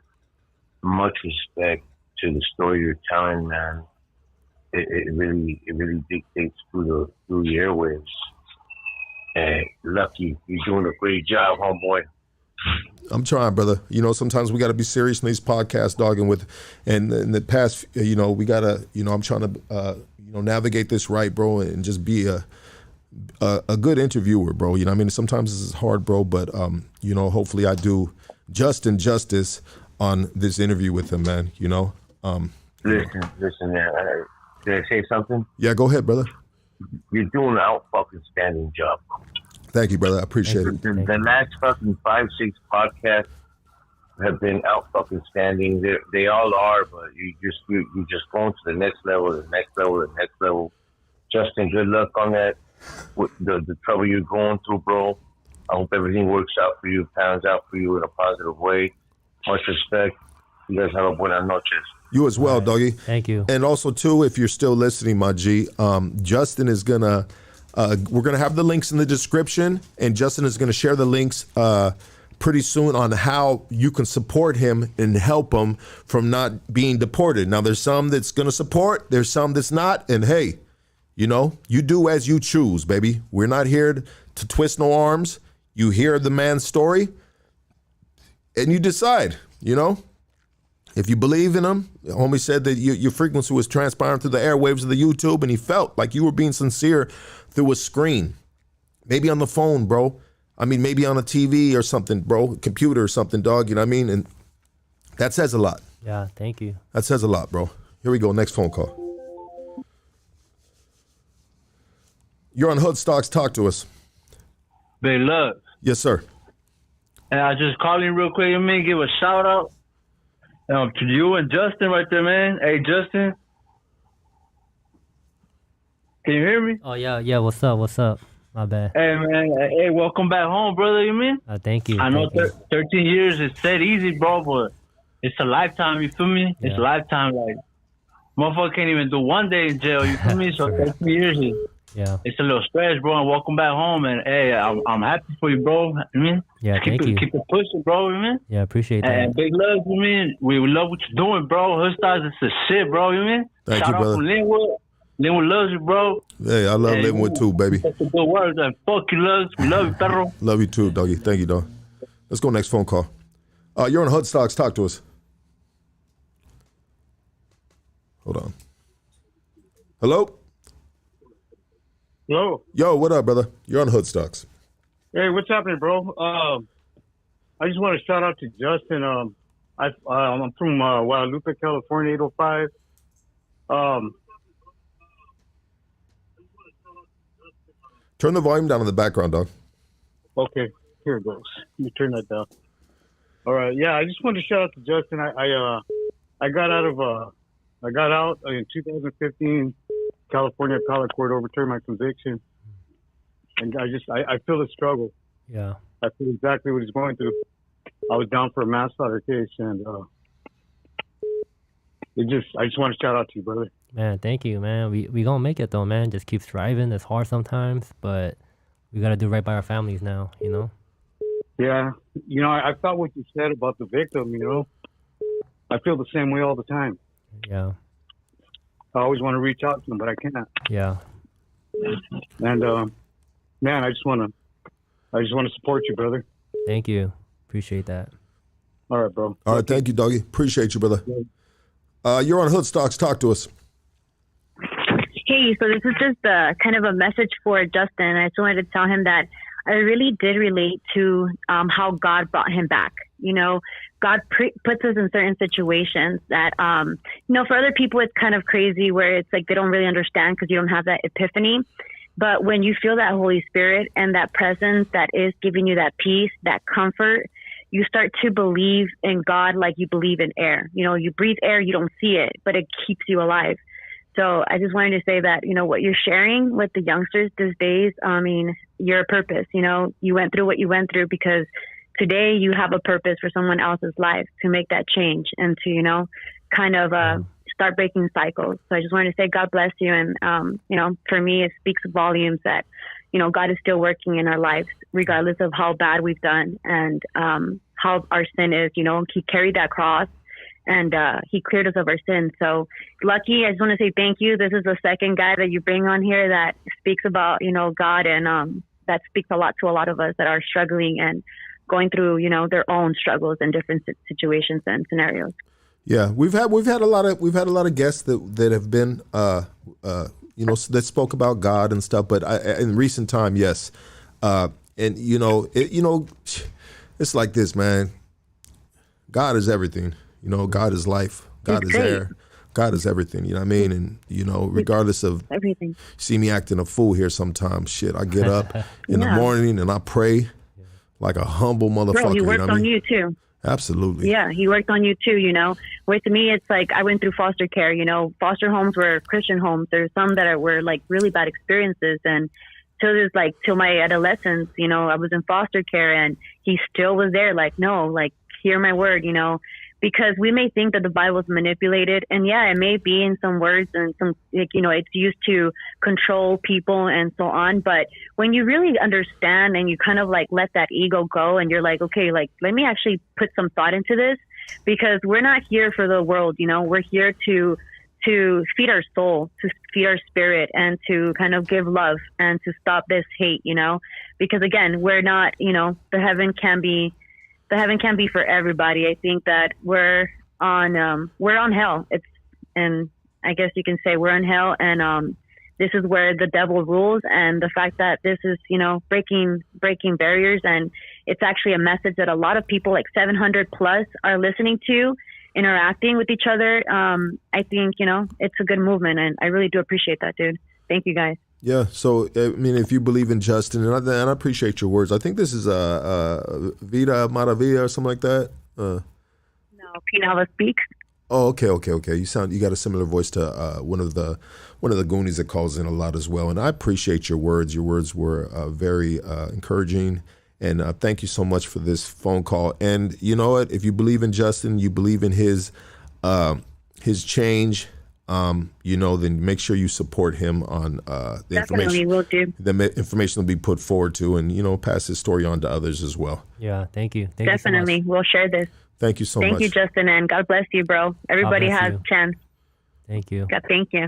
Much respect to the story you're telling, man. It really dictates through the airwaves. Hey, Lucky, you're doing a great job, homeboy. I'm trying, brother. You know, sometimes we got to be serious in these podcasts, dog. And in the past, you know, we got to, you know, I'm trying to, navigate this right, bro, and just be a good interviewer, bro. You know what I mean? Sometimes this is hard, bro, but, you know, hopefully I do Justin justice on this interview with him, man, you know? Listen, man. Did I say something? Yeah, go ahead, brother. You're doing an out-fucking-standing job. Thank you, brother. I appreciate it. The last fucking 5-6 podcasts have been out-fucking-standing. They all are, but you just going to the next level, the next level, the next level. Justin, good luck on that. With the trouble you're going through, bro. I hope everything works out for you, pans out for you in a positive way. Much respect. You guys have a buenas noches. You as well, doggy. Thank you. And also, too, if you're still listening, my G, Justin is going to, we're going to have the links in the description, and Justin is going to share the links pretty soon on how you can support him and help him from not being deported. Now, there's some that's going to support, there's some that's not, and hey, you know, you do as you choose, baby. We're not here to twist no arms. You hear the man's story, and you decide, you know? If you believe in him, the homie said that your frequency was transpiring through the airwaves of the YouTube, and he felt like you were being sincere through a screen. Maybe on the phone, bro. I mean, maybe on a TV or something, bro. Computer or something, dog. You know what I mean? And that says a lot. Yeah, thank you. That says a lot, bro. Here we go. Next phone call. You're on Hood Stocks. Talk to us. Big Lux. Yes, sir. And I just called in real quick, you mean, give a shout out to you and Justin right there, man. Hey, Justin. Can you hear me? Oh, yeah. What's up? My bad. Hey, man. Hey, welcome back home, brother, you mean? Thank you. I know Thank you. 13 years is said easy, bro, but it's a lifetime, you feel me? Yeah. It's a lifetime, like, motherfucker can't even do one day in jail, you feel me? So 13 years is... Yeah. It's a little stretch, bro, and welcome back home. And hey, I'm happy for you, bro. I mean, Yeah, thank you. Keep it pushing, bro. You mean? Yeah, appreciate that. And big love, you mean? We love what you're doing, bro. Hood Stars is the shit, bro. You mean? Thank Shout you, out brother. from Linwood. Linwood loves you, bro. Hey, I love living with too, baby. That's a good word. And fuck you, loves. We love you, perro. Love you too, doggy. Thank you, dog. Let's go next phone call. You're on Hood Stocks. Talk to us. Hold on. Hello? Hello. Yo, what up, brother? You're on Hood Stocks. Hey, what's happening, bro? I just want to shout out to Justin. I'm from Guadalupe, California, 805. Turn the volume down in the background, dog. Okay, here it goes. Let me turn that down. All right, yeah, I just wanted to shout out to Justin. I got out in 2015. California appellate court overturned my conviction, and I feel the struggle. Yeah. I feel exactly what he's going through. I was down for a manslaughter case, and I just want to shout out to you, brother. Man, thank you, man. We gonna make it though, man. Just keep striving. It's hard sometimes, but we gotta do right by our families now, you know? Yeah, I felt what you said about the victim. I feel the same way all the time. Yeah. I always want to reach out to them, but I can't. Yeah. And man, I just want to support you, brother. Thank you. Appreciate that. All right, bro. All right, thank you, doggy. Appreciate you, brother. You're on Hood Stocks. Talk to us. Hey, so this is just kind of a message for Justin. I just wanted to tell him that I really did relate to how God brought him back. God puts us in certain situations that, for other people, it's kind of crazy where it's like they don't really understand because you don't have that epiphany. But when you feel that Holy Spirit and that presence that is giving you that peace, that comfort, you start to believe in God like you believe in air. You breathe air, you don't see it, but it keeps you alive. So I just wanted to say that, what you're sharing with the youngsters these days, you're a purpose. You went through what you went through because today you have a purpose for someone else's life to make that change and to, kind of start breaking cycles. So I just wanted to say God bless you. And, for me, it speaks volumes that, God is still working in our lives, regardless of how bad we've done and how our sin is. He carried that cross. And he cleared us of our sins. So, Lucky, I just want to say thank you. This is the second guy that you bring on here that speaks about, God, and that speaks a lot to a lot of us that are struggling and going through, their own struggles in different situations and scenarios. Yeah, we've had a lot of guests that have been that spoke about God and stuff. But in recent time, yes, it's like this, man. God is everything. God is life. God is air. God is everything. You know what I mean? And, regardless of everything, see me acting a fool here sometimes. Shit, I get up in the morning and I pray like a humble motherfucker. Bro, he worked on you too. Absolutely. Yeah, he worked on you too, With me, it's like I went through foster care, Foster homes were Christian homes. There's some that were like really bad experiences. And till my adolescence, I was in foster care and he still was there. Like, no, like, hear my word, because we may think that the Bible is manipulated, and yeah, it may be in some words and some, it's used to control people and so on. But when you really understand and you kind of like let that ego go and you're like, okay, like, let me actually put some thought into this, because we're not here for the world, we're here to feed our soul, to feed our spirit, and to kind of give love and to stop this hate, because again, we're not, the heaven can be for everybody. I think that we're on hell. And I guess you can say we're on hell, and this is where the devil rules. And the fact that this is, breaking barriers, and it's actually a message that a lot of people, like 700 plus, are listening to, interacting with each other. I think, it's a good movement, and I really do appreciate that, dude. Thank you, guys. Yeah, so if you believe in Justin, and I appreciate your words. I think this is Vida Maravilla or something like that. No, Pinava speaks. Oh, okay. You got a similar voice to one of the Goonies that calls in a lot as well. And I appreciate your words. Your words were very encouraging, and thank you so much for this phone call. And you know what? If you believe in Justin, you believe in his change. Then make sure you support him on the Definitely information. Will do. The information will be put forward to, and pass his story on to others as well. Yeah, thank you. Definitely, you so much. we'll share this. Thank you so much. Thank you, Justin, and God bless you, bro. Everybody has a chance. Thank you. God, thank you.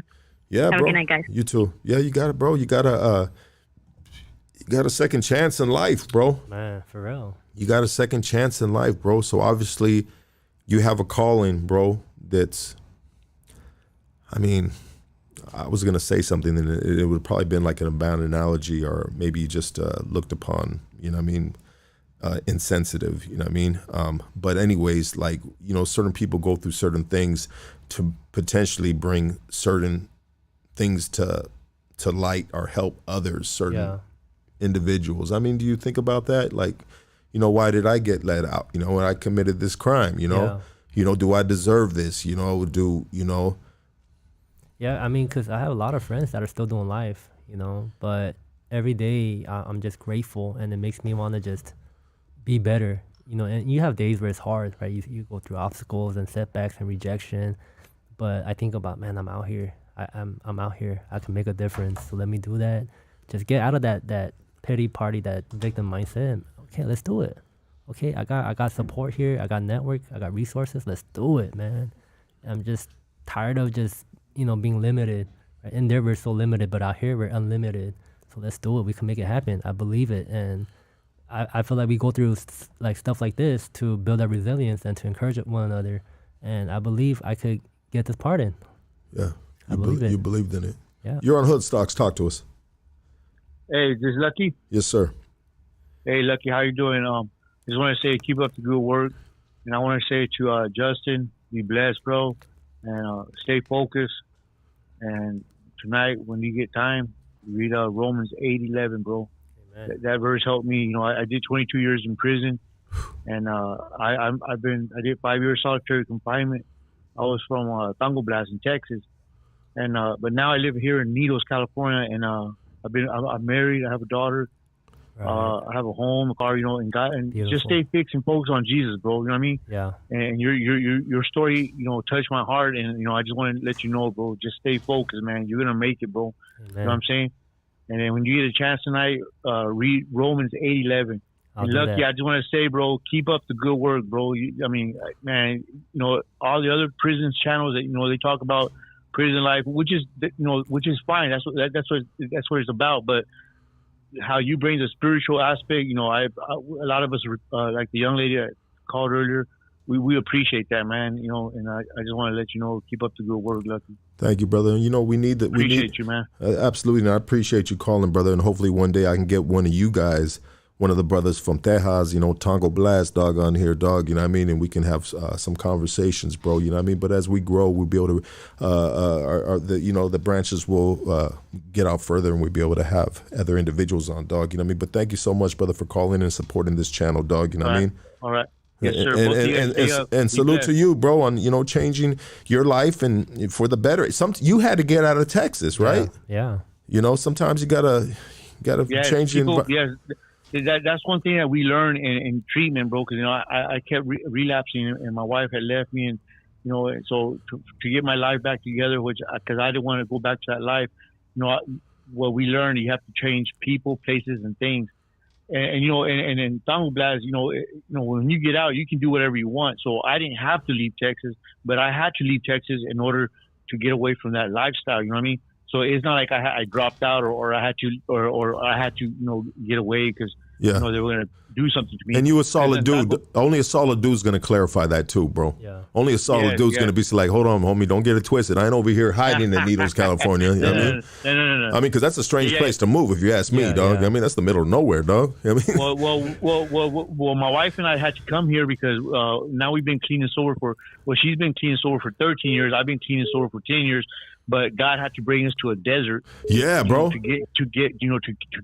Yeah, Have bro. a good night, guys. You too. Yeah, you got it, bro. You got a second chance in life, bro. Man, for real. You got a second chance in life, bro. So obviously, you have a calling, bro. That's, I was gonna say something, and it would have probably been like an bad analogy, or maybe just looked upon. You know what I mean? Insensitive. You know what I mean? But anyways, like, you know, certain people go through certain things to potentially bring certain things to light or help others, certain individuals. I mean, do you think about that? Like, you know, why did I get let out? You know, when I committed this crime, you know, do I deserve this? You know, Yeah, I mean, because I have a lot of friends that are still doing life, you know, but every day I'm just grateful, and it makes me want to just be better, you know. And you have days where it's hard, right? You go through obstacles and setbacks and rejection, but I think about, man, I'm out here. I'm out here. I can make a difference. So let me do that. Just get out of that pity party, that victim mindset. Okay, let's do it. Okay, I got support here. I got network. I got resources. Let's do it, man. I'm just tired of just, you know, being limited. Right? In there we're so limited, but out here we're unlimited. So let's do it. We can make it happen. I believe it, and I feel like we go through like stuff like this to build our resilience and to encourage one another. And I believe I could get this pardon. Yeah. I believe it. You believed in it. Yeah. You're on Hood Stocks. Talk to us. Hey, this is Lucky. Yes, sir. Hey, Lucky, how you doing? Just want to say keep up the good work, and I want to say to Justin, be blessed, bro, and stay focused. And tonight, when you get time, read Romans 8:11, bro. That verse helped me. You know, I did 22 years in prison, and I did 5 years solitary confinement. I was from Tango Blast in Texas, and but now I live here in Needles, California, and I'm married. I have a daughter. Right. I have a home, a car, you know, and God, and Beautiful. just stay fixed and focus on Jesus, bro. You know what I mean? Yeah. And your story, you know, touched my heart, and you know, I just want to let you know, bro. Just stay focused, man. You're gonna make it, bro. Amen. You know what I'm saying? And then when you get a chance tonight, read Romans 8:11. And Lucky, I just want to say, bro, keep up the good work, bro. I mean, man, you know, all the other prisons channels that, you know, they talk about prison life, which is fine. That's what it's about. But how you bring the spiritual aspect, you know, a lot of us, like the young lady that called earlier, we appreciate that, man. You know, and I just want to let you know, keep up the good work, Lucky. Thank you, brother. You know, we need that. Appreciate you, man. Absolutely, and I appreciate you calling, brother. And hopefully one day I can get one of you guys, one of the brothers from Tejas, you know, Tango Blast, dog, on here, dog. You know what I mean? And we can have some conversations, bro. You know what I mean? But as we grow, we'll be able to, the branches will get out further, and we'll be able to have other individuals on, dog. You know what I mean? But thank you so much, brother, for calling and supporting this channel, dog. You know what I mean? All right. Yes, sir. And salute to you, bro, on, you know, changing your life and for the better. You had to get out of Texas, right? Yeah. You know, sometimes you gotta change people, that's one thing that we learn in treatment, bro. Because, you know, I kept relapsing, and my wife had left me, and, you know, so to get my life back together, because I didn't want to go back to that life, you know, what we learned, you have to change people, places, and things. And you know, and in Tango Blast, you know, when you get out, you can do whatever you want. So I didn't have to leave Texas, but I had to leave Texas in order to get away from that lifestyle. You know what I mean? So it's not like I dropped out or I had to or I had to, you know, get away because you know, they were gonna do something to me. And you a solid dude. Only a solid dude's gonna clarify that too, bro. Yeah. Only a solid dude's gonna be like, hold on, homie, don't get it twisted. I ain't over here hiding in Needles, California. You know what I mean? No. I mean, because that's a strange place to move, if you ask me, dog. I mean, that's the middle of nowhere, dog. You know what I mean? Well, my wife and I had to come here because now we've been clean and sober she's been clean and sober for 13 years. I've been clean and sober for 10 years. But God had to bring us to a desert. Yeah, bro. To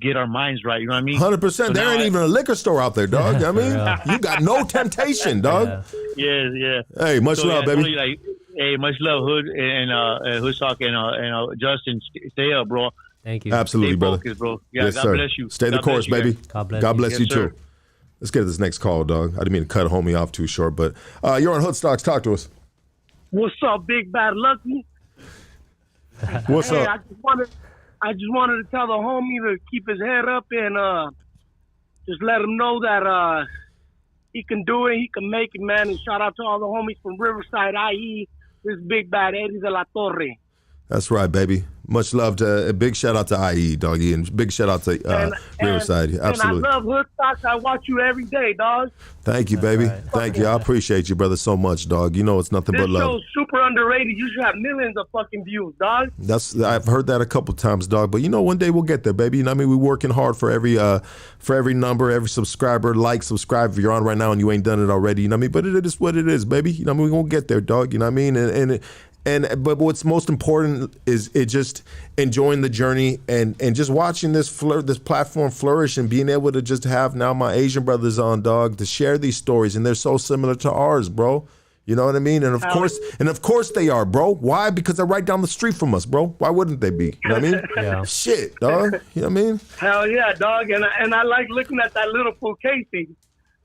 get our minds right. You know what I mean? 100%. So there ain't even a liquor store out there, dog. I mean, you got no temptation, dog. Yeah. Hey, much love, baby. Hey, much love, Hood and Hoodstock and Justin. Stay up, bro. Thank you. Absolutely, Stay brother. focused, bro. Yeah, yes, God sir. bless you. Stay the course, baby. God bless you yes, too. Let's get to this next call, dog. I didn't mean to cut a homie off too short, but you're on Hood Stocks. Talk to us. What's up, Big Bad Lucky? What's up? I just wanted to tell the homie to keep his head up and just let him know that he can do it, he can make it, man. And shout out to all the homies from Riverside, i.e. this Big Bad Eddie de la Torre. That's right, baby. Much love to a big shout out to IE, doggy, and big shout out to Riverside. Absolutely. And I love Hood Stocks. I watch you every day, dog. Thank you, baby. right. Thank you. I appreciate you, brother, so much, dog. You know it's nothing This but love. show's super underrated. You should have millions of fucking views, dog. I've heard that a couple times, dog. But you know, one day we'll get there, baby. You know what I mean? We're working hard for every number, every subscriber, subscribe if you're on right now and you ain't done it already. You know what I mean? But it is what it is, baby. You know what I mean? We're gonna get there, dog. You know what I mean? But what's most important is it just enjoying the journey and just watching this platform flourish and being able to just have now my Asian brothers on, dog, to share these stories, and they're so similar to ours, bro. You know what I mean? And of course they are, bro. Why? Because they're right down the street from us, bro. Why wouldn't they be? You know what I mean? Yeah. Shit, dog. You know what I mean? Hell yeah, dog. And I like looking at that little fool Casey.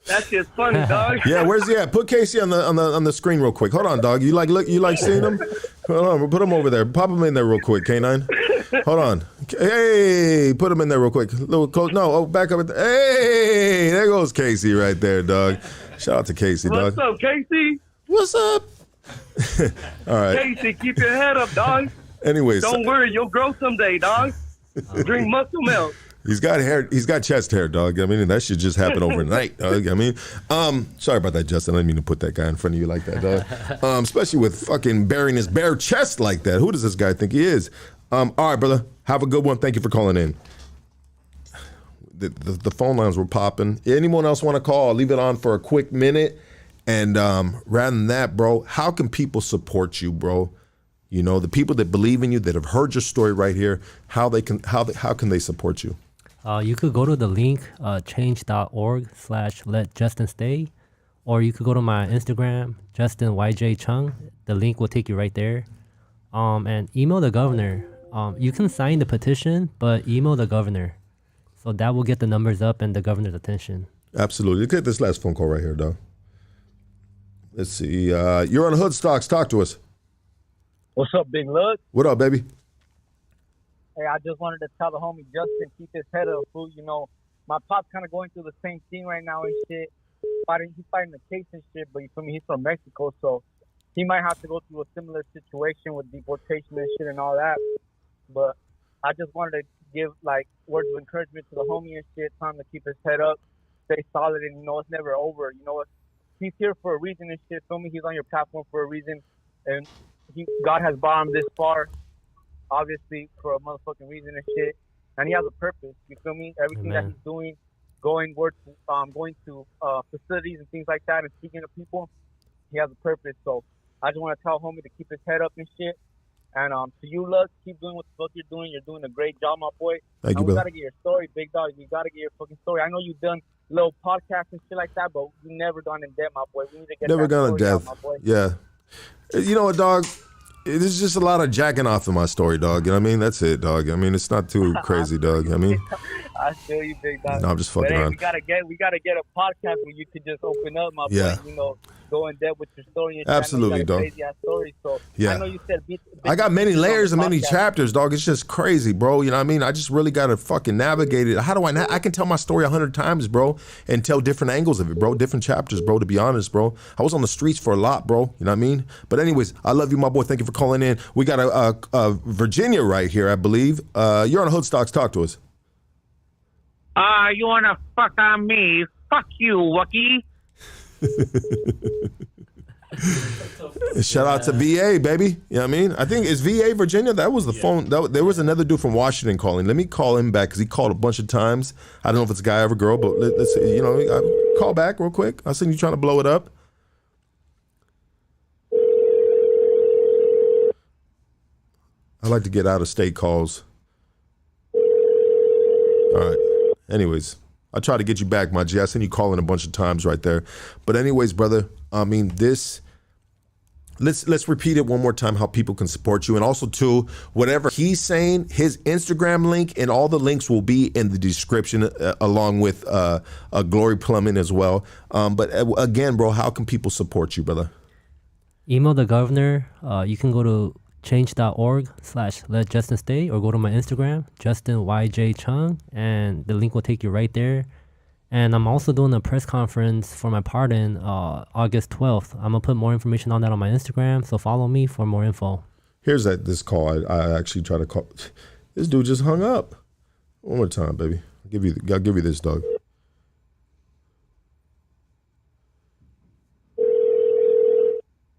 That's just funny, dog. Yeah, where's he at? Put Casey on the screen real quick. Hold on, dog. You like seeing him? Hold on, we'll put him over there. Pop him in there real quick, K9. Hold on. Hey, put him in there real quick. Little close. No, back up. Hey, there goes Casey right there, dog. Shout out to Casey, dog. What's up, Casey? What's up? All right. Casey, keep your head up, dog. Anyways, Don't worry, you'll grow someday, dog. Drink muscle milk. he's got hair. He's got chest hair, dog. I mean, that should just happen overnight, dog. I mean, sorry about that, Justin. I didn't mean to put that guy in front of you like that, dog. Especially with fucking bearing his bare chest like that. Who does this guy think he is? All right, brother. Have a good one. Thank you for calling in. The phone lines were popping. Anyone else want to call? I'll leave it on for a quick minute. And rather than that, bro, how can people support you, bro? You know, the people that believe in you, that have heard your story right here, how can they support you? You could go to the link change.org/letjustinstay, or you could go to my Instagram, JustinYJ The link will take you right there. And email the governor. You can sign the petition, but email the governor. So that will get the numbers up and the governor's attention. Absolutely. Get this last phone call right here, dog. Let's see. You're on Hood Stocks. Talk to us. What's up, Big Lud? What up, baby? Hey, I just wanted to tell the homie Justin, keep his head up, fool. You know, my pop's kind of going through the same thing right now and shit. He's fighting the case and shit, but you feel me? He's from Mexico, so he might have to go through a similar situation with deportation and shit and all that. But I just wanted to give, like, words of encouragement to the homie and shit, tell him to keep his head up, stay solid, and, you know, it's never over. You know, he's here for a reason and shit. Feel me? He's on your platform for a reason, and God has brought him this far, obviously, for a motherfucking reason and shit. And he has a purpose. You feel me? Everything Amen. that he's doing, going to facilities and things like that, and speaking to people, he has a purpose. So I just want to tell homie to keep his head up and shit. And to you, Lux, keep doing what the fuck you're doing. You're doing a great job, my boy. Thank you, we brother. gotta get your story, big dog. You gotta get your fucking story. I know you've done little podcasts and shit like that, but you never gone in depth, my boy. We need to get Never that gone in story out, depth. my boy. Yeah. You know what, dog? There's just a lot of jacking off in my story, dog. You know what I mean? That's it, dog. I mean, it's not too crazy, dog. I mean, I feel you, big dog. no, I'm just But fucking hey, around. we gotta get a podcast where you could just open up, my Yeah. boy. You know, go in depth with your story. And Absolutely, shit. I know dog. you got a crazy ass story. So Yeah. I know you said I got many layers and many podcast. chapters, dog. It's just crazy, bro. You know what I mean? I just really got to fucking navigate it. How do I can tell my story 100 times, bro, and tell different angles of it, bro. Different chapters, bro, to be honest, bro. I was on the streets for a lot, bro. You know what I mean? But anyways, I love you, my boy. Thank you for calling in. We got a Virginia right here, I believe. You're on Hood Stocks. Talk to us. You wanna fuck on me? Fuck you, Wookie. Shout out to VA, baby. You know what I mean? I think it's VA, Virginia. That was the phone. There was another dude from Washington calling. Let me call him back because he called a bunch of times. I don't know if it's a guy or a girl, but let's see. You know, call back real quick. I seen you trying to blow it up. I like to get out of state calls. All right. Anyways, I try to get you back, my G. I seen you calling a bunch of times right there. But anyways, brother, I mean, this. Let's repeat it one more time how people can support you. And also, too, whatever he's saying, his Instagram link and all the links will be in the description along with Glory Plumbing as well. But again, bro, how can people support you, brother? Email the governor. You can go to change.org/letjustinstay or go to my Instagram, JustinYJ and the link will take you right there. And I'm also doing a press conference for my pardon August 12th. I'm going to put more information on that on my Instagram, so follow me for more info. Here's this call. I actually tried to call. This dude just hung up. One more time, baby. I'll give you this, dog.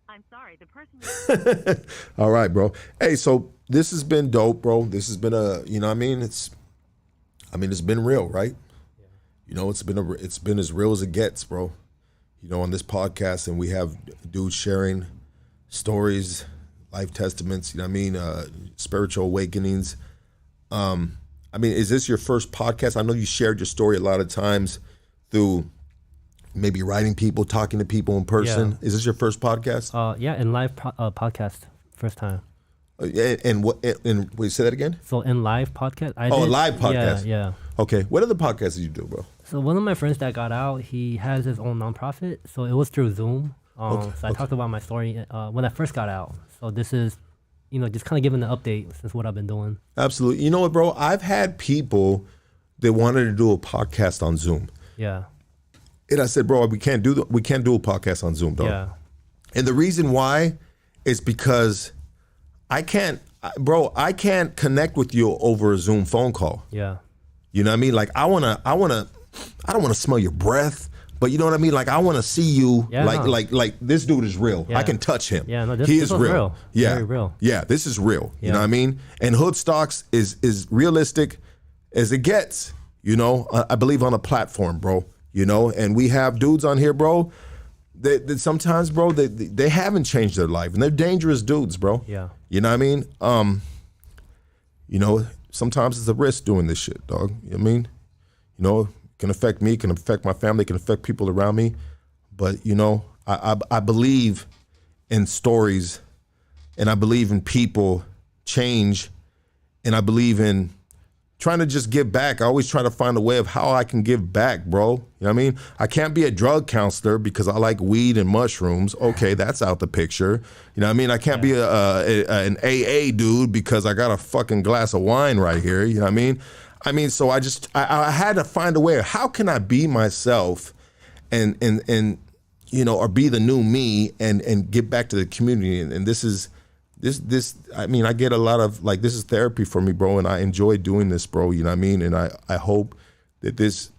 I'm sorry, the person. All right, bro. Hey, so this has been dope, bro. This has been you know what I mean? It's been real, right? Yeah. You know, it's been as real as it gets, bro. You know, on this podcast, and we have dudes sharing stories, life testaments, you know what I mean? Spiritual awakenings. I mean, is this your first podcast? I know you shared your story a lot of times through maybe writing people, talking to people in person. Yeah. Is this your first podcast? Yeah, in live podcast, first time. And wait, say that again? So in live podcast. A live podcast. Yeah. Okay. What other podcasts did you do, bro? So one of my friends that got out, he has his own nonprofit. So it was through Zoom. So I talked about my story when I first got out. So this is, you know, just kind of giving an update since what I've been doing. Absolutely. You know what, bro? I've had people that wanted to do a podcast on Zoom. Yeah. And I said, bro, we can't do a podcast on Zoom, dog. Yeah. And the reason why is because I can't connect with you over a Zoom phone call. Yeah. You know what I mean? Like I don't want to smell your breath, but you know what I mean? Like I want to see you. Yeah, like this dude is real. Yeah. I can touch him. Yeah, no, this is real. Yeah. Very real. Yeah, this is real. Yeah. You know what I mean? And Hood Stocks is realistic as it gets, you know, I believe on a platform, bro. You know, and we have dudes on here, bro, that sometimes, bro, they haven't changed their life, and they're dangerous dudes, bro. Yeah. You know what I mean? You know, sometimes it's a risk doing this shit, dog. You know what I mean? You know, it can affect me, can affect my family, can affect people around me. But, you know, I believe in stories, and I believe in people change, and I believe in trying to just give back. I always try to find a way of how I can give back, bro. You know what I mean? I can't be a drug counselor because I like weed and mushrooms. Okay, that's out the picture. You know what I mean? I can't be an AA dude because I got a fucking glass of wine right here. You know what I mean? So I had to find a way. How can I be myself and you know, or be the new me and give back to the community? And this I mean, I get a lot of, like, this is therapy for me, bro, and I enjoy doing this, bro, you know what I mean? And I hope that this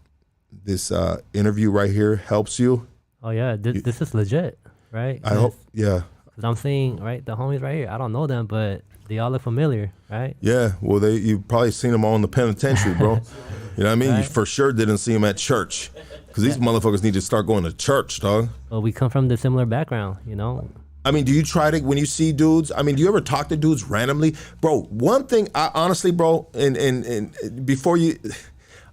interview right here helps you. Oh, yeah, this is legit, right? I hope, yeah. Because I'm seeing, right, the homies right here, I don't know them, but they all look familiar, right? Yeah, well, you've probably seen them all in the penitentiary, bro. You know what I mean? Right? You for sure didn't see them at church, because these motherfuckers need to start going to church, dog. Well, we come from the similar background, you know? I mean, do you try to, when you see dudes, I mean, do you ever talk to dudes randomly? Bro, one thing, I honestly, bro, and before you,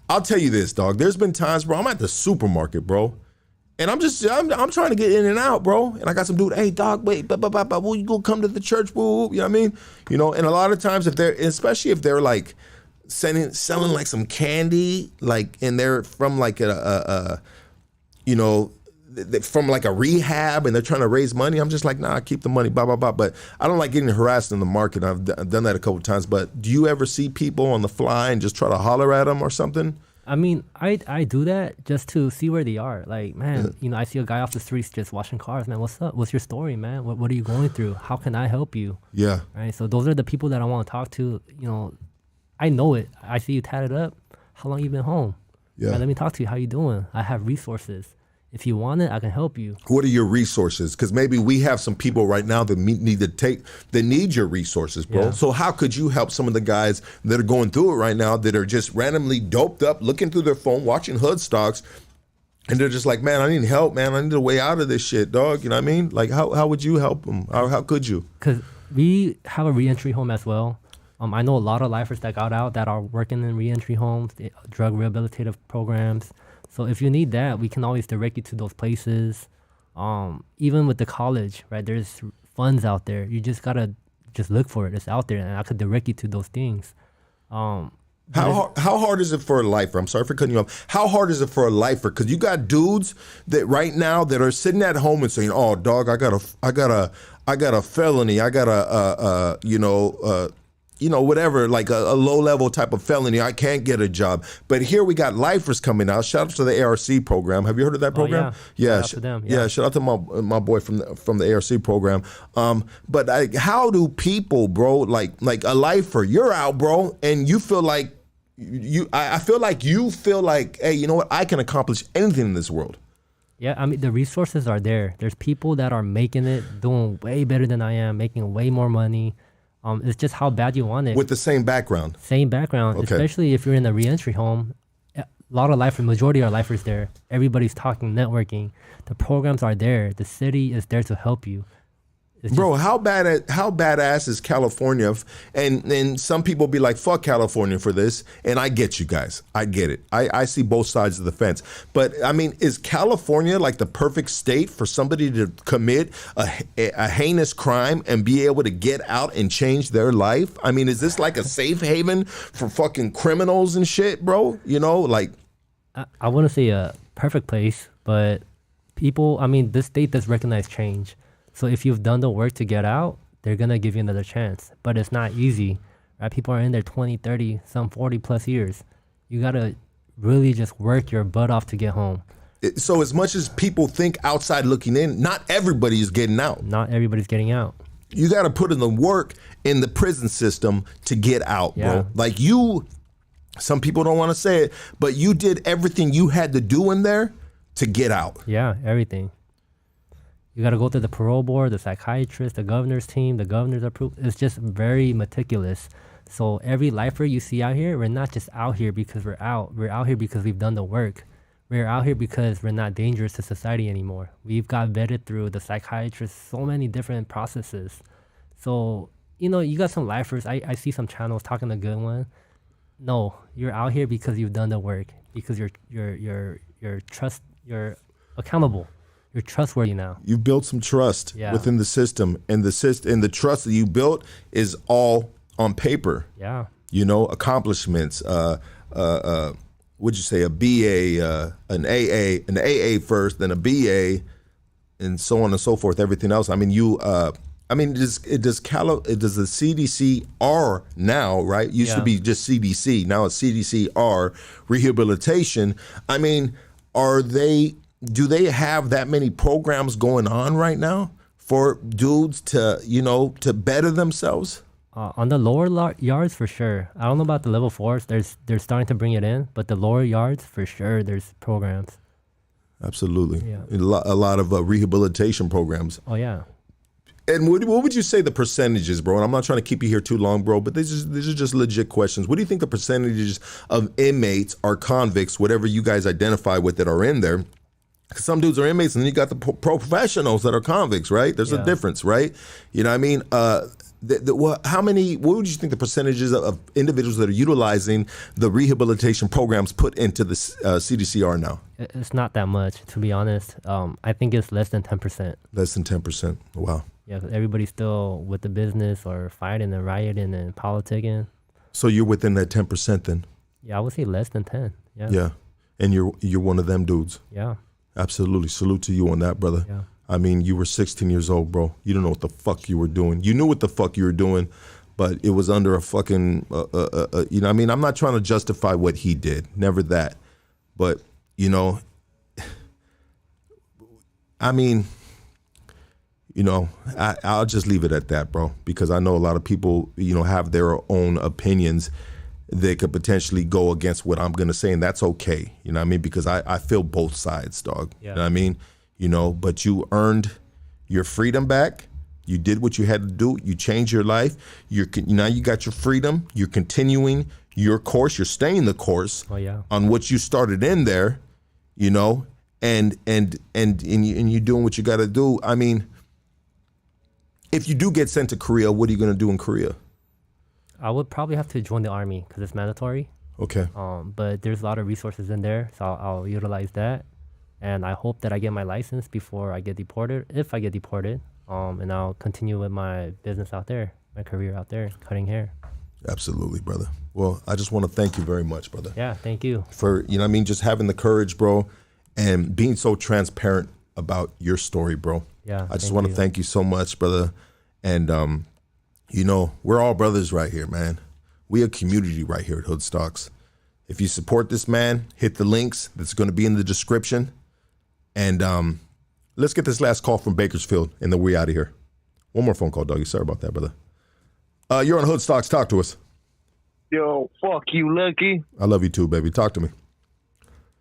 I'll tell you this, dog. There's been times, bro, I'm at the supermarket, bro, and I'm trying to get in and out, bro, and I got some dude, hey, dog, wait, will you go come to the church, boo, you know what I mean? You know, and a lot of times especially if they're like selling like some candy, like, and they're from like you know, from like a rehab and they're trying to raise money, I'm just like, nah, keep the money, blah, blah, blah. But I don't like getting harassed in the market. I've done that a couple of times. But do you ever see people on the fly and just try to holler at them or something? I mean, I do that just to see where they are. Like, man, you know, I see a guy off the streets just washing cars. Man, what's up? What's your story, man? What are you going through? How can I help you? Yeah. Right. So those are the people that I want to talk to. You know, I know it. I see you tatted up. How long you been home? Yeah. Right, let me talk to you. How you doing? I have resources. If you want it, I can help you. What are your resources? Because maybe we have some people right now that need your resources, bro. Yeah. So how could you help some of the guys that are going through it right now that are just randomly doped up, looking through their phone, watching Hood Stocks, and they're just like, man, I need help, man. I need a way out of this shit, dog. You know what I mean? Like, how would you help them? How could you? Because we have a reentry home as well. I know a lot of lifers that got out that are working in reentry homes, drug rehabilitative programs. So if you need that, we can always direct you to those places. Even with the college, right? There's funds out there. You just gotta look for it. It's out there, and I could direct you to those things. How hard is it for a lifer? I'm sorry for cutting you off. How hard is it for a lifer? Because you got dudes that right now that are sitting at home and saying, "Oh, dog, I got a felony. I got a whatever, like a low level type of felony, I can't get a job. But here we got lifers coming out. Shout out to the ARC program. Have you heard of that program? Yeah. Shout out to them. Yeah, shout out to my boy from the ARC program. But how do people, bro, like a lifer, you're out, bro, and you feel like I feel like you feel like, hey, you know what? I can accomplish anything in this world. Yeah, I mean, the resources are there. There's people that are making it, doing way better than I am, making way more money. It's just how bad you want it. With the same background. Same background, Okay. especially if you're in a reentry home. A lot of lifers, majority are lifers there. Everybody's talking, networking. The programs are there. The city is there to help you. It's Bro, how badass is California? And some people be like, fuck California for this. And I get you guys. I get it. I see both sides of the fence. But I mean, is California like the perfect state for somebody to commit a heinous crime and be able to get out and change their life? I mean, is this like a safe haven for fucking criminals and shit, bro? Like. I wouldn't say a perfect place, but people, I mean, this state does recognize change. So if you've done the work to get out, they're going to give you another chance. But it's not easy, right? People are in there 20, 30, some 40 plus years. You got to really just work your butt off to get home. So as much as people think outside looking in, not everybody is getting out. Not everybody's getting out. You got to put in the work in the prison system to get out, Yeah. bro. Like some people don't want to say it, but you did everything you had to do in there to get out. Yeah, everything. You got to go through the parole board, the psychiatrist, the governor's team, the governor's approval. It's just very meticulous. So every lifer you see out here, we're not just out here because we're out. We're out here because we've done the work. We're out here because we're not dangerous to society anymore. We've got vetted through the psychiatrist, so many different processes. So, you got some lifers. I see some channels talking a good one. No, you're out here because you've done the work, because you're accountable. You're trustworthy now. You built some trust within the system, and the trust that you built is all on paper. Yeah. Accomplishments. Would you say a BA, an AA, an AA first, then a BA, and so on and so forth. Everything else. I mean, does the CDCR now, right? Used to be just CDC. Now it's CDCR rehabilitation. I mean, do they have that many programs going on right now for dudes to better themselves? On the lower yards, for sure. I don't know about the level 4s. They're starting to bring it in, but the lower yards, for sure, there's programs. Absolutely. Yeah. A lot of rehabilitation programs. Oh, yeah. And what would you say the percentages, bro? And I'm not trying to keep you here too long, bro, but these are just legit questions. What do you think the percentages of inmates or convicts, whatever you guys identify with, that are in there? Because some dudes are inmates, and then you got the professionals that are convicts, right? There's a difference, right? You know what I mean? What would you think the percentages of individuals that are utilizing the rehabilitation programs put into the CDC are now? It's not that much, to be honest. I think it's less than 10%. Less than 10%. Wow. Yeah, 'cause everybody's still with the business or fighting and rioting and politicking. So you're within that 10% then? Yeah, I would say less than 10. Yeah. Yeah. And you're one of them dudes. Yeah. Absolutely. Salute to you on that, brother. Yeah. I mean, you were 16 years old, bro. You don't know what the fuck you were doing. You knew what the fuck you were doing, but it was under a fucking, I mean, I'm not trying to justify what he did. Never that. But, I mean, I'll just leave it at that, bro, because I know a lot of people, have their own opinions. They could potentially go against what I'm going to say, and that's okay. You know what I mean? Because I feel both sides, dog. Yeah. You know what I mean? But you earned your freedom back. You did what you had to do. You changed your life. Now you got your freedom. You're continuing your course. You're staying the course on what you started in there, and you're doing what you got to do. I mean, if you do get sent to Korea, what are you going to do in Korea? I would probably have to join the army because it's mandatory. Okay. But there's a lot of resources in there, so I'll utilize that. And I hope that I get my license before I get deported, if I get deported. And I'll continue with my business out there, my career out there, cutting hair. Absolutely, brother. Well, I just want to thank you very much, brother. Yeah, thank you. For, just having the courage, bro, and being so transparent about your story, bro. Yeah. I just want to thank you so much, brother. And, You know, we're all brothers right here, man. We a community right here at Hood Stocks. If you support this man, hit the links that's going to be in the description. And let's get this last call from Bakersfield, and then we out of here. One more phone call, Dougie. Sorry about that, brother. You're on Hood Stocks. Talk to us. Yo, fuck you, Lucky. I love you too, baby. Talk to me.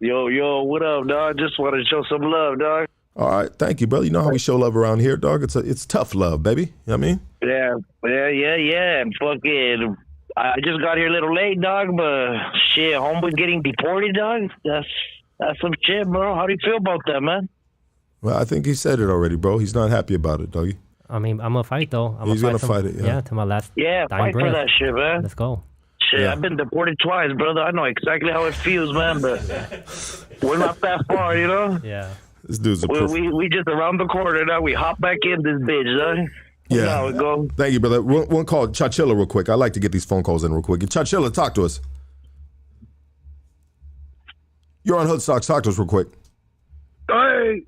Yo, what up, dog? Just want to show some love, dog. All right, thank you, brother. You know how we show love around here, dog. It's tough love, baby. You know what I mean? Yeah. And fucking, I just got here a little late, dog. But shit, homeboy's getting deported, dog. That's some shit, bro. How do you feel about that, man? Well, I think he said it already, bro. He's not happy about it, doggy. I mean, I'm gonna fight though. He's gonna fight it. Yeah, to my last. Yeah, fight breath. for that shit, man. Let's go. Shit, Yeah. I've been deported twice, brother. I know exactly how it feels, man. But we're not that far, you know. Yeah. This dude's a we just around the corner now. We hop back in this bitch, dog. Yeah. How it go. Thank you, brother. One call, Chachilla, real quick. I like to get these phone calls in real quick. Chachilla, talk to us. You're on Hood Stocks. Talk to us real quick. Hey,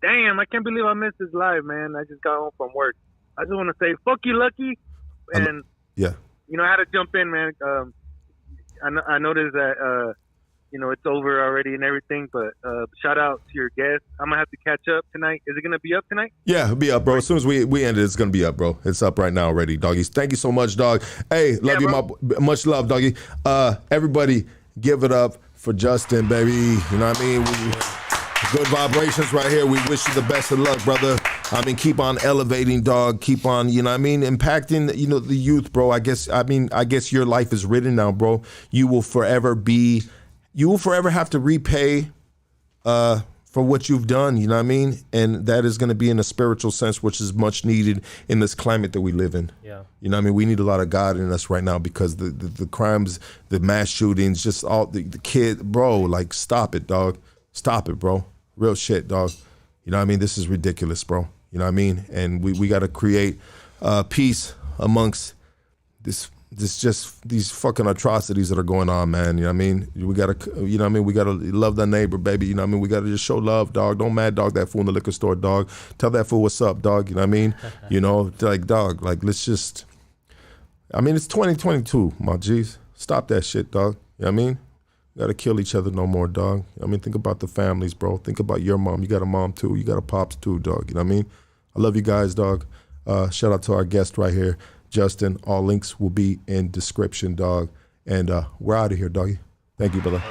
damn! I can't believe I missed this live, man. I just got home from work. I just want to say, fuck you, Lucky. And Yeah. you know, I had to jump in, man. I noticed that you know, it's over already and everything. But shout out to your guest. I'm gonna have to catch up tonight. Is it gonna be up tonight? Yeah, it'll be up, bro. As soon as we end it, it's gonna be up, bro. It's up right now already, doggies. Thank you so much, dog. Hey, love you, much love, doggy. Everybody, give it up for Justin, baby. You know what I mean? Good vibrations right here. We wish you the best of luck, brother. I mean, keep on elevating, dog. Keep on, you know what I mean, impacting, you know, the youth, bro. I guess your life is written now, bro. You will forever have to repay for what you've done, you know what I mean? And that is going to be in a spiritual sense, which is much needed in this climate that we live in. Yeah. You know what I mean? We need a lot of God in us right now because the crimes, the mass shootings, just all the kid, bro, like, stop it, dog. Stop it, bro. Real shit, dog. You know what I mean? This is ridiculous, bro. You know what I mean? And we got to create peace amongst these fucking atrocities that are going on, man. You know what I mean? We got to, you know what I mean? We got to love that neighbor, baby. You know what I mean? We got to just show love, dog. Don't mad dog that fool in the liquor store, dog. Tell that fool what's up, dog. You know what I mean? You know, like, dog, like, let's just, I mean, it's 2022, my G's. Stop that shit, dog. You know what I mean? We got to kill each other no more, dog. I mean, think about the families, bro. Think about your mom. You got a mom, too. You got a pops, too, dog. You know what I mean? I love you guys, dog. Shout out to our guest right here, Justin. All links will be in description, dog. And we're out of here, doggy. Thank you, brother.